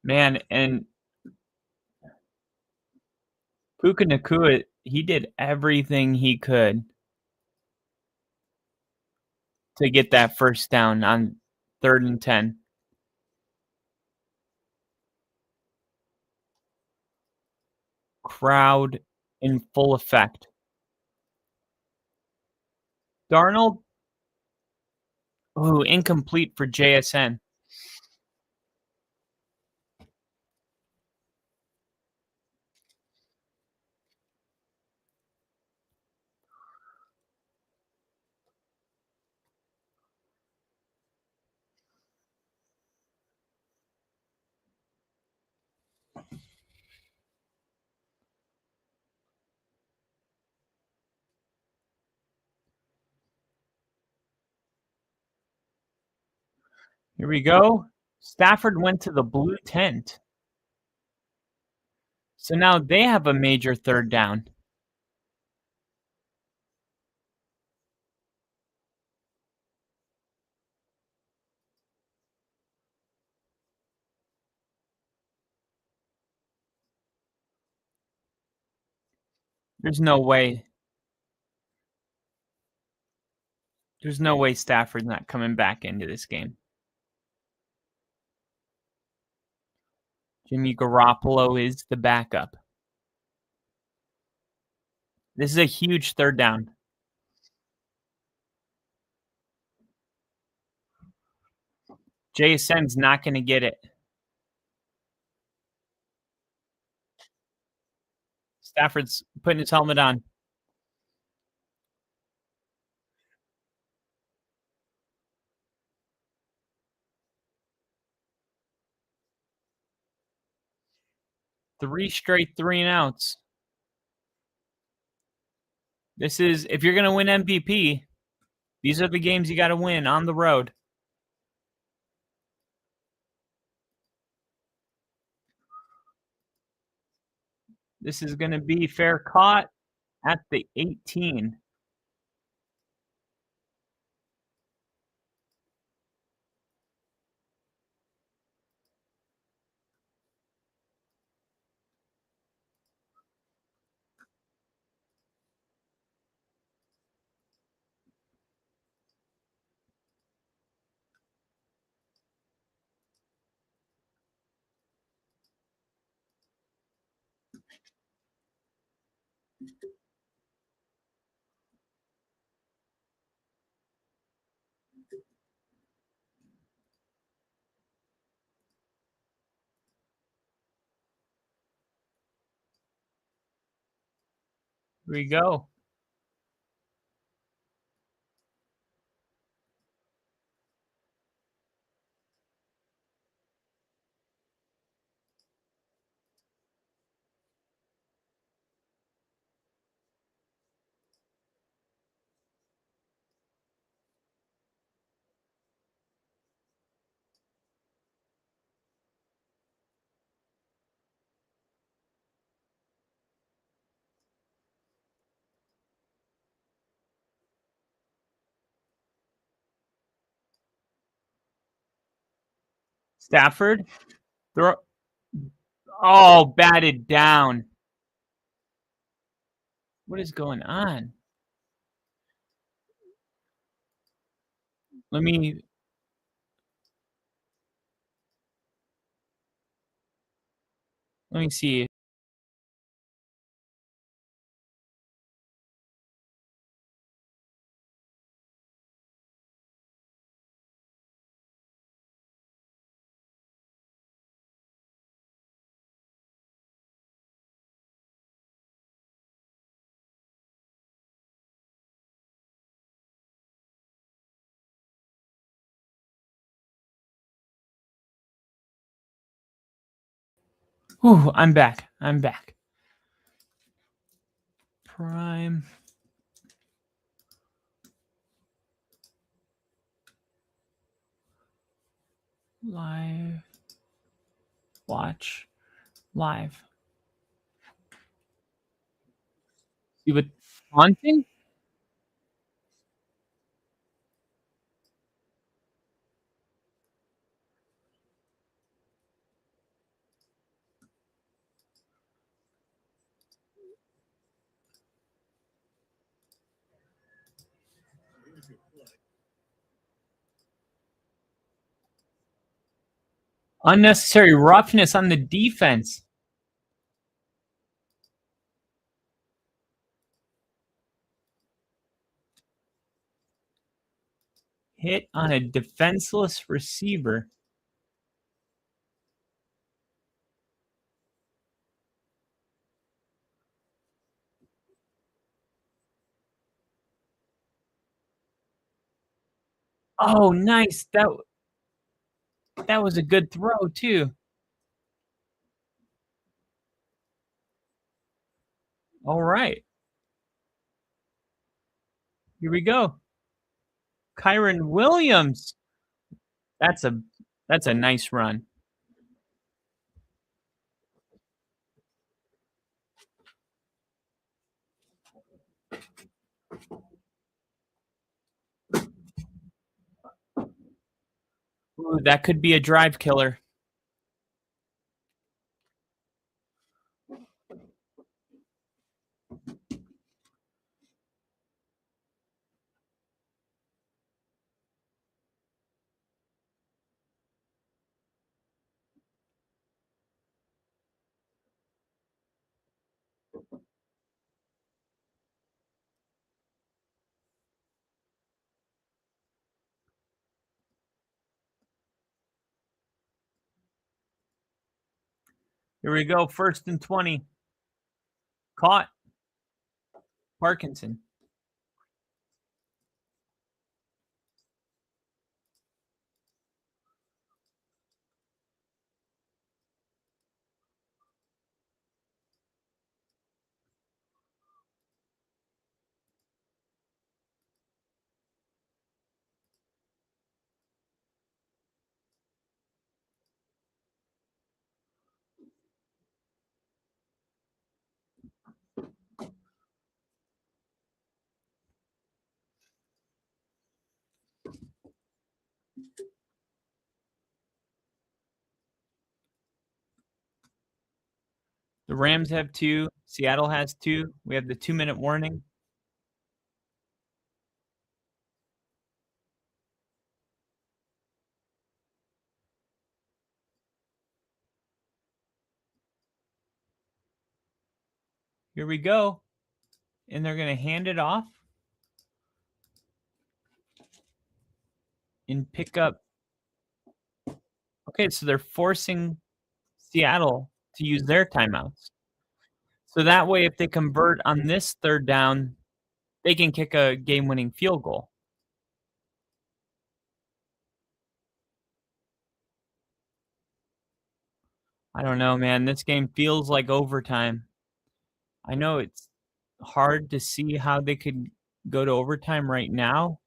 Man, and Puka Nacua, he did everything he could to get that first down on 3rd and 10. Crowd in full effect. Darnold, incomplete for JSN. Here we go. Stafford went to the blue tent. So now they have a major third down. There's no way. There's no way Stafford's not coming back into this game. Jimmy Garoppolo is the backup. This is a huge third down. JSN's not going to get it. Stafford's putting his helmet on. Three straight 3-and-outs. This is, if you're going to win MVP, these are the games you got to win on the road. This is going to be fair caught at the 18. Here we go. Stafford. Throw. Oh, batted down. What is going on? Let me see. Whew, I'm back. Prime. Live. Watch. Live. See what haunting? Unnecessary roughness on the defense. Hit on a defenseless receiver. Oh, nice. That was a good throw, too. All right. Here we go. Kyron Williams. That's That's a nice run. Ooh, that could be a drive killer. Here we go. 1st and 20. Caught. Parkinson. The Rams have 2. Seattle has 2. We have the 2-minute warning. Here we go. And they're going to hand it off and pick up. Okay, so they're forcing Seattle to use their timeouts. So that way, if they convert on this 3rd down, they can kick a game-winning field goal. I don't know, man. This game feels like overtime. I know it's hard to see how they could go to overtime right now.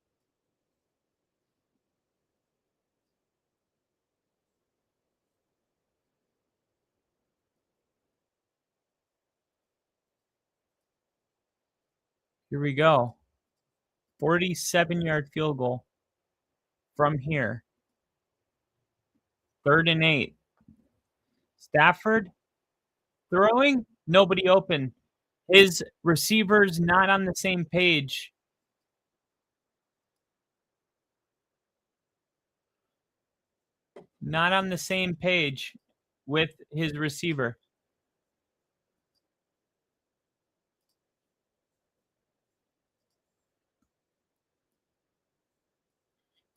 Here we go. 47-yard field goal from here. 3rd and 8. Stafford throwing. Nobody open. His receivers not on the same page. Not on the same page with his receiver.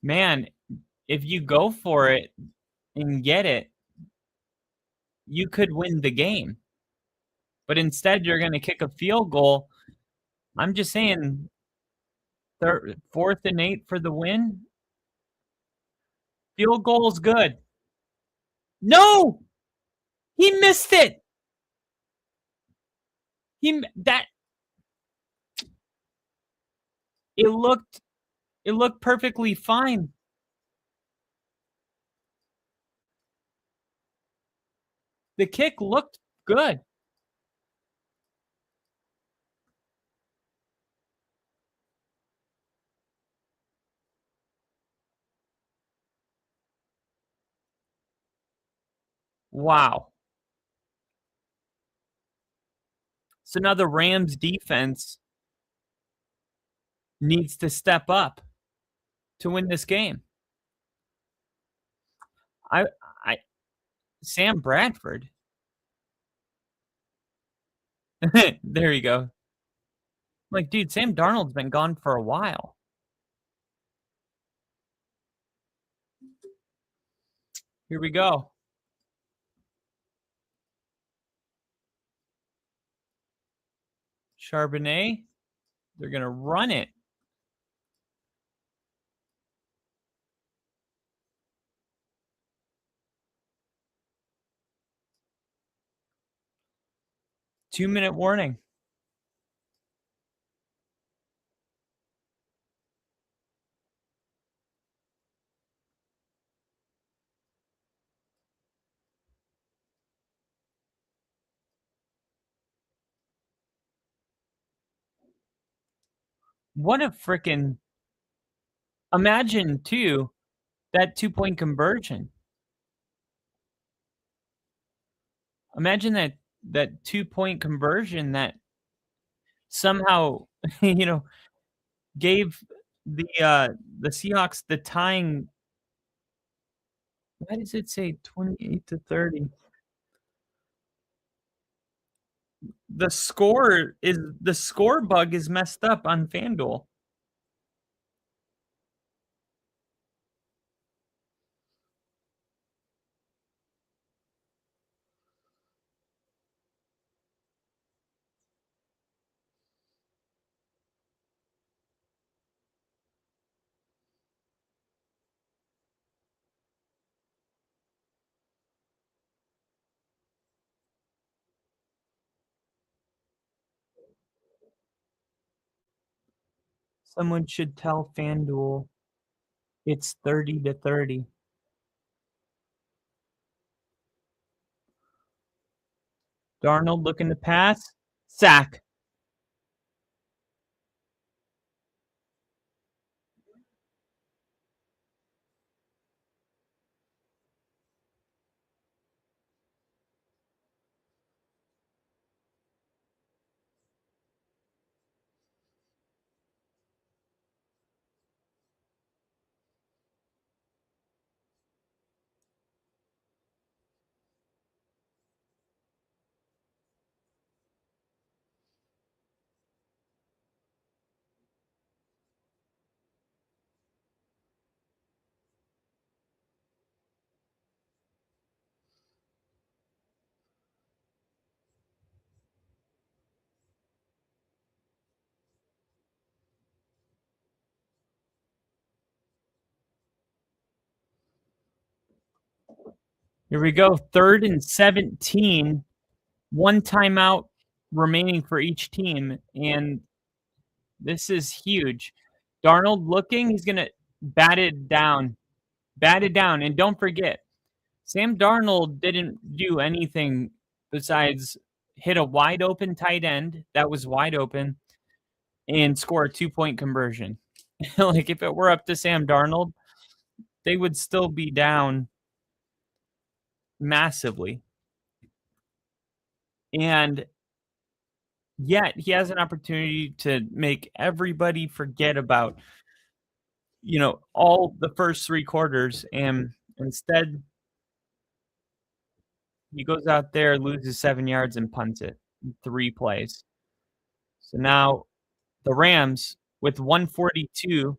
Man, if you go for it and get it, you could win the game. But instead, you're going to kick a field goal. I'm just saying, 4th and 8 for the win. Field goal is good. No! He missed it. It looked perfectly fine. The kick looked good. Wow. So now the Rams defense needs to step up to win this game. Sam Bradford. There you go. Like, dude, Sam Darnold's been gone for a while. Here we go. Charbonnet. They're going to run it. Two-minute warning. What a freaking imagine too that 2-point conversion. Imagine that 2-point conversion that somehow gave the Seahawks the tying. Why does it say 28-30? The score bug is messed up on FanDuel. Someone should tell FanDuel it's 30-30. Darnold looking to pass. Sack. Here we go. 3rd and 17. 1 timeout remaining for each team. And this is huge. Darnold looking. He's going to bat it down. Bat it down. And don't forget, Sam Darnold didn't do anything besides hit a wide open tight end that was wide open and score a 2-point conversion. Like if it were up to Sam Darnold, they would still be down massively. And yet he has an opportunity to make everybody forget about, all the first 3 quarters. And instead, he goes out there, loses 7 yards, and punts it in 3 plays. So now the Rams, with 142,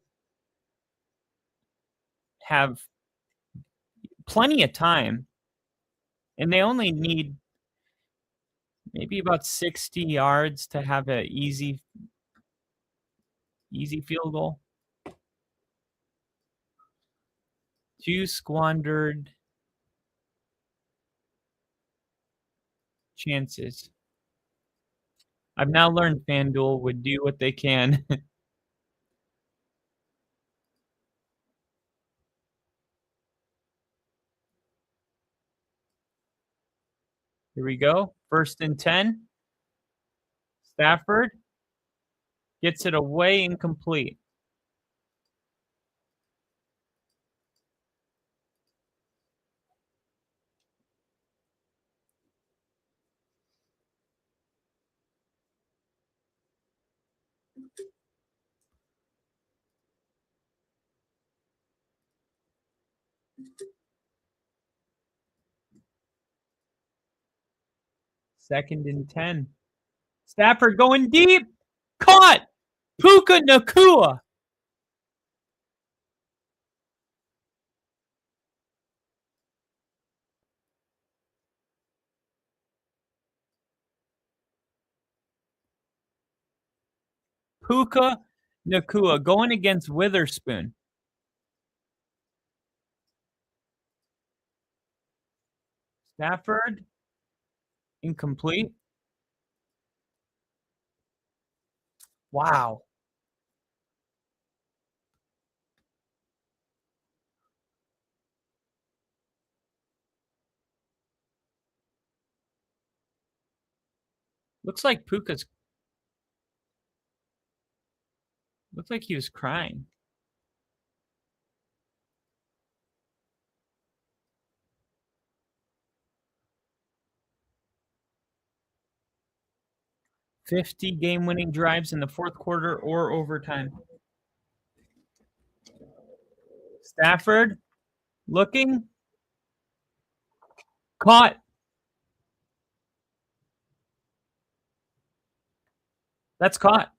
have plenty of time, and they only need maybe about 60 yards to have an easy field goal. 2 squandered chances. I've now learned FanDuel would do what they can. Here we go. 1st and 10. Stafford gets it away, incomplete. Second and 10. Stafford going deep. Caught. Puka Nacua. Puka Nacua going against Witherspoon. Stafford, incomplete. Wow. Looks like Puka's Looked like he was crying. "50 game-winning drives in the fourth quarter or overtime." Stafford looking. Caught. That's caught.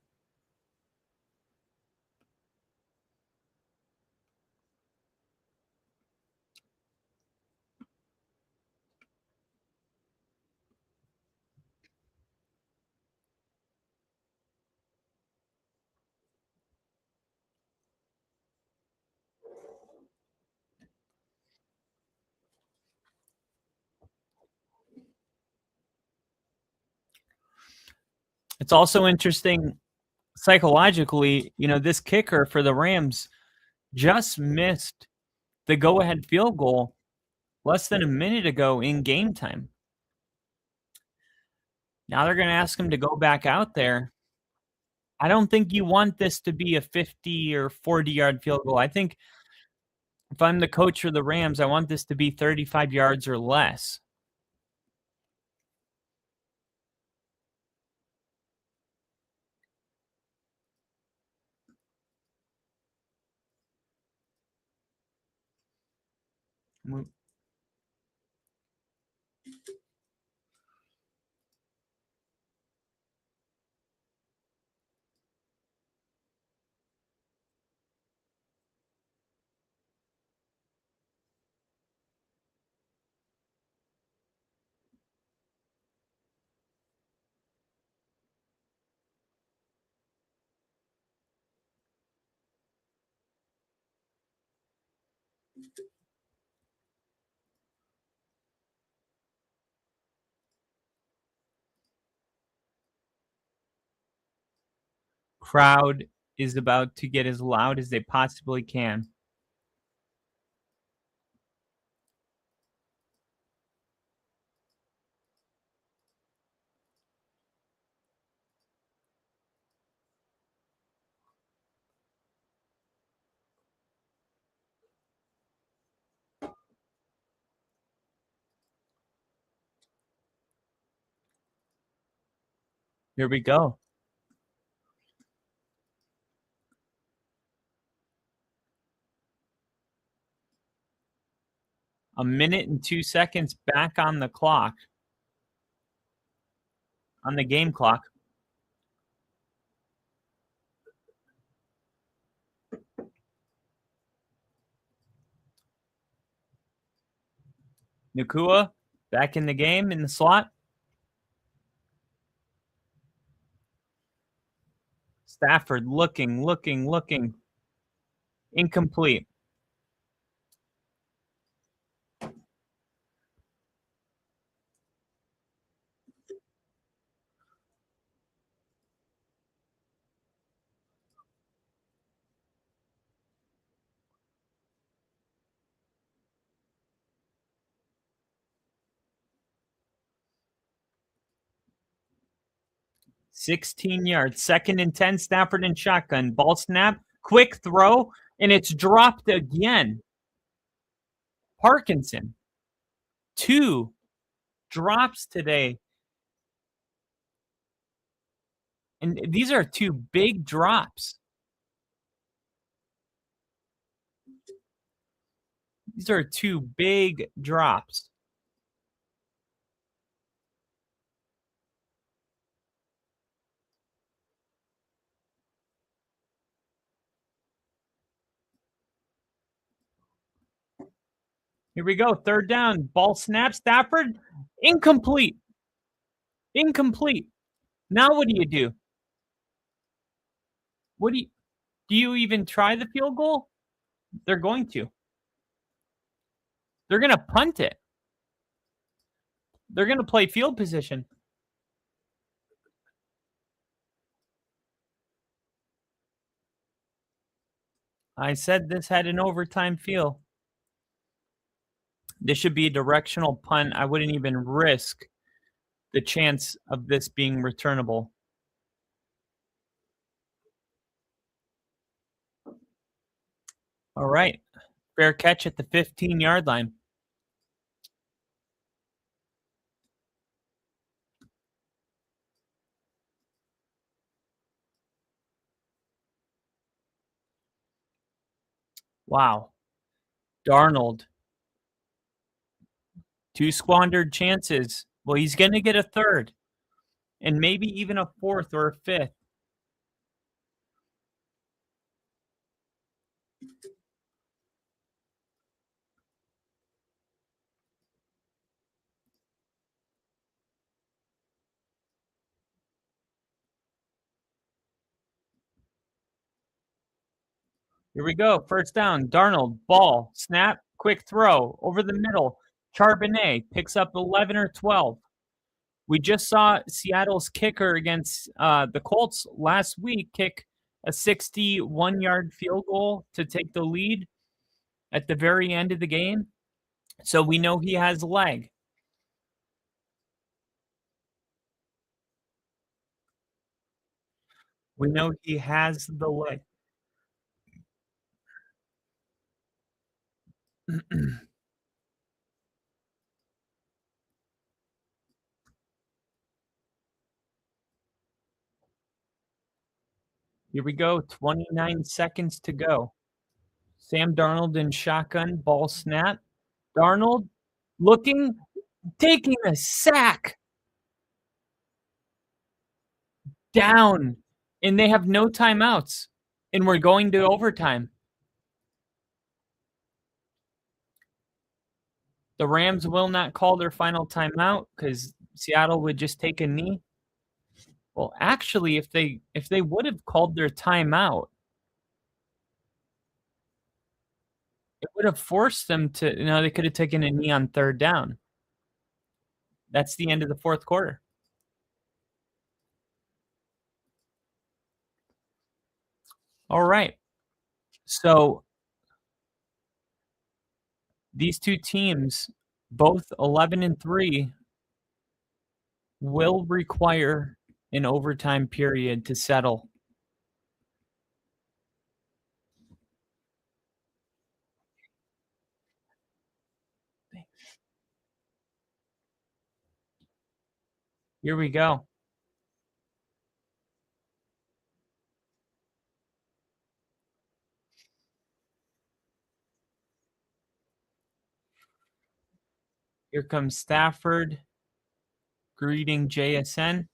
It's also interesting psychologically, this kicker for the Rams just missed the go-ahead field goal less than a minute ago in game time. Now they're going to ask him to go back out there. I don't think you want this to be a 50 or 40-yard field goal. I think if I'm the coach for the Rams, I want this to be 35 yards or less. Crowd is about to get as loud as they possibly can. Here we go. A minute and 2 seconds back on the clock. On the game clock. Nakua back in the game in the slot. Stafford looking. Incomplete. $16 yards. 2nd and 10. Stafford in shotgun. Ball snap. Quick throw. And it's dropped again. Parkinson. 2 drops today. And these are 2 big drops. These are 2 big drops. Here we go. 3rd down. Ball snap. Stafford. Incomplete. Now what do you do? Do you even try the field goal? They're going to. They're going to punt it. They're going to play field position. I said this had an overtime feel. This should be a directional punt. I wouldn't even risk the chance of this being returnable. All right. Fair catch at the 15-yard line. Wow. Darnold. 2 squandered chances. Well, he's going to get a third and maybe even a fourth or a fifth. Here we go. First down. Darnold, ball, snap, quick throw over the middle. Charbonnet picks up 11 or 12. We just saw Seattle's kicker against the Colts last week kick a 61-yard field goal to take the lead at the very end of the game. So we know he has leg. We know he has the leg. Here we go. 29 seconds to go. Sam Darnold in shotgun, ball snap. Darnold looking, taking a sack. Down. And they have no timeouts. And we're going to overtime. The Rams will not call their final timeout because Seattle would just take a knee. Well, actually, if they would have called their timeout, it would have forced them to, they could have taken a knee on third down. That's the end of the fourth quarter. All right. So these two teams, both 11-3, will require an overtime period to settle. Here we go. Here comes Stafford greeting JSN.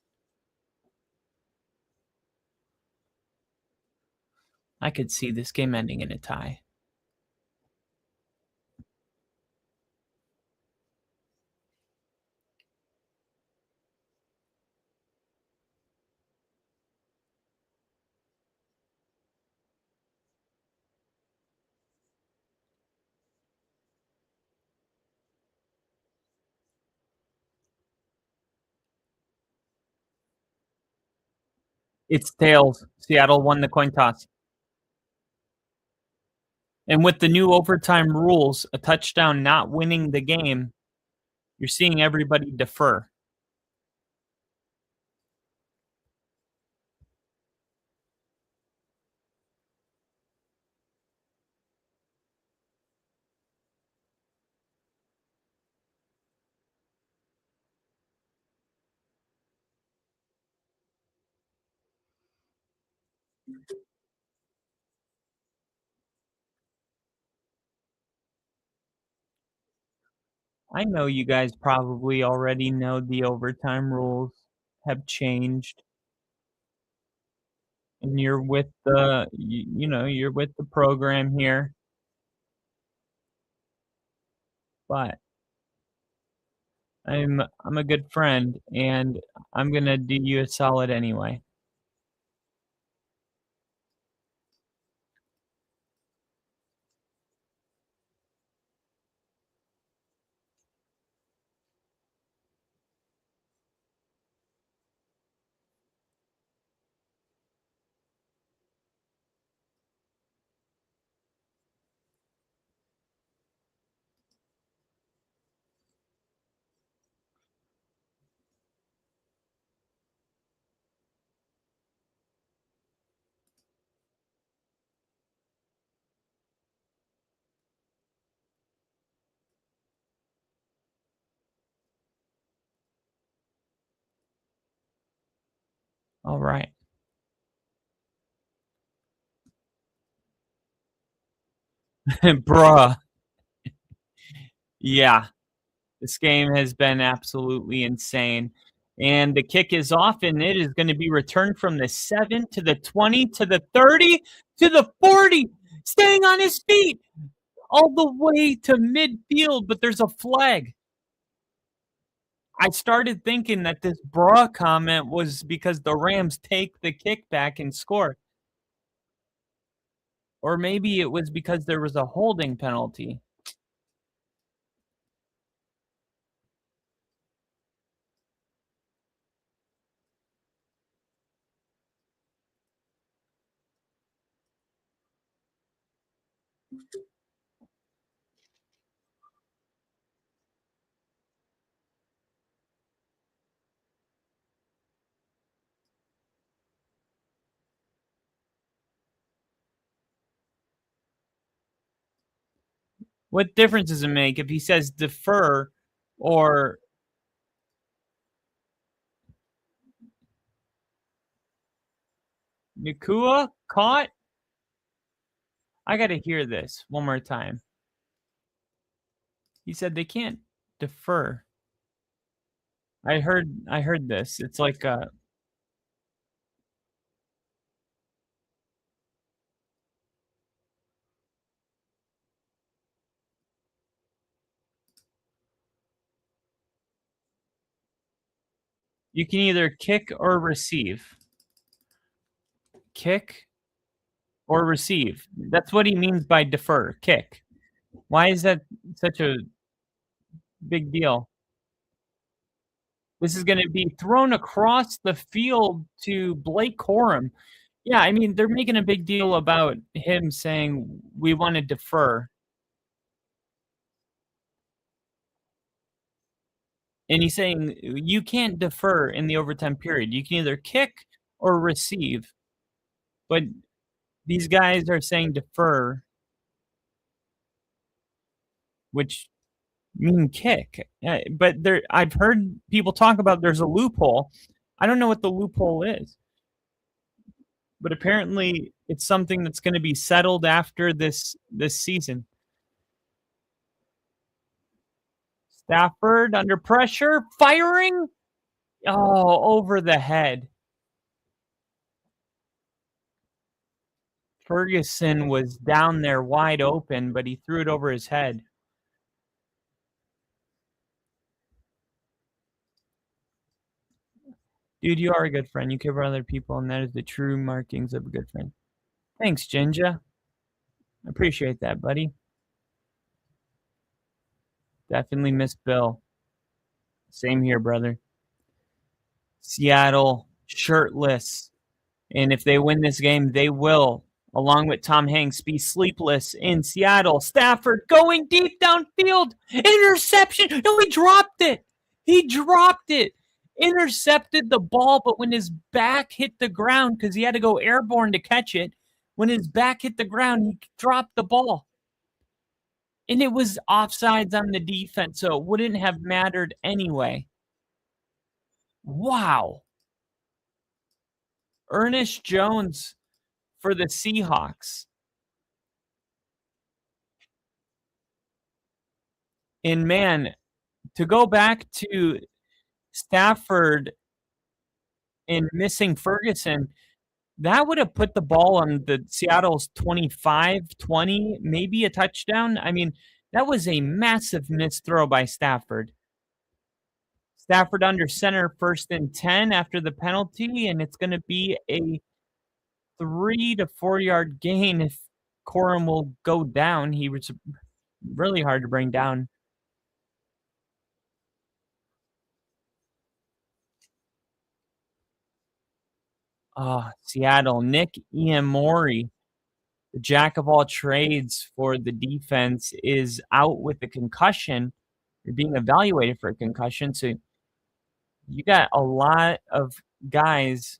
I could see this game ending in a tie. It's tails. Seattle won the coin toss. And with the new overtime rules, a touchdown not winning the game, you're seeing everybody defer. I know you guys probably already know the overtime rules have changed. And you're with the you're with the program here. But I'm a good friend and I'm going to do you a solid anyway. All right. Bruh. Yeah. This game has been absolutely insane. And the kick is off, and it is going to be returned from the 7 to the 20 to the 30 to the 40, staying on his feet all the way to midfield, but there's a flag. I started thinking that this bruh comment was because the Rams take the kick back and score. Or maybe it was because there was a holding penalty. What difference does it make if he says defer or Nakua caught? I got to hear this one more time. He said they can't defer. I heard this. It's like you can either kick or receive. Kick or receive. That's what he means by defer, kick. Why is that such a big deal? This is going to be thrown across the field to Blake Corum. Yeah, I mean, they're making a big deal about him saying we want to defer. And he's saying you can't defer in the overtime period. You can either kick or receive. But these guys are saying defer, which mean kick. But I've heard people talk about there's a loophole. I don't know what the loophole is. But apparently it's something that's going to be settled after this season. Stafford under pressure, firing. Oh, over the head. Ferguson was down there wide open, but he threw it over his head. Dude, you are a good friend. You care about other people, and that is the true markings of a good friend. Thanks, Ginger. I appreciate that, buddy. Definitely miss Bill. Same here, brother. Seattle, shirtless. And if they win this game, they will, along with Tom Hanks, be sleepless in Seattle. Stafford going deep downfield. Interception. No, he dropped it. He dropped it. Intercepted the ball, but when his back hit the ground, because he had to go airborne to catch it, when his back hit the ground, he dropped the ball. And it was offsides on the defense, so it wouldn't have mattered anyway. Wow. Ernest Jones for the Seahawks. And man, to go back to Stafford and missing Ferguson, that would have put the ball on the Seattle's 25, 20, maybe a touchdown. I mean, that was a massive missed throw by Stafford. Stafford under center, 1st and 10 after the penalty, and it's going to be a 3 to 4 yard gain if Corum will go down. He was really hard to bring down. Seattle, Nick Iamori, the jack of all trades for the defense, is out with a concussion. You're being evaluated for a concussion. So you got a lot of guys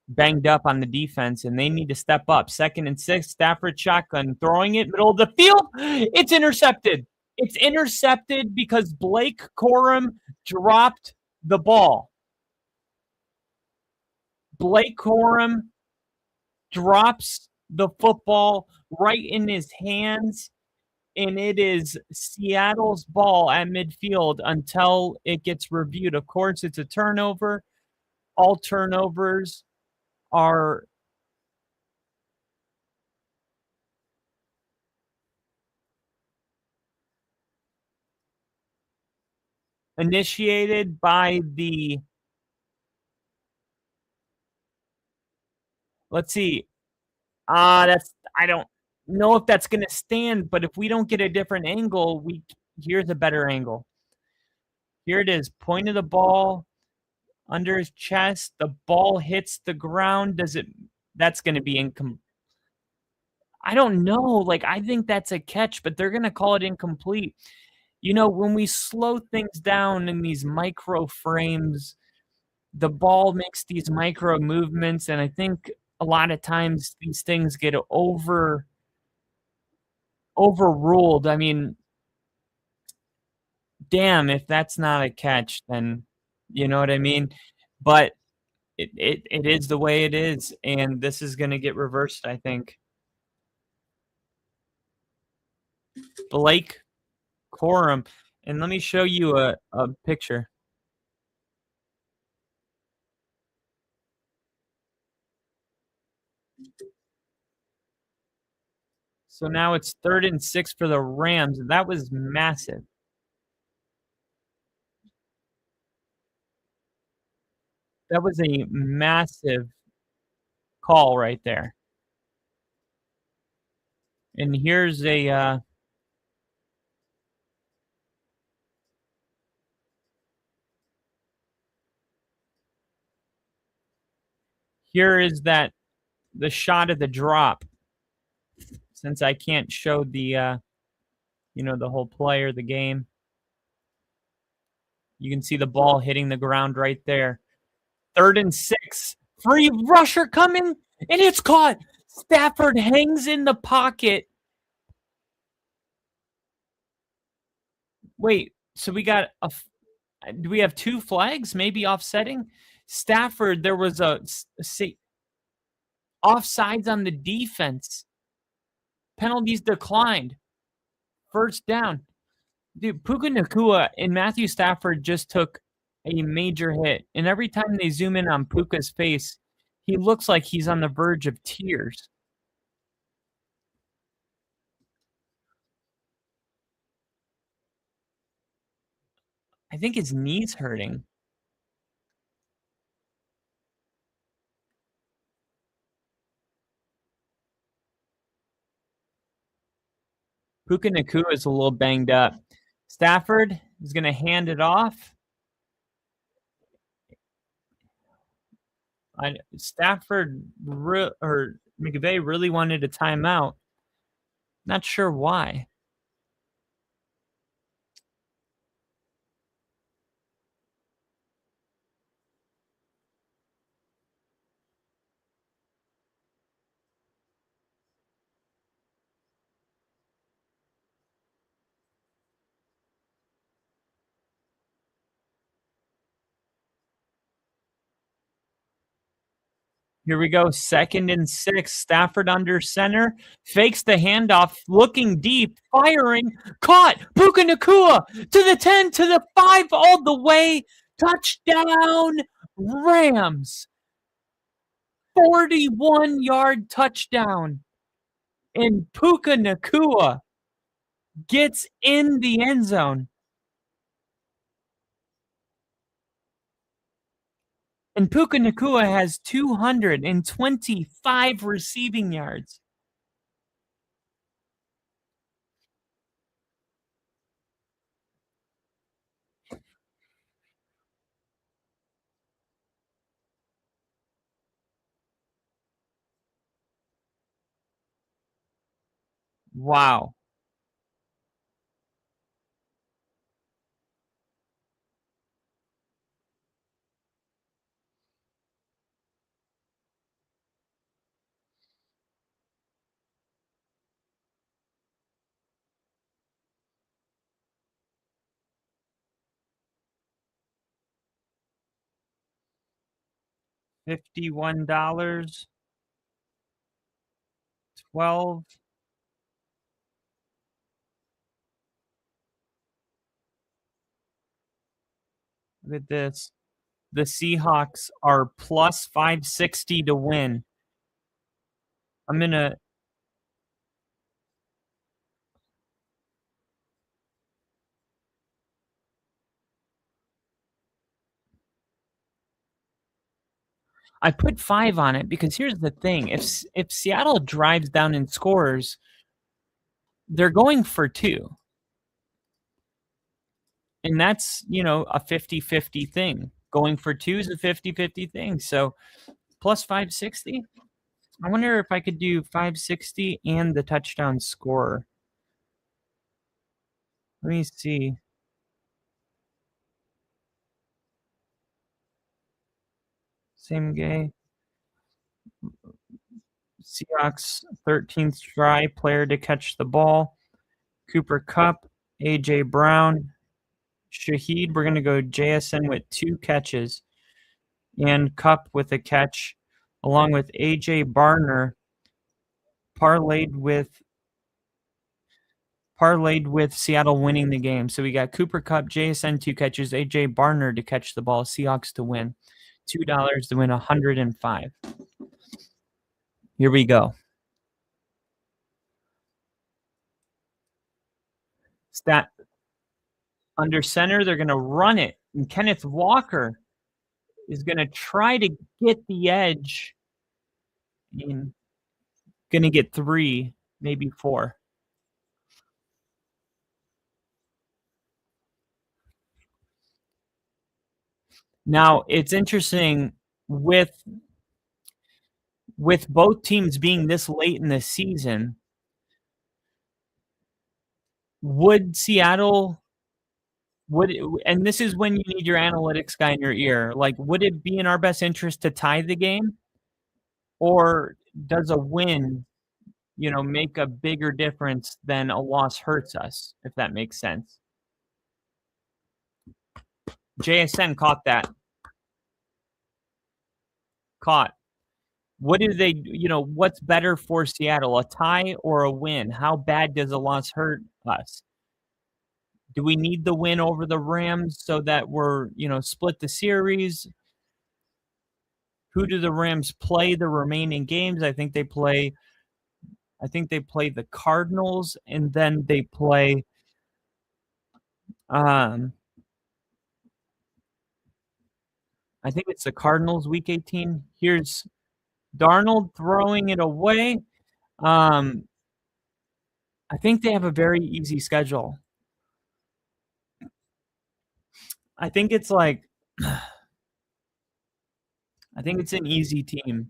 banged up on the defense, and they need to step up. 2nd and 6, Stafford shotgun, throwing it middle of the field. It's intercepted. It's intercepted because Blake Corum dropped the ball. Blake Corum drops the football right in his hands, and it is Seattle's ball at midfield until it gets reviewed. Of course, it's a turnover. All turnovers are initiated by the, let's see. I don't know if that's going to stand, but if we don't get a different angle, here's a better angle. Here it is, point of the ball under his chest. The ball hits the ground. That's going to be incomplete. I don't know. Like, I think that's a catch, but they're going to call it incomplete. You know, when we slow things down in these micro frames, the ball makes these micro movements, and I think a lot of times these things get overruled. I mean, damn, if that's not a catch, then you know what I mean? But it is the way it is, and this is going to get reversed, I think. Blake Corum. And let me show you a picture. So now it's 3rd and 6 for the Rams. That was massive. That was a massive call right there. And here's a here is the shot of the drop. Since I can't show the the whole play or the game. You can see the ball hitting the ground right there. 3rd and 6. Free rusher coming, and it's caught. Stafford hangs in the pocket. Wait, so we got do we have 2 flags? Maybe offsetting? Stafford, there was offsides on the defense. Penalties declined. 1st down. Dude, Puka Nacua and Matthew Stafford just took a major hit. And every time they zoom in on Puka's face, he looks like he's on the verge of tears. I think his knee's hurting. Puka Nacua is a little banged up. Stafford is going to hand it off. Stafford or McVay really wanted a timeout. Not sure why. Here we go. 2nd and 6. Stafford under center. Fakes the handoff. Looking deep. Firing. Caught. Puka Nacua to the 10, to the 5, all the way. Touchdown, Rams. 41-yard touchdown. And Puka Nacua gets in the end zone. And Puka Nacua has 225 receiving yards. Wow. $51. 12. Look at this. The Seahawks are plus 560 to win. I'm going to. I put 5 on it because here's the thing. If Seattle drives down and scores, they're going for 2. And that's, a 50-50 thing. Going for 2 is a 50-50 thing. So plus 560. I wonder if I could do 560 and the touchdown scorer. Let me see. Same guy. Seahawks 13th try player to catch the ball. Cooper Kupp, A.J. Brown, Shaheed. We're going to go JSN with 2 catches and Kupp with a catch, along with A.J. Barner, parlayed with Seattle winning the game. So we got Cooper Kupp, JSN 2 catches, A.J. Barner to catch the ball, Seahawks to win. $2 to win 105. Here we go. Stat under center, they're going to run it. And Kenneth Walker is going to try to get the edge. And going to get 3, maybe 4. Now, it's interesting with both teams being this late in the season, would Seattle and this is when you need your analytics guy in your ear, like, would it be in our best interest to tie the game? Or does a win, make a bigger difference than a loss hurts us, if that makes sense? JSN caught that. Caught. What do they, what's better for Seattle, a tie or a win? How bad does a loss hurt us? Do we need the win over the Rams so that we're, split the series? Who do the Rams play the remaining games? I think they play the Cardinals, and then they play I think it's the Cardinals week 18. Here's Darnold throwing it away. I think they have a very easy schedule. I think it's like I think it's an easy team.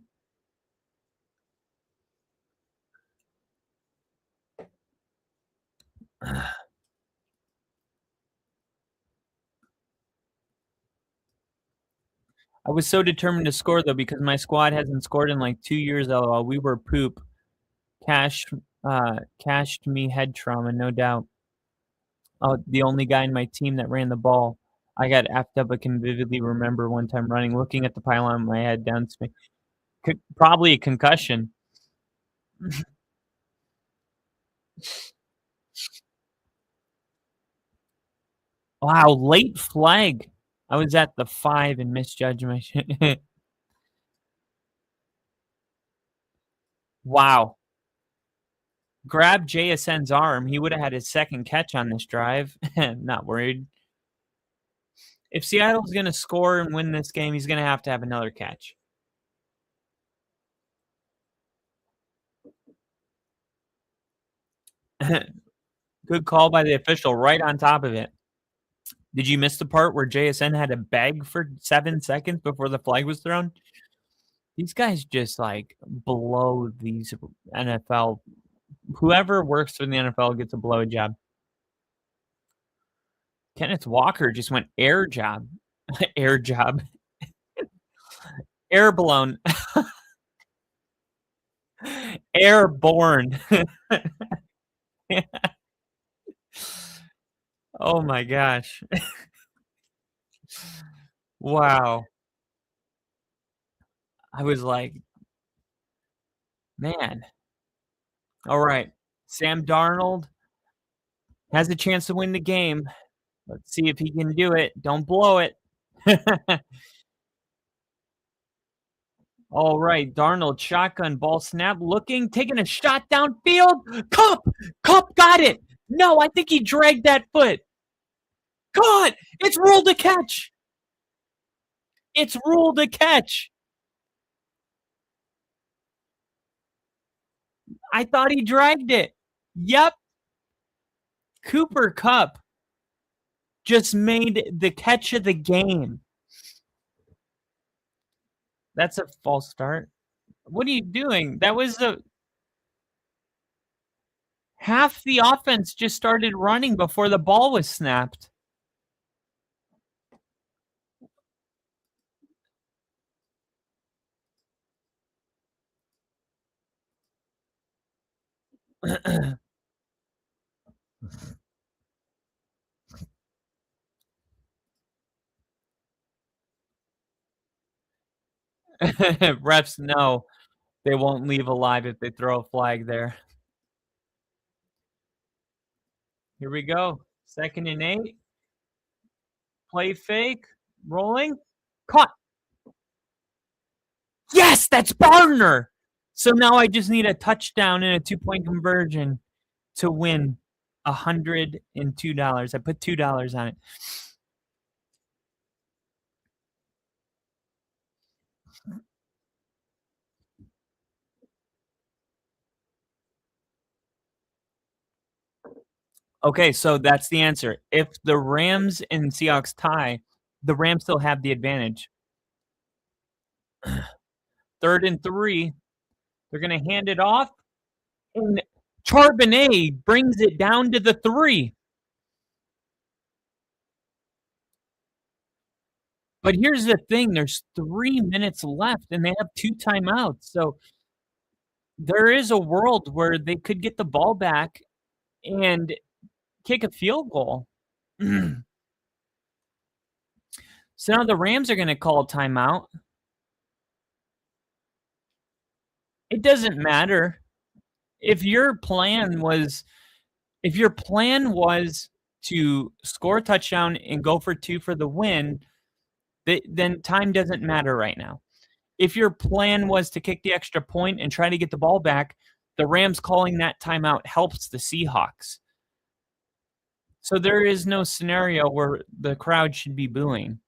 I was so determined to score, though, because my squad hasn't scored in like 2 years. LOL. We were poop. Cashed me head trauma, no doubt. The only guy in my team that ran the ball. I got effed up. I can vividly remember one time running, looking at the pylon, my head down to me. Probably a concussion. Wow, late flag. I was at the 5 and misjudged my shit. Wow. Grab JSN's arm. He would have had his second catch on this drive. Not worried. If Seattle's going to score and win this game, he's going to have another catch. Good call by the official, right on top of it. Did you miss the part where JSN had to beg for 7 seconds before the flag was thrown? These guys just like blow these NFL. Whoever works for the NFL gets a blowjob. Kenneth Walker just went air job. Air job. Air blown. Airborne. Oh my gosh. Wow. I was like, man. All right. Sam Darnold has a chance to win the game. Let's see if he can do it. Don't blow it. All right. Darnold, shotgun, ball snap, looking, taking a shot downfield. Cup got it. No, I think he dragged that foot. Caught. It's ruled a catch. It's ruled a catch. I thought he dragged it. Yep. Cooper Kupp just made the catch of the game. That's a false start. What are you doing? That was half the offense just started running before the ball was snapped. Refs know they won't leave alive if they throw a flag there. Here we go. 2nd and 8. Play fake. Rolling. Caught. Yes, that's Barner. So now I just need a touchdown and a 2-point conversion to win $102. I put $2 on it. Okay, so that's the answer. If the Rams and Seahawks tie, the Rams still have the advantage. 3rd and 3. They're going to hand it off. And Charbonnet brings it down to the 3. But here's the thing. There's 3 minutes left, and they have 2 timeouts. So there is a world where they could get the ball back and kick a field goal. So now the Rams are going to call a timeout. It doesn't matter. If your plan was to score a touchdown and go for 2 for the win, then time doesn't matter right now. If your plan was to kick the extra point and try to get the ball back, the Rams calling that timeout helps the Seahawks. So there is no scenario where the crowd should be booing.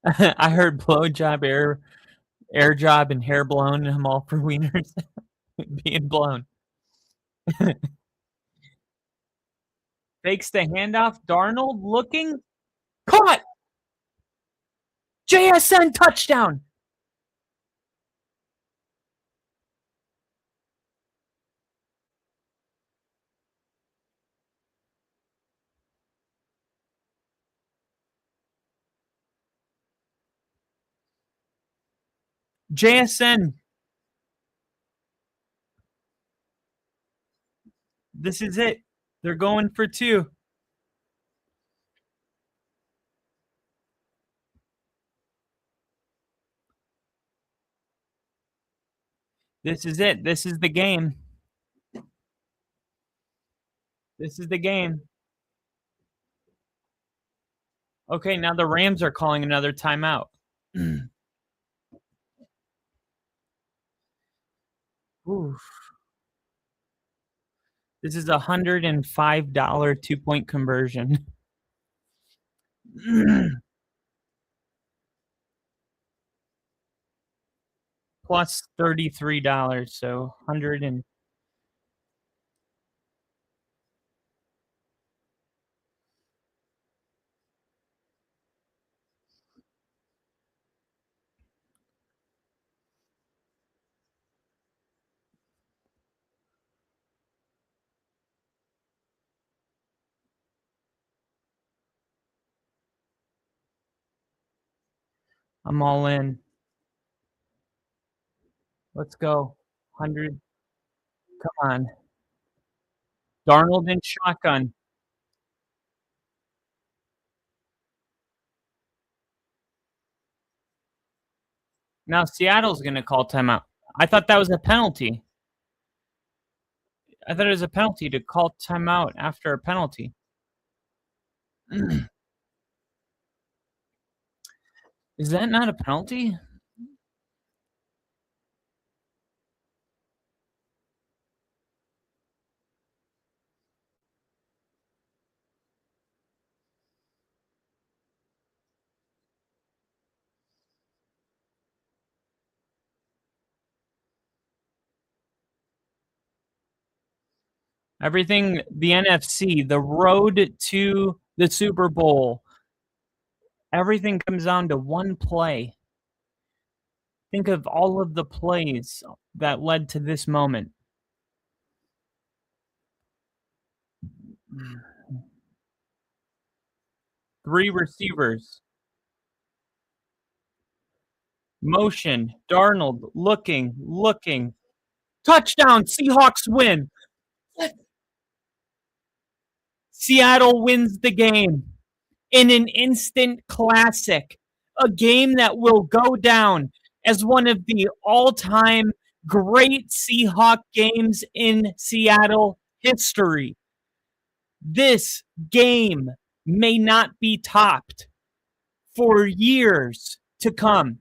I heard blowjob, air job, and hair blown, and I'm all for wieners being blown. Fakes the handoff. Darnold looking. Caught! JSN touchdown! JSN. This is it. They're going for 2. This is it. This is the game. This is the game. Okay, now the Rams are calling another timeout. Oof. This is $105 2-point conversion. Plus $33, so 100 and I'm all in. Let's go. 100. Come on. Darnold in shotgun. Now Seattle's going to call timeout. I thought that was a penalty. I thought it was a penalty to call timeout after a penalty. Is that not a penalty? Everything, the NFC, the road to the Super Bowl, everything comes down to one play. Think of all of the plays that led to this moment. Three receivers. Motion. Darnold looking. Touchdown. Seahawks win. Seattle wins the game in an instant classic. A game that will go down as one of the all-time great Seahawk games in Seattle history. This game may not be topped for years to come.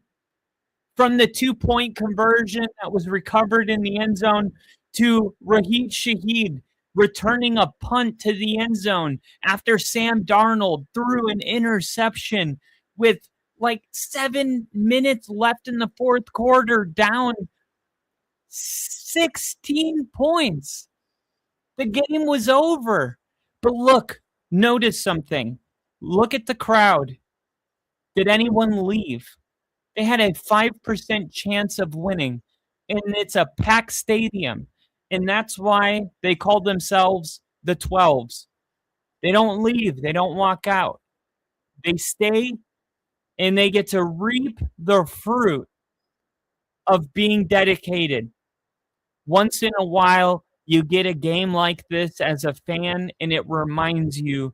From the 2-point conversion that was recovered in the end zone to Raheed Shaheed returning a punt to the end zone after Sam Darnold threw an interception with like 7 minutes left in the fourth quarter, down 16 points. The game was over. But look, notice something. Look at the crowd. Did anyone leave? They had a 5% chance of winning, and it's a packed stadium. And that's why they call themselves the 12s. They don't leave. They don't walk out. They stay, and they get to reap the fruit of being dedicated. Once in a while, you get a game like this as a fan, and it reminds you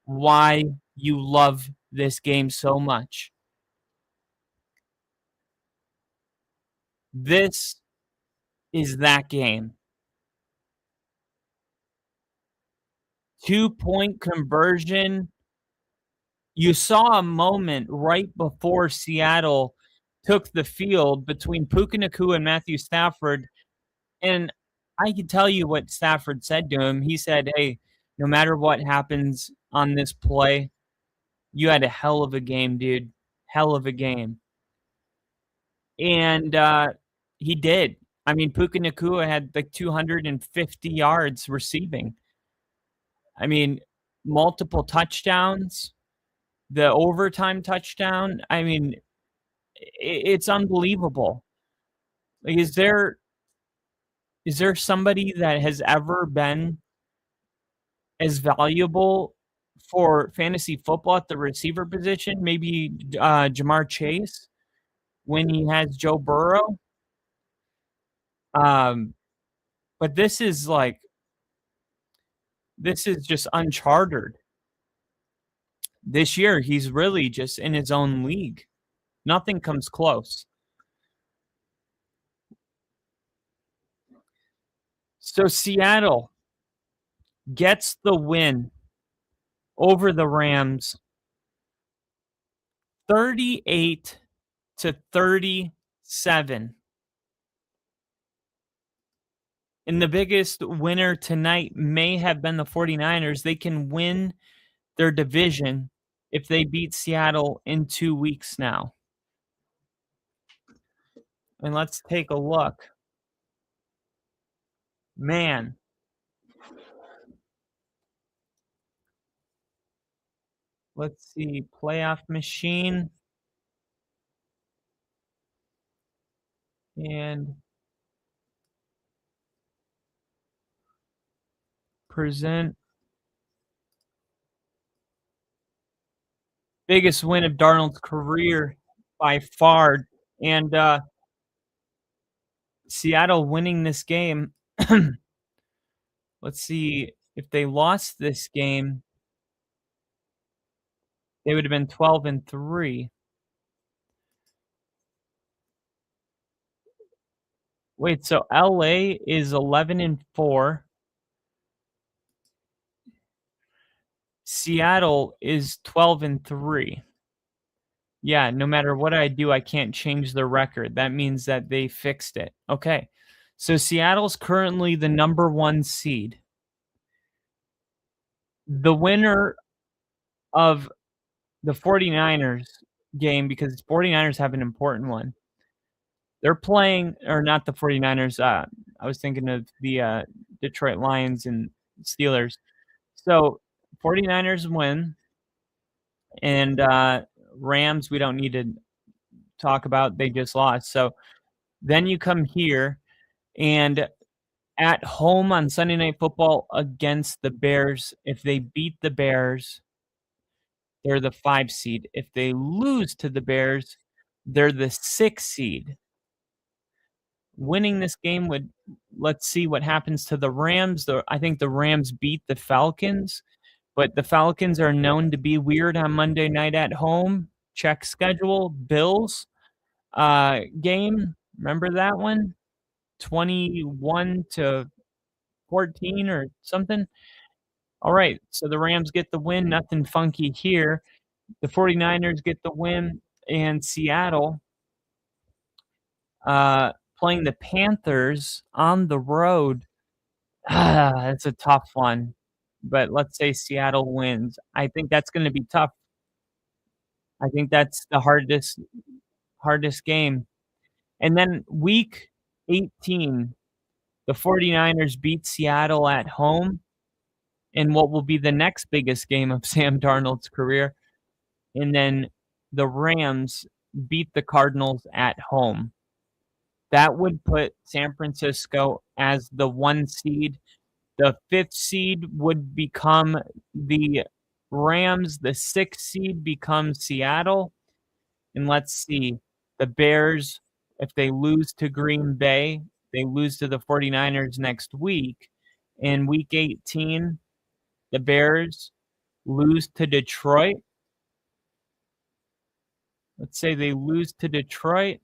why you love this game so much. This is that game. 2-point conversion. You saw a moment right before Seattle took the field between Puka Nacua and Matthew Stafford. And I can tell you what Stafford said to him. He said, hey, no matter what happens on this play, you had a hell of a game, dude. Hell of a game. And he did. I mean, Puka Nacua had like 250 yards receiving. I mean, multiple touchdowns, the overtime touchdown. I mean, it's unbelievable. Like, is there somebody that has ever been as valuable for fantasy football at the receiver position? Maybe Jamar Chase when he has Joe Burrow. But this is just uncharted. This year, he's really just in his own league. Nothing comes close. So Seattle gets the win over the Rams 38-37. And the biggest winner tonight may have been the 49ers. They can win their division if they beat Seattle in 2 weeks now. And let's take a look. Man. Let's see. Playoff machine. And present. Biggest win of Darnold's career by far. And Seattle winning this game. Let's see, if they lost this game, they would have been 12-3. Wait, so LA is 11-4. Seattle is 12-3. Yeah, no matter what I do, I can't change the record. That means that they fixed it. Okay. So Seattle's currently the number 1 seed. The winner of the 49ers game, because 49ers have an important one. They're playing, or not the 49ers. I was thinking of the Detroit Lions and Steelers. So 49ers win, and Rams we don't need to talk about. They just lost. So then you come here, and at home on Sunday Night Football against the Bears, if they beat the Bears, they're the 5 seed. If they lose to the Bears, they're the 6 seed. Winning this game would, let's see what happens to the Rams. I think the Rams beat the Falcons, but the Falcons are known to be weird on Monday night at home. Check schedule. Bills game. Remember that one? 21-14 or something. All right, so the Rams get the win. Nothing funky here. The 49ers get the win, and Seattle playing the Panthers on the road. It's a tough one, but let's say Seattle wins. I think that's going to be tough. I think that's the hardest game. And then week 18, the 49ers beat Seattle at home in what will be the next biggest game of Sam Darnold's career. And then the Rams beat the Cardinals at home. That would put San Francisco as the 1 seed. The 5th seed would become the Rams. The 6th seed becomes Seattle. And let's see, the Bears, if they lose to Green Bay, they lose to the 49ers next week. In week 18, the Bears lose to Detroit. Let's say they lose to Detroit.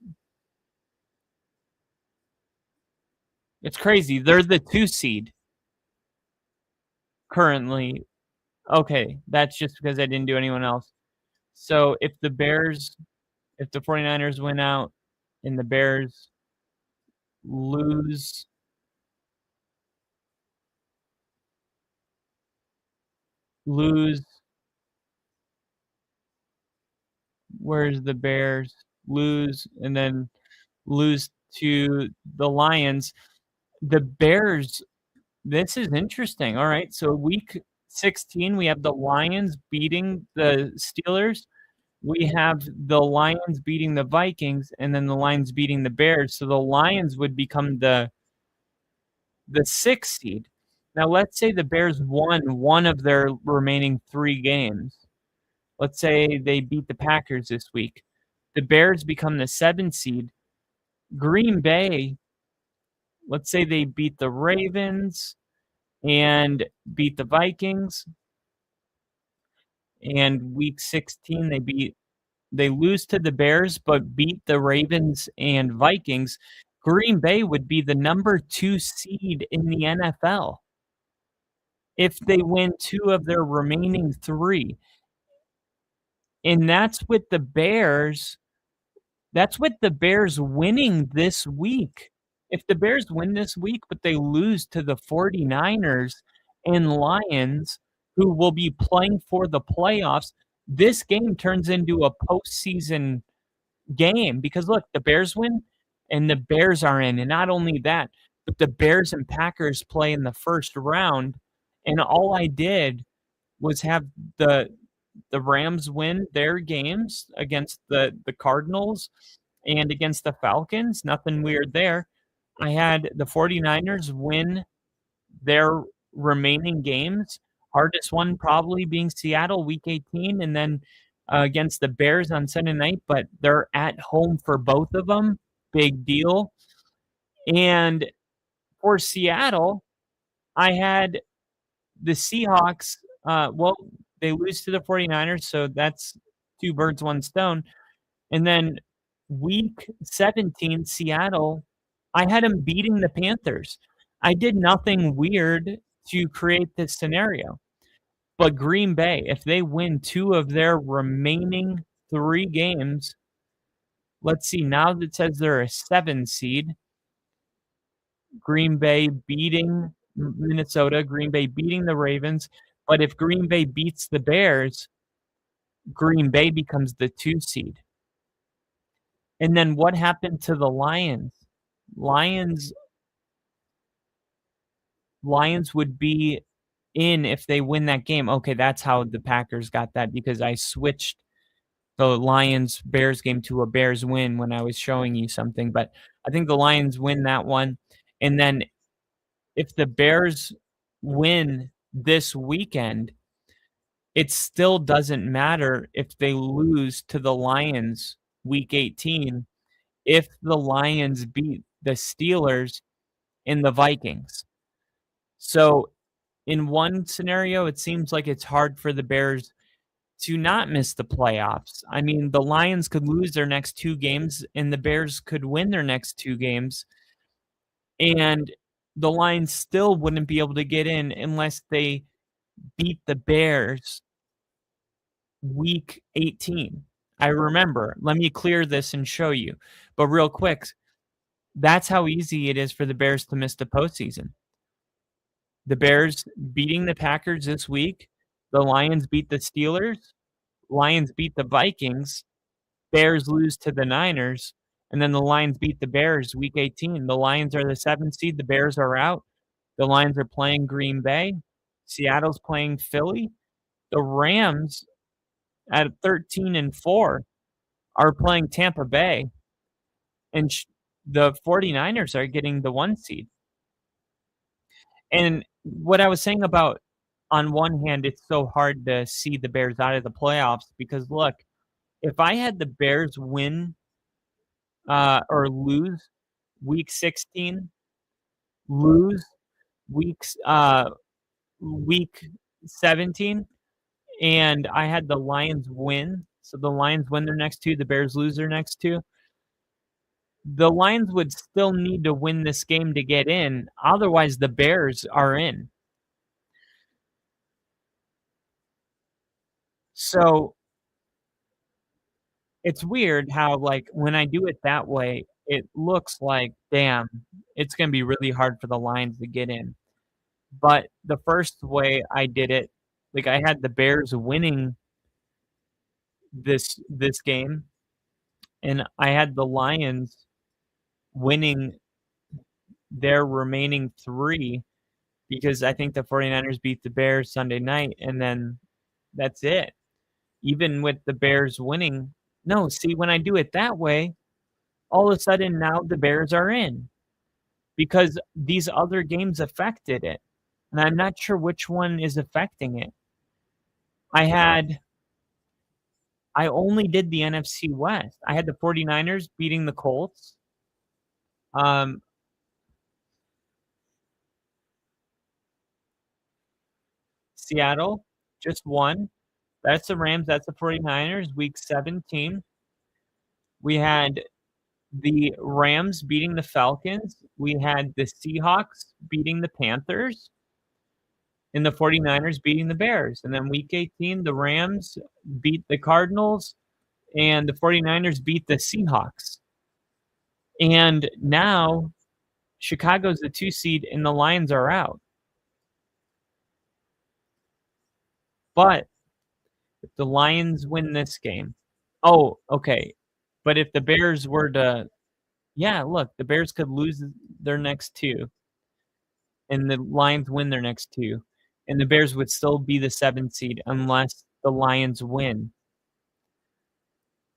It's crazy. They're the 2 seed currently. Okay, that's just because I didn't do anyone else. So if the 49ers win out and the Bears lose, where's the Bears? Lose and then lose to the Lions. The Bears, this is interesting. All right, so week 16, we have the Lions beating the Steelers. We have the Lions beating the Vikings, and then the Lions beating the Bears. So the Lions would become the 6th seed. Now, let's say the Bears won one of their remaining 3 games. Let's say they beat the Packers this week. The Bears become the 7th seed. Green Bay, let's say they beat the Ravens and beat the Vikings. And week 16, they lose to the Bears, but beat the Ravens and Vikings. Green Bay would be the number 2 seed in the NFL if they win 2 of their remaining 3. And that's with the Bears. That's with the Bears winning this week. If the Bears win this week, but they lose to the 49ers and Lions, who will be playing for the playoffs, this game turns into a postseason game because, look, the Bears win and the Bears are in. And not only that, but the Bears and Packers play in the first round. And all I did was have the Rams win their games against the Cardinals and against the Falcons. Nothing weird there. I had the 49ers win their remaining games. Hardest one probably being Seattle, week 18, and then against the Bears on Sunday night, but they're at home for both of them. Big deal. And for Seattle, I had the Seahawks. Well, they lose to the 49ers, so that's two birds, one stone. And then week 17, Seattle, I had them beating the Panthers. I did nothing weird to create this scenario. But Green Bay, if they win 2 of their remaining 3 games, let's see, now that says they're a 7 seed. Green Bay beating Minnesota, Green Bay beating the Ravens. But if Green Bay beats the Bears, Green Bay becomes the 2 seed. And then what happened to the Lions? Lions would be in if they win that game. Okay, that's how the Packers got that, because I switched the Lions-Bears game to a Bears win when I was showing you something. But I think the Lions win that one. And then if the Bears win this weekend, it still doesn't matter if they lose to the Lions week 18 if the Lions beat the Steelers and the Vikings. So in one scenario, it seems like it's hard for the Bears to not miss the playoffs. I mean, the Lions could lose their next 2 games and the Bears could win their next 2 games. And the Lions still wouldn't be able to get in unless they beat the Bears week 18. I remember. Let me clear this and show you. But real quick, that's how easy it is for the Bears to miss the postseason. The Bears beating the Packers this week. The Lions beat the Steelers. Lions beat the Vikings. Bears lose to the Niners. And then the Lions beat the Bears week 18. The Lions are the 7th seed. The Bears are out. The Lions are playing Green Bay. Seattle's playing Philly. The Rams at 13-4 are playing Tampa Bay. And the 49ers are getting the 1 seed. And what I was saying about, on one hand, it's so hard to see the Bears out of the playoffs because, look, if I had the Bears win or lose week 16, lose week 17, and I had the Lions win, so the Lions win their next 2, the Bears lose their next 2, the Lions would still need to win this game to get in. Otherwise, the Bears are in. So it's weird how, like, when I do it that way, it looks like, damn, it's going to be really hard for the Lions to get in. But the first way I did it, like, I had the Bears winning this game, and I had the Lions winning their remaining 3 because I think the 49ers beat the Bears Sunday night, and then that's it. Even with the Bears winning, no, see, when I do it that way, all of a sudden now the Bears are in because these other games affected it. And I'm not sure which one is affecting it. I only did the NFC West. I had the 49ers beating the Colts. Seattle, just 1. That's the Rams. That's the 49ers, week 17. We had the Rams beating the Falcons. We had the Seahawks beating the Panthers. And the 49ers beating the Bears. And then week 18, the Rams beat the Cardinals. And the 49ers beat the Seahawks. And now Chicago's the 2 seed and the Lions are out. But if the Lions win this game, oh, okay. But if the Bears were to, yeah, look, the Bears could lose their next 2. And the Lions win their next 2. And the Bears would still be the 7th seed unless the Lions win.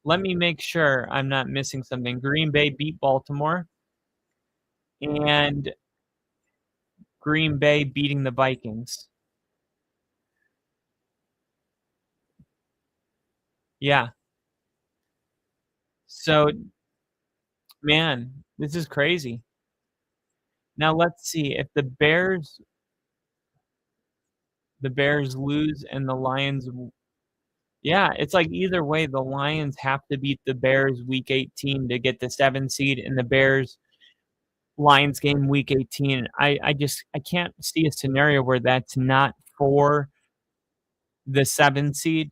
Let me make sure I'm not missing something. Green Bay beat Baltimore. And Green Bay beating the Vikings. Yeah. So, man, this is crazy. Now let's see if the Bears lose and the Lions yeah, it's like either way, the Lions have to beat the Bears week 18 to get the 7 seed, and the Bears Lions game week 18. I can't see a scenario where that's not for the 7 seed.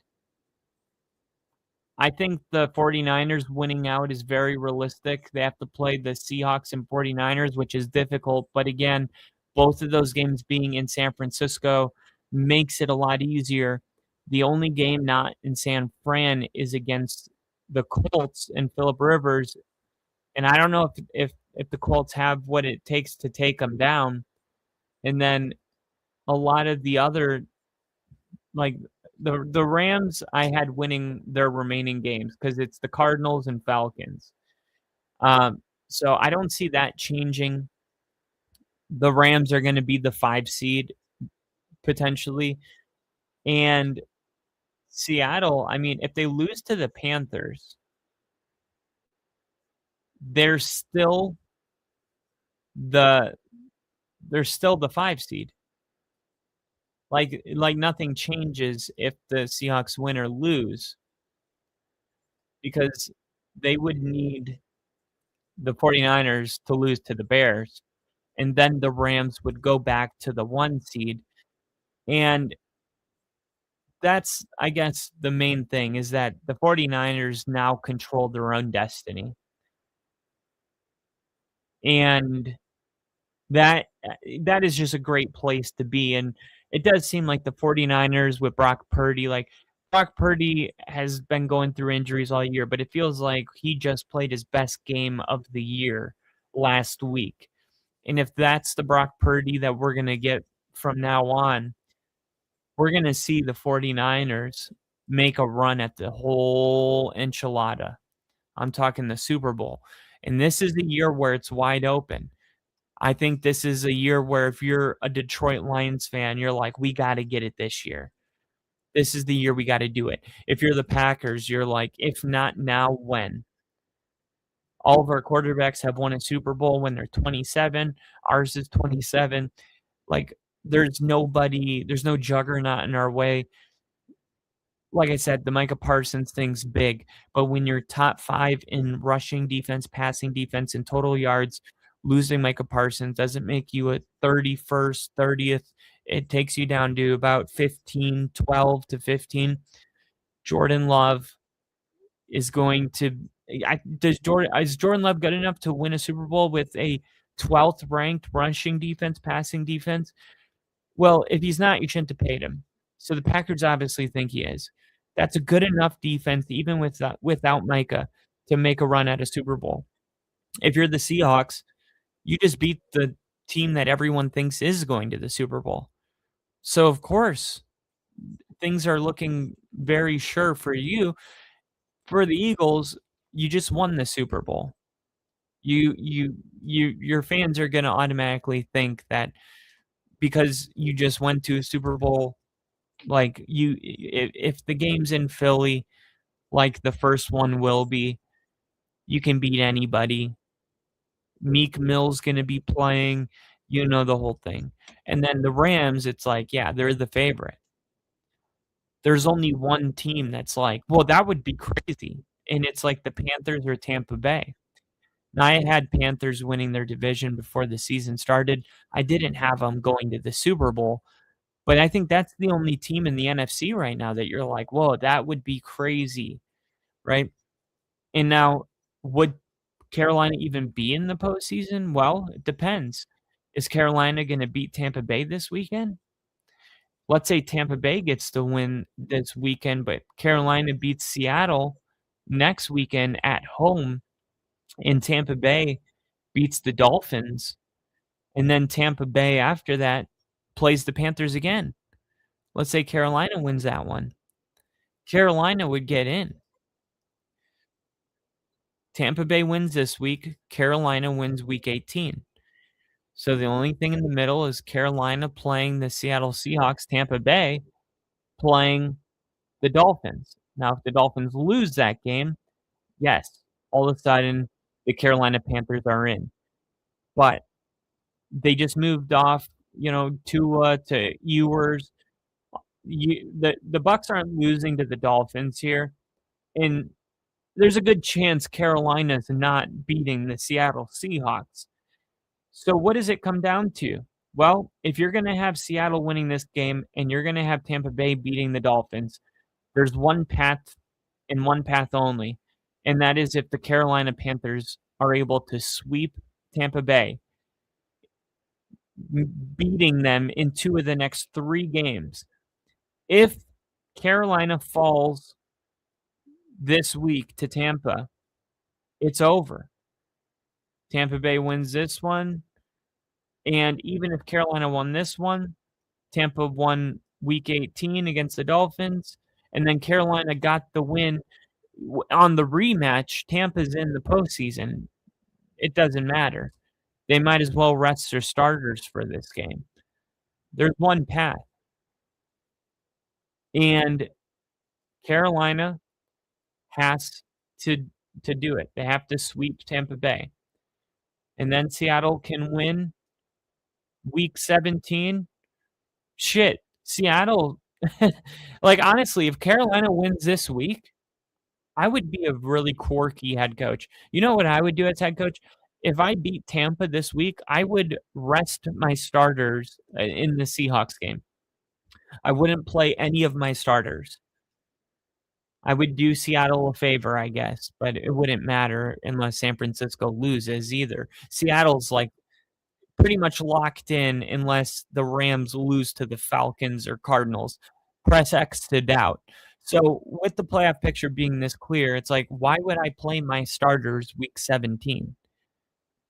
I think the 49ers winning out is very realistic. They have to play the Seahawks and 49ers, which is difficult. But again, both of those games being in San Francisco makes it a lot easier. The only game not in San Fran is against the Colts and Phillip Rivers. And I don't know if the Colts have what it takes to take them down. And then a lot of the other, like the Rams, I had winning their remaining games because it's the Cardinals and Falcons. So I don't see that changing. The Rams are going to be the 5 seed potentially. And Seattle, I mean, if they lose to the Panthers, they're still the 5 seed. Like nothing changes if the Seahawks win or lose because they would need the 49ers to lose to the Bears, and then the Rams would go back to the 1 seed. And that's, I guess, the main thing is that the 49ers now control their own destiny. And that is just a great place to be. And it does seem like the 49ers with Brock Purdy, like Brock Purdy has been going through injuries all year, but it feels like he just played his best game of the year last week. And if that's the Brock Purdy that we're going to get from now on, we're going to see the 49ers make a run at the whole enchilada. I'm talking the Super Bowl. And this is a year where it's wide open. I think this is a year where if you're a Detroit Lions fan, you're like, we got to get it this year. This is the year we got to do it. If you're the Packers, you're like, if not now, when? All of our quarterbacks have won a Super Bowl when they're 27. Ours is 27. Like, there's no juggernaut in our way. Like I said, the Micah Parsons thing's big, but when you're top 5 in rushing defense, passing defense, and total yards, losing Micah Parsons doesn't make you a 31st, 30th. It takes you down to about 15, 12 to 15. Jordan Love is going to is Jordan Love good enough to win a Super Bowl with a 12th ranked rushing defense, passing defense? Well, if he's not, you shouldn't have paid him. So the Packers obviously think he is. That's a good enough defense, even without Micah, to make a run at a Super Bowl. If you're the Seahawks, you just beat the team that everyone thinks is going to the Super Bowl. So, of course, things are looking very sure for you. For the Eagles, you just won the Super Bowl. Your fans are going to automatically think that because you just went to a Super Bowl, like if the game's in Philly, like the first one will be, you can beat anybody. Meek Mill's going to be playing, the whole thing. And then the Rams, it's like, yeah, they're the favorite. There's only one team that's like, well, that would be crazy. And it's like the Panthers or Tampa Bay. Now, I had Panthers winning their division before the season started. I didn't have them going to the Super Bowl. But I think that's the only team in the NFC right now that you're like, whoa, that would be crazy, right? And now, would Carolina even be in the postseason? Well, it depends. Is Carolina going to beat Tampa Bay this weekend? Let's say Tampa Bay gets the win this weekend, but Carolina beats Seattle next weekend at home, and Tampa Bay beats the Dolphins, and then Tampa Bay after that plays the Panthers again. Let's say Carolina wins that one. Carolina would get in. Tampa Bay wins this week. Carolina wins week 18. So the only thing in the middle is Carolina playing the Seattle Seahawks, Tampa Bay playing the Dolphins. Now, if the Dolphins lose that game, yes, all of a sudden the Carolina Panthers are in. But they just moved off, Tua to Ewers. The Bucs aren't losing to the Dolphins here, and there's a good chance Carolina's not beating the Seattle Seahawks. So what does it come down to? Well, if you're going to have Seattle winning this game and you're going to have Tampa Bay beating the Dolphins, there's one path and one path only, and that is if the Carolina Panthers are able to sweep Tampa Bay, beating them in 2 of the next 3 games. If Carolina falls this week to Tampa, it's over. Tampa Bay wins this one, and even if Carolina won this one, Tampa won Week 18 against the Dolphins, and then Carolina got the win on the rematch. Tampa's in the postseason. It doesn't matter. They might as well rest their starters for this game. There's one path. And Carolina has to do it. They have to sweep Tampa Bay. And then Seattle can win Week 17. Shit, Seattle, honestly, if Carolina wins this week, I would be a really quirky head coach. You know what I would do as head coach? If I beat Tampa this week, I would rest my starters in the Seahawks game. I wouldn't play any of my starters. I would do Seattle a favor, I guess, but it wouldn't matter unless San Francisco loses either. Seattle's pretty much locked in unless the Rams lose to the Falcons or Cardinals. Press X to doubt. So with the playoff picture being this clear, it's why would I play my starters Week 17?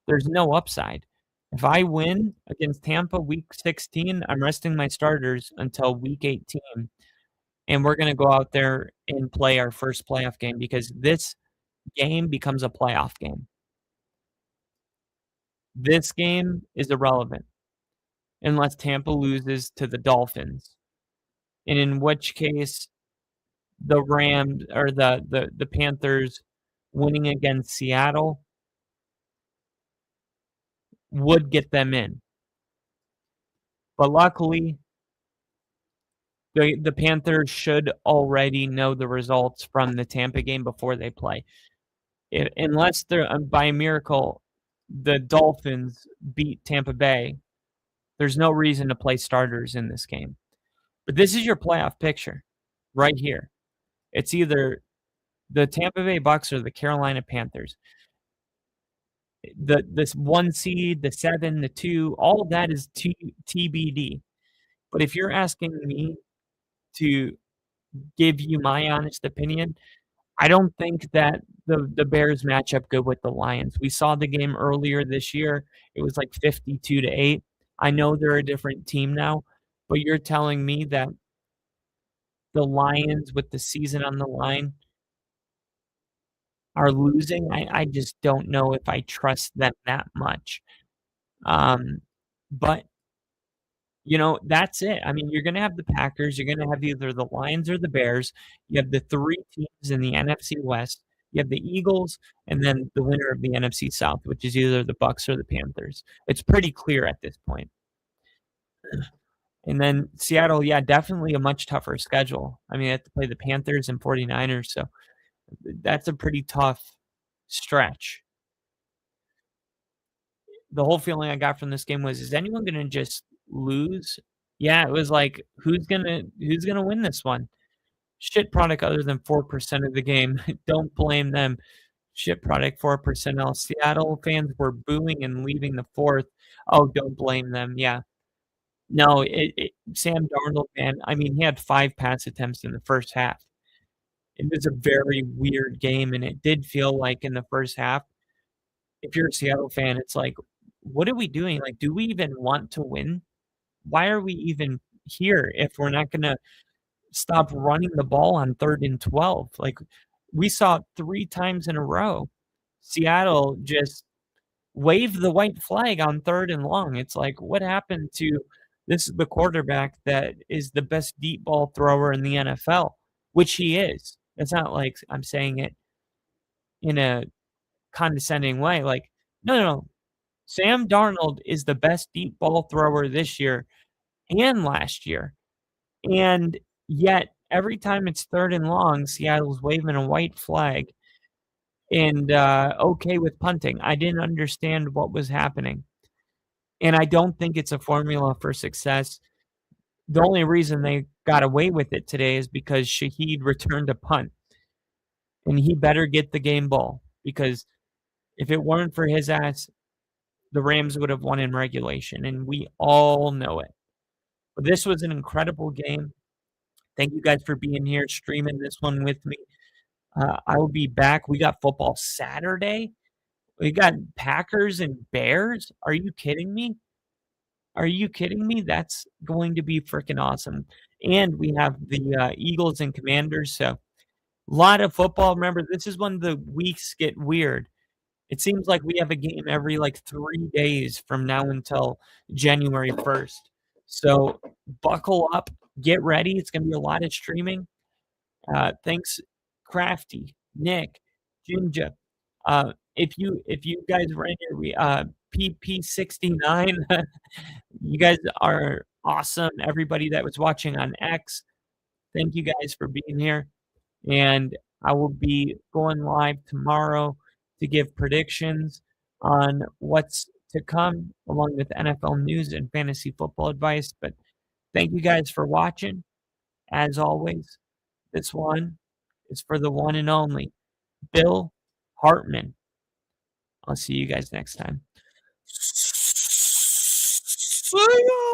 There's no upside. If I win against Tampa Week 16, I'm resting my starters until Week 18. And we're going to go out there and play our first playoff game because this game becomes a playoff game. This game is irrelevant unless Tampa loses to the Dolphins. And in which case, the Rams or the Panthers winning against Seattle would get them in. But luckily, the Panthers should already know the results from the Tampa game before they play. Unless they're by a miracle, the Dolphins beat Tampa Bay, there's no reason to play starters in this game. But this is your playoff picture right here. It's either the Tampa Bay Bucs or the Carolina Panthers. This 1 seed, the 7, the 2, all of that is TBD. But if you're asking me to give you my honest opinion, I don't think that the Bears match up good with the Lions. We saw the game earlier this year. It was 52-8. I know they're a different team now, but you're telling me that the Lions with the season on the line are losing? I just don't know if I trust them that much. But that's it. I mean, you're going to have the Packers. You're going to have either the Lions or the Bears. You have the 3 teams in the NFC West. You have the Eagles, and then the winner of the NFC South, which is either the Bucs or the Panthers. It's pretty clear at this point. And then Seattle, yeah, definitely a much tougher schedule. I mean, they have to play the Panthers and 49ers, so that's a pretty tough stretch. The whole feeling I got from this game was, is anyone going to just lose? Yeah, it was who's gonna win this one? Shit product other than 4% of the game. Don't blame them. Shit product 4%. Seattle fans were booing and leaving the fourth. Oh, don't blame them. Yeah. No, Sam Darnold, man. I mean, he had 5 pass attempts in the first half. It was a very weird game, and it did feel like in the first half, if you're a Seattle fan, it's what are we doing? Do we even want to win? Why are we even here if we're not going to stop running the ball on 3rd and 12? We saw 3 times in a row. Seattle just waved the white flag on 3rd and long. It's what happened to this is the quarterback that is the best deep ball thrower in the NFL, which he is. It's not like I'm saying it in a condescending way. Like, no. Sam Darnold is the best deep ball thrower this year and last year. And yet, every time it's 3rd and long, Seattle's waving a white flag and okay with punting. I didn't understand what was happening. And I don't think it's a formula for success. The only reason they got away with it today is because Shaheed returned a punt. And he better get the game ball, because if it weren't for his ass, the Rams would have won in regulation, and we all know it. But this was an incredible game. Thank you guys for being here, streaming this one with me. I will be back. We got football Saturday. We got Packers and Bears. Are you kidding me? Are you kidding me? That's going to be freaking awesome. And we have the Eagles and Commanders. So a lot of football. Remember, this is when the weeks get weird. It seems like we have a game every 3 days from now until January 1st. So buckle up, get ready. It's going to be a lot of streaming. Thanks, Crafty, Nick, Ginger. If you guys ran your PP69, you guys are awesome. Everybody that was watching on X, thank you guys for being here. And I will be going live tomorrow to give predictions on what's to come, along with NFL news and fantasy football advice. But thank you guys for watching. As always, this one is for the one and only Bill Hartman. I'll see you guys next time. See ya!